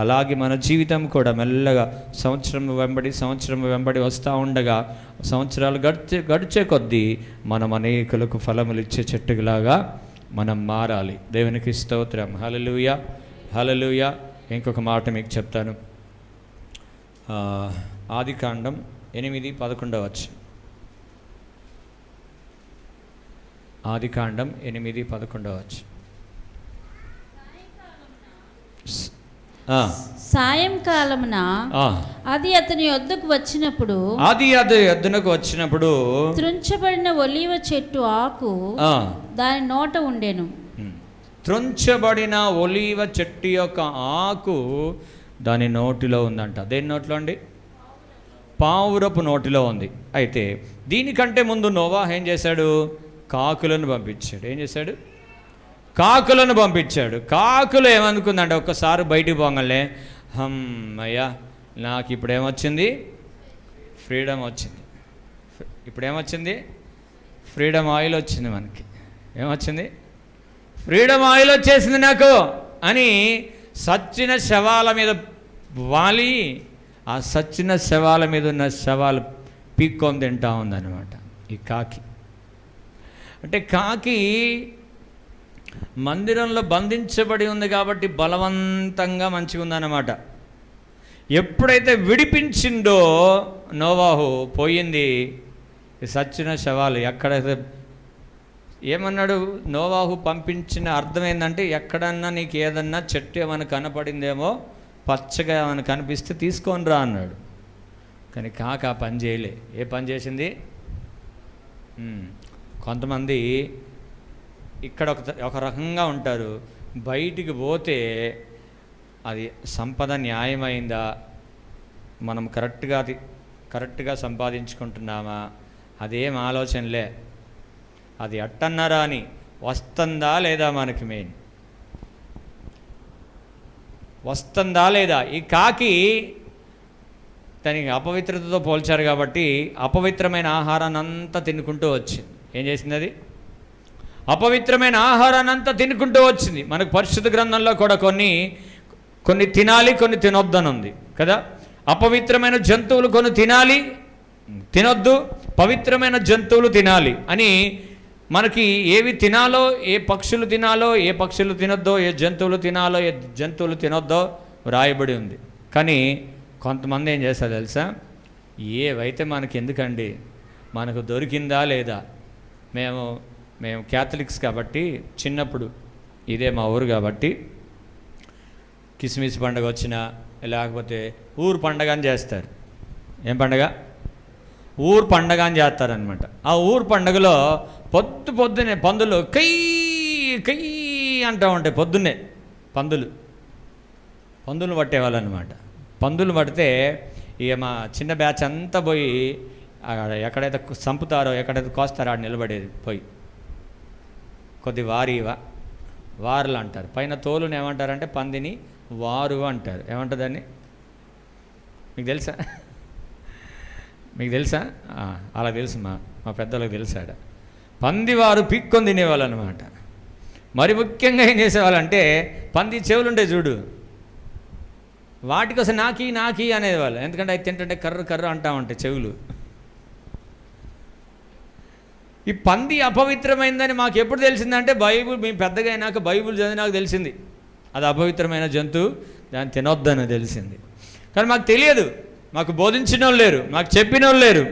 అలాగే మన జీవితం కూడా మెల్లగా సంవత్సరం వెంబడి వస్తూ ఉండగా సంవత్సరాలు గడిచే కొద్దీ మనం అనేకులకు ఫలములు ఇచ్చే చెట్టులాగా మనం మారాలి. దేవునికి స్తోత్రం. హల్లెలూయా, హల్లెలూయా. ఇంకొక మాట మీకు చెప్తాను. ఆదికాండం 8:11. ఆదికాండం 8:11. సాయంకాలమున అది అతని యొద్దకు వచ్చినప్పుడు త్రుంచబడిన ఒలీవ చెట్టు ఆకు దాని నోట ఉండెను. త్రుంచబడిన ఒలీవ చెట్టు యొక్క ఆకు దాని నోటిలో ఉందంట. దేని నోట్లో అండి? పావురపు నోటిలో ఉంది. అయితే దీనికంటే ముందు నోవాహు ఏం చేశాడు? కాకులను పంపించాడు. ఏం చేశాడు? కాకులను పంపించాడు. కాకులు ఏమనుకుందంటే ఒక్కసారి బయటికి పోగానే, అయ్యా నాకు ఇప్పుడు ఏమొచ్చింది? ఫ్రీడమ్ వచ్చింది. ఇప్పుడు ఏమొచ్చింది? ఫ్రీడమ్ ఆయిల్ వచ్చింది. మనకి ఏమొచ్చింది? ఫ్రీడమ్ ఆయిల్ వచ్చేసింది నాకు అని సచ్చిన శవాల మీద వాలి, ఆ సచ్చిన శవాల మీద ఉన్న శవాలు పీక్కొని తింటా ఉందన్నమాట ఈ కాకి. అంటే కాకి మందిరంలో బంధించబడి ఉంది కాబట్టి బలవంతంగా మంచిగా ఉందన్నమాట. ఎప్పుడైతే విడిపించిండో నోవాహు, పోయింది ఈ సచ్చిన శవాలు. ఎక్కడైతే ఏమన్నాడు నోవాహు పంపించిన అర్థం ఏంటంటే, ఎక్కడన్నా నీకు ఏదన్నా చెట్టు ఏమైనా కనపడిందేమో, పచ్చగా ఏమైనా కనిపిస్తే తీసుకొని రా అన్నాడు. కానీ కాక ఆ పని చేయలే. ఏ పని చేసింది? కొంతమంది ఇక్కడ ఒక రకంగా ఉంటారు, బయటికి పోతే అది సంపద న్యాయమైందా, మనం కరెక్ట్గా సంపాదించుకుంటున్నామా, అదేం ఆలోచనలే. అది అట్టన్నారా అని వస్తుందా లేదా, మనకి మెయిన్ వస్తుందా లేదా. ఈ కాకి దానికి అపవిత్రతతో పోల్చారు కాబట్టి అపవిత్రమైన ఆహారాన్ని అంతా తినుకుంటూ వచ్చింది. ఏం చేసింది? అది అపవిత్రమైన ఆహారాన్ని అంతా తినుకుంటూ వచ్చింది. మనకు పరిశుద్ధ గ్రంథంలో కూడా కొన్ని తినాలి, కొన్ని తినొద్దని ఉంది కదా. అపవిత్రమైన జంతువులు కొన్ని తినాలి, తినొద్దు, పవిత్రమైన జంతువులు తినాలి అని మనకి ఏవి తినాలో, ఏ పక్షులు తినాలో, ఏ పక్షులు తినొద్దో, ఏ జంతువులు తినాలో, ఏ జంతువులు తినొద్దో రాయబడి ఉంది. కానీ కొంతమంది ఏం చేస్తారు తెలుసా? ఏవైతే మనకి ఎందుకండి, మనకు దొరికిందా లేదా. మేము క్యాథలిక్స్ కాబట్టి చిన్నప్పుడు, ఇదే మా ఊరు కాబట్టి, కిస్మిస్ పండుగ వచ్చినా లేకపోతే ఊరు పండగ అని చేస్తారు. ఏం పండగ? ఊరు పండగ అని చేస్తారనమాట. ఆ ఊరు పండగలో పొద్దునే పందులు కయ్యి అంటూ ఉంటాయి. పొద్దున్నే పందులు పట్టేవాళ్ళు అనమాట. పందులు పడితే ఇక మా చిన్న బ్యాచ్ అంతా పోయి ఎక్కడైతే చంపుతారో, ఎక్కడైతే కోస్తారో ఆడ నిలబడేది పోయి. కొద్ది వారులు అంటారు. పైన తోలుని ఏమంటారంటే పందిని వారు అంటారు. ఏమంటుందని మీకు తెలుసా? మీకు తెలుసా? అలా తెలుసు, మా పెద్దలకు తెలుసాడ. పందివారు పీక్కొని తినేవాళ్ళు అనమాట. మరి ముఖ్యంగా ఏం చేసేవాళ్ళంటే, పంది చెవులుంటాయి చూడు, వాటికి అసలు నాకి అనేవాళ్ళు. ఎందుకంటే అవి తింటుంటే కర్ర అంటా ఉంటాయి చెవులు. ఈ పంది అపవిత్రమైందని మాకు ఎప్పుడు తెలిసిందంటే, మేము పెద్దగా అయినాక బైబిల్ చదివినాక తెలిసింది. అది అపవిత్రమైన జంతువు, దాన్ని తినొద్దని తెలిసింది. కానీ మాకు తెలియదు, మాకు బోధించిన వాళ్ళు లేరు, మాకు చెప్పిన వాళ్ళు లేరు.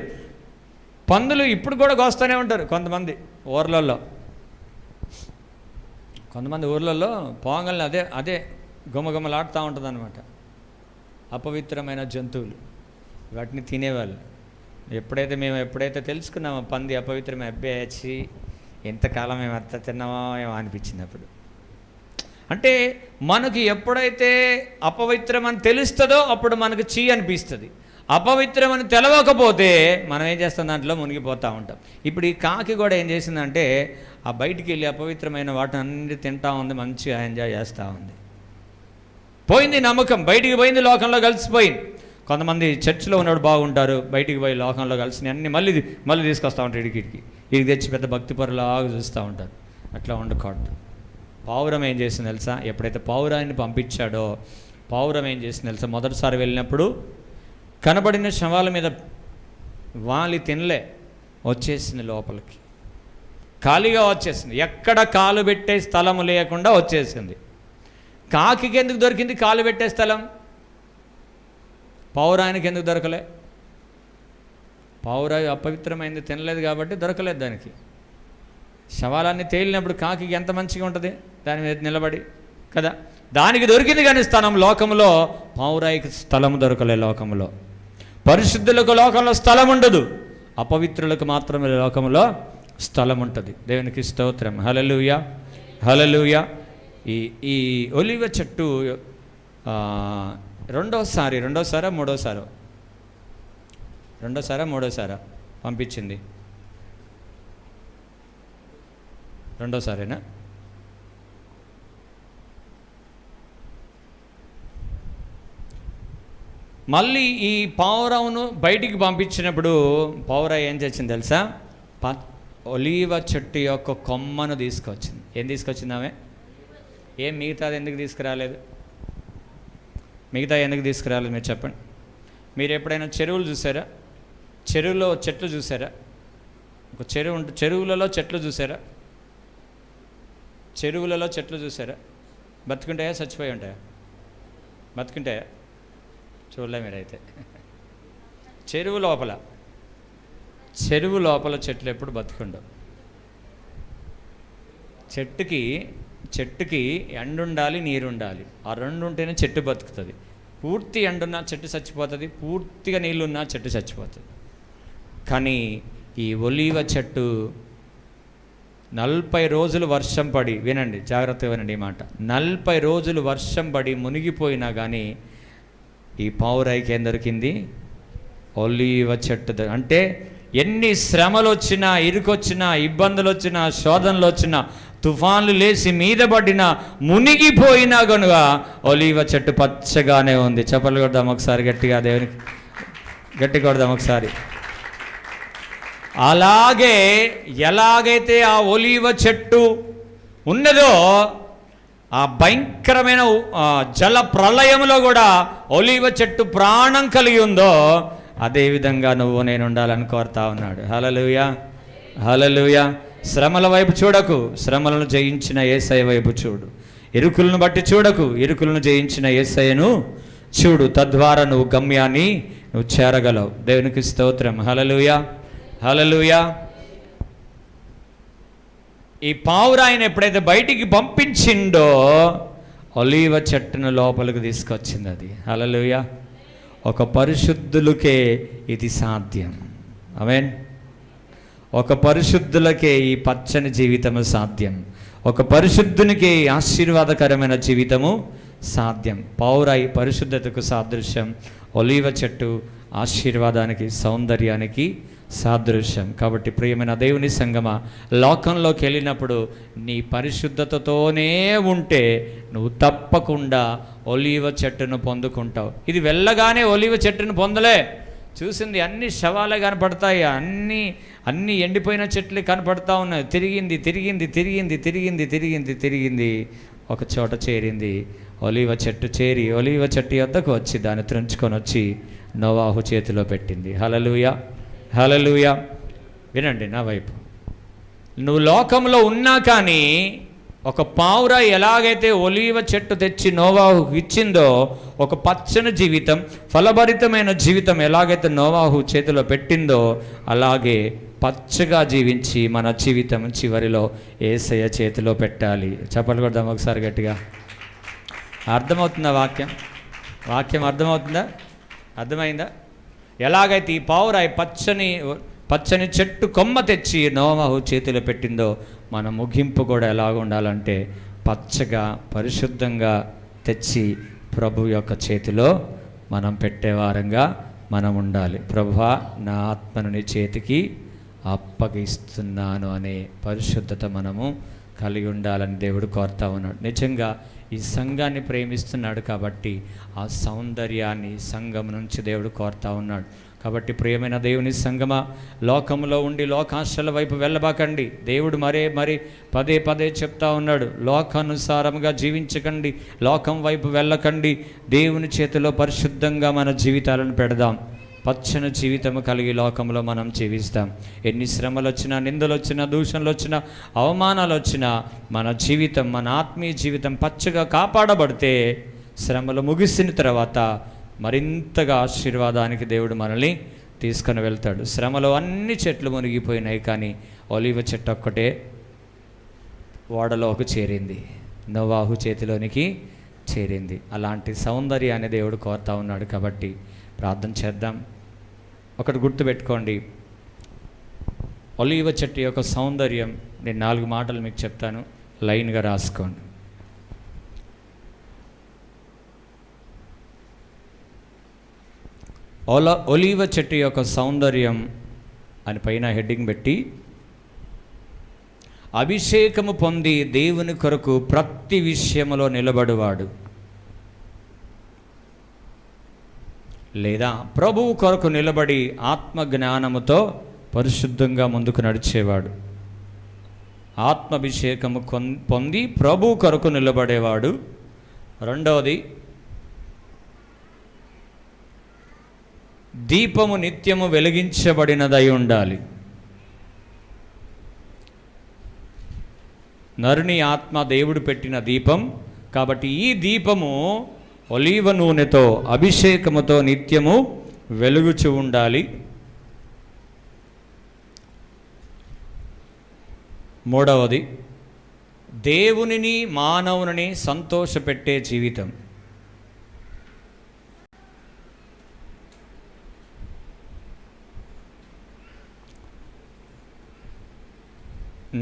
పందులు ఇప్పుడు కూడా కోస్తూనే ఉంటారు కొంతమంది ఊర్లలో పోంగల్ని అదే గుమగుమలాడుతూ ఉంటుంది అనమాట. అపవిత్రమైన జంతువులు, వాటిని తినేవాళ్ళు. ఎప్పుడైతే తెలుసుకున్నామో పంది అపవిత్రమైన అబ్బేచి ఎంతకాలం మేము అంత తిన్నామో ఏమో అనిపించింది అప్పుడు. అంటే మనకి ఎప్పుడైతే అపవిత్రం అని తెలుస్తుందో అప్పుడు మనకు చీ అనిపిస్తుంది. అపవిత్రం అని తెలవకపోతే మనం ఏం చేస్తాం, దాంట్లో మునిగిపోతూ ఉంటాం. ఇప్పుడు ఈ కాకి కూడా ఏం చేసిందంటే, ఆ బయటికి వెళ్ళి అపవిత్రమైన వాటిని అన్ని తింటా ఉంది, మంచిగా ఎంజాయ్ చేస్తూ ఉంది. పోయింది నమ్మకం, బయటికి పోయింది, లోకంలో కలిసిపోయింది. కొంతమంది చర్చిలో ఉన్నవాడు బాగుంటారు, బయటికి పోయి లోకంలో కలిసి అన్ని మళ్ళీ తీసుకొస్తూ ఉంటారు. ఇడికి తెచ్చి పెద్ద భక్తిపరులాగా చూస్తూ ఉంటారు. అట్లా ఉండకూడదు. పావురం ఏం చేసింది తెలుసా? ఎప్పుడైతే పావురాన్ని పంపించాడో, పావురం ఏం చేసింది తెలుసా? మొదటిసారి వెళ్ళినప్పుడు కనబడిన శవాల మీద వాలి తినలే, వచ్చేసింది లోపలికి, ఖాళీగా వచ్చేసింది. ఎక్కడ కాలు పెట్టే స్థలము లేకుండా వచ్చేసింది. కాకి ఎందుకు దొరికింది కాలు పెట్టే స్థలం? పావురానికి ఎందుకు దొరకలే? పావురా అపవిత్రమైంది, తినలేదు కాబట్టి దొరకలేదు దానికి. శవాలన్నీ తేలినప్పుడు కాకి ఎంత మంచిగా ఉంటుంది దాని మీద నిలబడి కదా. దానికి దొరికింది కానీ స్థలం, లోకంలో పావురాయికి స్థలం దొరకలే. లోకంలో పరిశుద్ధులకు లోకంలో స్థలం ఉండదు, అపవిత్రులకు మాత్రమే లోకంలో స్థలం ఉంటుంది. దేవునికి స్తోత్రం. హల్లెలూయా, హల్లెలూయా. ఈ ఒలివ చెట్టు రెండోసారా మూడోసారా పంపించింది. రెండోసారేనా? మళ్ళీ ఈ పావురమును బయటికి పంపించినప్పుడు పావురం ఏం చేసింది తెలుసా? ఒలీవ చెట్టు యొక్క కొమ్మను తీసుకొచ్చింది. ఏం తీసుకొచ్చింది ఆమె? ఏం మిగతాది ఎందుకు తీసుకురాలేదు? మిగతా ఎందుకు తీసుకురాలేదు మీరు చెప్పండి. మీరు ఎప్పుడైనా చెరువులు చూసారా? చెరువులో చెట్లు చూసారా? ఒక చెరువు ఉంటే చెరువులలో చెట్లు చూసారా? చెరువులలో చెట్లు చూసారా? బతుకుంటాయా చచ్చిపోయి ఉంటాయా? బతుకుంటాయా? చూడలే మీరైతే. చెరువు లోపల చెట్లు ఎప్పుడు బతుకుండవు. చెట్టుకి ఎండ ఉండాలి, నీరు ఉండాలి. ఆ రెండు ఉంటేనే చెట్టు బతుకుతుంది. పూర్తి ఎండున్నా చెట్టు చచ్చిపోతుంది, పూర్తిగా నీళ్ళున్నా చెట్టు చచ్చిపోతుంది. కానీ ఈ ఒలీవ చెట్టు 40 రోజులు వర్షం పడి, వినండి జాగ్రత్తగా వినండి ఈ మాట, 40 రోజులు వర్షం పడి మునిగిపోయినా కానీ ఈ పావురాయికి ఏం దొరికింది? ఒలీవ చెట్టు. అంటే ఎన్ని శ్రమలు వచ్చినా, ఇరుకొచ్చినా, ఇబ్బందులు వచ్చినా, శోధనలు వచ్చినా, తుఫాన్లు లేచి మీద పడినా, మునిగిపోయినా కనుక ఒలీవ చెట్టు పచ్చగానే ఉంది. చప్పట్లు కొడదాం ఒకసారి గట్టిగా, దేవునికి గట్టి కొడదాం ఒకసారి. అలాగే ఎలాగైతే ఆ ఒలీవ చెట్టు ఉన్నదో, ఆ భయంకరమైన జల ప్రళయంలో కూడా ఒలీవ చెట్టు ప్రాణం కలిగి ఉందో, అదేవిధంగా నువ్వు నేను ఉండాలని కోరుతా ఉన్నాడు. హల్లెలూయా, హల్లెలూయా. శ్రమల వైపు చూడకు, శ్రమలను జయించిన యేసయ్య వైపు చూడు. ఇరుకులను బట్టి చూడకు, ఇరుకులను జయించిన యేసయ్యను చూడు. తద్వారా నువ్వు గమ్యాన్ని నువ్వు చేరగలవు. దేవునికి స్తోత్రం. హల్లెలూయా, హల్లెలూయా. ఈ పావురాయిని ఎప్పుడైతే బయటికి పంపించిండో ఒలీవ చెట్టును లోపలికి తీసుకొచ్చింది అది. హల్లెలూయా. ఒక పరిశుద్ధులకే ఇది సాధ్యం. ఆమేన్. ఒక పరిశుద్ధులకే ఈ పచ్చని జీవితము సాధ్యం. ఒక పరిశుద్ధునికి ఆశీర్వాదకరమైన జీవితము సాధ్యం. పావురాయి పరిశుద్ధతకు సాదృశ్యం, ఒలీవ చెట్టు ఆశీర్వాదానికి, సౌందర్యానికి సాదృశ్యం. కాబట్టి ప్రియమైన దేవుని సంగమా, లోకంలోకి వెళ్ళినప్పుడు నీ పరిశుద్ధతతోనే ఉంటే నువ్వు తప్పకుండా ఒలీవ చెట్టును పొందుకుంటావు. ఇది వెళ్ళగానే ఒలీవ చెట్టును పొందలే. చూసింది అన్ని శవాలే కనపడతాయి, అన్ని ఎండిపోయిన చెట్లు కనపడతా ఉన్నాయి. తిరిగింది ఒక చోట చేరింది. ఒలీవ చెట్టు చేరి ఒలీవ చెట్టు వద్దకు వచ్చి దాన్ని త్రుంచుకొని వచ్చి నోవాహు చేతిలో పెట్టింది. హల్లెలూయా, హల్లెలూయా. వినండి నా వైపు. నువ్వు లోకంలో ఉన్నా కానీ ఒక పావురా ఎలాగైతే ఒలీవ చెట్టు తెచ్చి నోవాహు ఇచ్చిందో, ఒక పచ్చని జీవితం, ఫలభరితమైన జీవితం ఎలాగైతే నోవాహు చేతిలో పెట్టిందో, అలాగే పచ్చగా జీవించి మన జీవితం చివరిలో యేసయ్య చేతిలో పెట్టాలి. చప్పట్లు కొడదాం ఒకసారి గట్టిగా. అర్థమవుతుందా వాక్యం అర్థమవుతుందా? అర్థమైందా? ఎలాగైతే ఈ పావురాయి పచ్చని చెట్టు కొమ్మ తెచ్చి నోవాహు చేతిలో పెట్టిందో, మన ముగింపు కూడా ఎలాగ ఉండాలంటే పచ్చగా పరిశుద్ధంగా తెచ్చి ప్రభు యొక్క చేతిలో మనం పెట్టేవారంగా మనం ఉండాలి. ప్రభువా, నా ఆత్మను నీ చేతికి అప్పగిస్తున్నాను అనే పరిశుద్ధత మనము కలిగి ఉండాలని దేవుడు కోరుతా ఉన్నాడు. నిజంగా ఈ సంఘాన్ని ప్రేమిస్తున్నాడు కాబట్టి ఆ సౌందర్యాన్ని సంఘం నుంచి దేవుడు కోరుతా ఉన్నాడు. కాబట్టి ప్రియమైన దేవుని సంగమా, లోకంలో ఉండి లోకాశల వైపు వెళ్ళబాకండి. దేవుడు మరి పదే చెప్తా ఉన్నాడు, లోకానుసారంగా జీవించకండి, లోకం వైపు వెళ్ళకండి. దేవుని చేతిలో పరిశుద్ధంగా మన జీవితాలను పెడదాం. పచ్చని జీవితము కలిగి లోకంలో మనం జీవిస్తాం. ఎన్ని శ్రమలు వచ్చినా, నిందలు వచ్చినా, దూషణలు వచ్చినా, అవమానాలు వచ్చినా, మన జీవితం, మన ఆత్మీయ జీవితం పచ్చగా కాపాడబడితే శ్రమలు ముగిసిన తర్వాత మరింతగా ఆశీర్వాదానికి దేవుడు మనల్ని తీసుకొని వెళ్తాడు. శ్రమలో అన్ని చెట్లు మునిగిపోయినాయి, కానీ ఒలీవ చెట్టు ఒక్కటే ఓడలోకి చేరింది, నోవాహు చేతిలోనికి చేరింది. అలాంటి సౌందర్యాన్ని దేవుడు కోరుతా ఉన్నాడు. కాబట్టి ప్రార్థన చేద్దాం. ఒకటి గుర్తుపెట్టుకోండి, ఒలీవ చెట్టు యొక్క సౌందర్యం, నేను 4 మాటలు మీకు చెప్తాను, లైన్గా రాసుకోండి. ఒలీవ చెట్టు యొక్క సౌందర్యం అని పైన హెడ్డింగ్ పెట్టి అభిషేకము పొంది దేవుని కొరకు ప్రతి విషయములో నిలబడువాడు, లేదా ప్రభువు కొరకు నిలబడి ఆత్మ జ్ఞానముతో పరిశుద్ధంగా ముందుకు నడిచేవాడు. ఆత్మాభిషేకము పొంది ప్రభువు కొరకు నిలబడేవాడు. రెండవది, దీపము నిత్యము వెలిగించబడినదై ఉండాలి. నరుని ఆత్మ దేవుడు పెట్టిన దీపం కాబట్టి ఈ దీపము ఒలీవ నూనెతో అభిషేకముతో నిత్యము వెలుగుచూ ఉండాలి. మూడవది, దేవునిని మానవుని సంతోషపెట్టే జీవితం.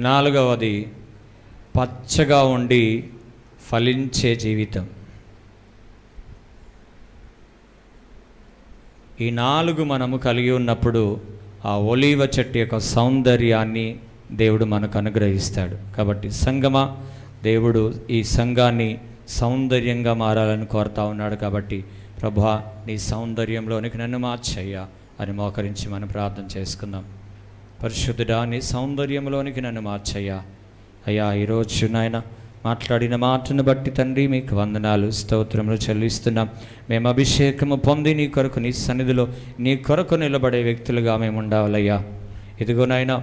నాలుగవది, పచ్చగా ఉండి ఫలించే జీవితం. ఈ 4 మనము కలిగి ఉన్నప్పుడు ఆ ఒలీవ చెట్టు యొక్క సౌందర్యాన్ని దేవుడు మనకు అనుగ్రహిస్తాడు. కాబట్టి సంగమా, దేవుడు ఈ సంఘాన్ని సౌందర్యంగా మారాలని కోరుతా ఉన్నాడు. కాబట్టి ప్రభువా, నీ సౌందర్యంలోనికి నన్ను మార్చయ్యా అని మోకరించి మనం ప్రార్థన చేసుకుందాం. పరిశుద్ధుడా, నీ సౌందర్యంలోనికి నన్ను మార్చయ్యా. అయ్యా, ఈరోజు నాయన మాట్లాడిన మాటను బట్టి తండ్రి మీకు వందనాలు, స్తోత్రములు చెల్లిస్తున్నాం. మేము అభిషేకము పొంది నీ కొరకు, నీ సన్నిధిలో నీ కొరకు నిలబడే వ్యక్తులుగా మేము ఉండాలయ్యా. ఇదిగోనైనా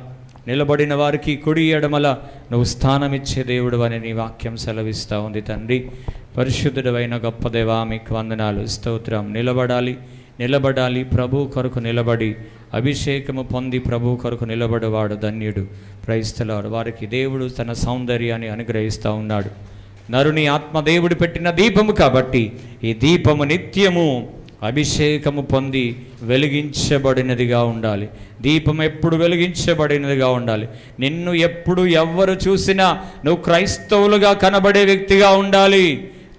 నిలబడిన వారికి కుడి ఎడమల నువ్వు స్థానం ఇచ్చే దేవుడు అని నీ వాక్యం సెలవిస్తూ ఉంది తండ్రి. పరిశుద్ధుడైన గొప్ప దేవా, మీకు వందనాలు, స్తోత్రం. నిలబడాలి ప్రభు కొరకు నిలబడి అభిషేకము పొంది ప్రభు కొరకు నిలబడేవాడు ధన్యుడు. క్రైస్తలాడు వారికి దేవుడు తన సౌందర్యాన్ని అనుగ్రహిస్తూ ఉన్నాడు. నరుని ఆత్మ దేవుడు పెట్టిన దీపము కాబట్టి ఈ దీపము నిత్యము అభిషేకము పొంది వెలిగించబడినదిగా ఉండాలి. దీపం ఎప్పుడు వెలిగించబడినదిగా ఉండాలి. నిన్ను ఎప్పుడు ఎవ్వరు చూసినా నువ్వు క్రైస్తవులుగా కనబడే వ్యక్తిగా ఉండాలి.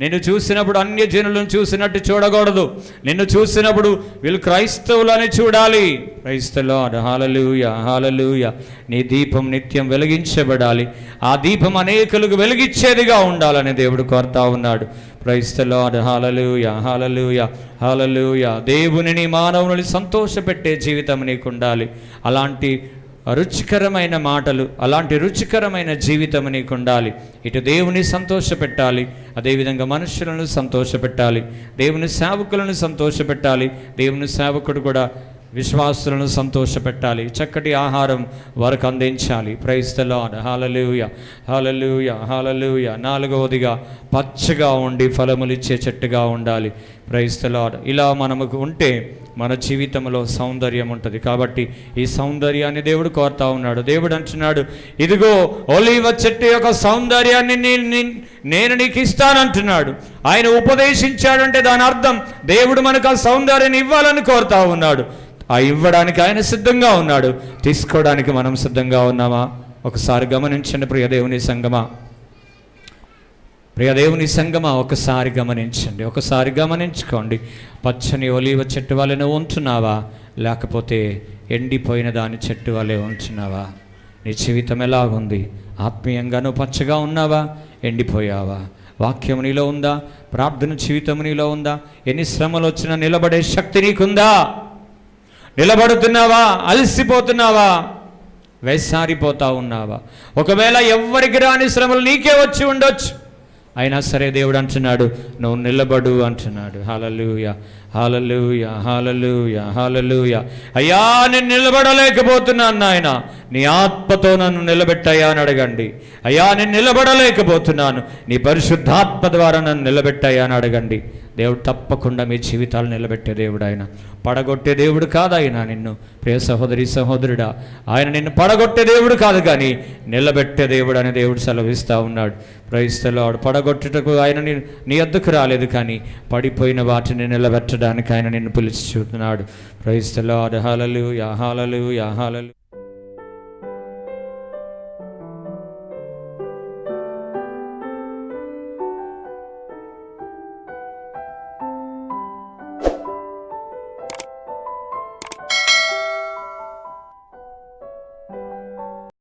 నిన్ను చూసినప్పుడు అన్యజనులను చూసినట్టు చూడకూడదు. నిన్ను చూసినప్పుడు వీళ్ళు క్రైస్తవులని చూడాలి. క్రైస్తవులు, హల్లెలూయా, హల్లెలూయా. నీ దీపం నిత్యం వెలిగించబడాలి. ఆ దీపం అనేకులకు వెలిగించేదిగా ఉండాలని దేవుడు కోరుతా ఉన్నాడు. క్రైస్తవులు, హల్లెలూయా, హల్లెలూయా, హల్లెలూయా. దేవునిని మానవుని సంతోషపెట్టే జీవితం నీకు ఉండాలి. అలాంటి రుచికరమైన మాటలు, అలాంటి రుచికరమైన జీవితం నీకు ఉండాలి. ఇటు దేవుని సంతోషపెట్టాలి, అదేవిధంగా మనుషులను సంతోషపెట్టాలి, దేవుని సేవకులను సంతోషపెట్టాలి, దేవుని సేవకుడు కూడా విశ్వాసులను సంతోషపెట్టాలి. చక్కటి ఆహారం వారికి అందించాలి. Praise the lord, hallelujah, hallelujah, hallelujah. నాలుగవదిగా, పచ్చగా ఉండి ఫలములిచ్చే చెట్టుగా ఉండాలి. Praise the lord. ఇలా మనకు ఉంటే మన జీవితంలో సౌందర్యం ఉంటుంది. కాబట్టి ఈ సౌందర్యాన్ని దేవుడు కోరుతా ఉన్నాడు. దేవుడు అంటున్నాడు, ఇదిగో ఒలీవ చెట్టు యొక్క సౌందర్యాన్ని నేను నీకు ఇస్తానంటున్నాడు. ఆయన ఉపదేశించాడంటే దాని అర్థం దేవుడు మనకు ఆ సౌందర్యాన్ని ఇవ్వాలని కోరుతా ఉన్నాడు. ఆ ఇవ్వడానికి ఆయన సిద్ధంగా ఉన్నాడు. తీసుకోవడానికి మనం సిద్ధంగా ఉన్నామా? ఒకసారి గమనించండి ప్రియ దేవుని సంగమా, ప్రియ దేవుని సంగమా, ఒకసారి గమనించండి, ఒకసారి గమనించుకోండి. పచ్చని ఒలీవ చెట్టు వలె నువ్వు ఉంటున్నావా, లేకపోతే ఎండిపోయిన దాని చెట్టు వలె ఉంటున్నావా? నీ జీవితం ఎలాగుంది? ఆత్మీయంగా నువ్వు పచ్చగా ఉన్నావా, ఎండిపోయావా? వాక్యం నీలో ఉందా? ప్రార్థన జీవితం నీలో ఉందా? ఎన్ని శ్రమలు వచ్చినా నిలబడే శక్తి నీకుందా? నిలబడుతున్నావా? అలసిపోతున్నావా? వేసారిపోతా ఉన్నావా? ఒకవేళ ఎవ్వరికి రాని శ్రమలు నీకే వచ్చి ఉండొచ్చు, అయినా సరే దేవుడు అంటున్నాడు, నువ్వు నిలబడు అంటున్నాడు. హల్లెలూయా, హల్లెలూయా, హల్లెలూయా, హల్లెలూయా. అయ్యా, నేను నిలబడలేకపోతున్నాను నాయన, నీ ఆత్మతో నన్ను నిలబెట్టయ్యా అని అడగండి. అయ్యా, నేను నిలబడలేకపోతున్నాను, నీ పరిశుద్ధాత్మ ద్వారా నన్ను నిలబెట్టయ్యా అని అడగండి. దేవుడు తప్పకుండా మీ జీవితాలు నిలబెట్టే దేవుడు. ఆయన పడగొట్టే దేవుడు కాదు. ఆయన నిన్ను, ప్రియ సహోదరి సహోదరుడా, ఆయన నిన్ను పడగొట్టే దేవుడు కాదు, కానీ నిలబెట్టే దేవుడు అని దేవుడు సెలవిస్తూ ఉన్నాడు. Praise the lord. పడగొట్టుటకు ఆయన నీ వద్దకు రాలేదు, కానీ పడిపోయిన వాటిని నిలబెట్టడానికి ఆయన నిన్ను పిలిచి చూస్తున్నాడు. Praise the lord. Hallelujah, hallelujah, hallelujah.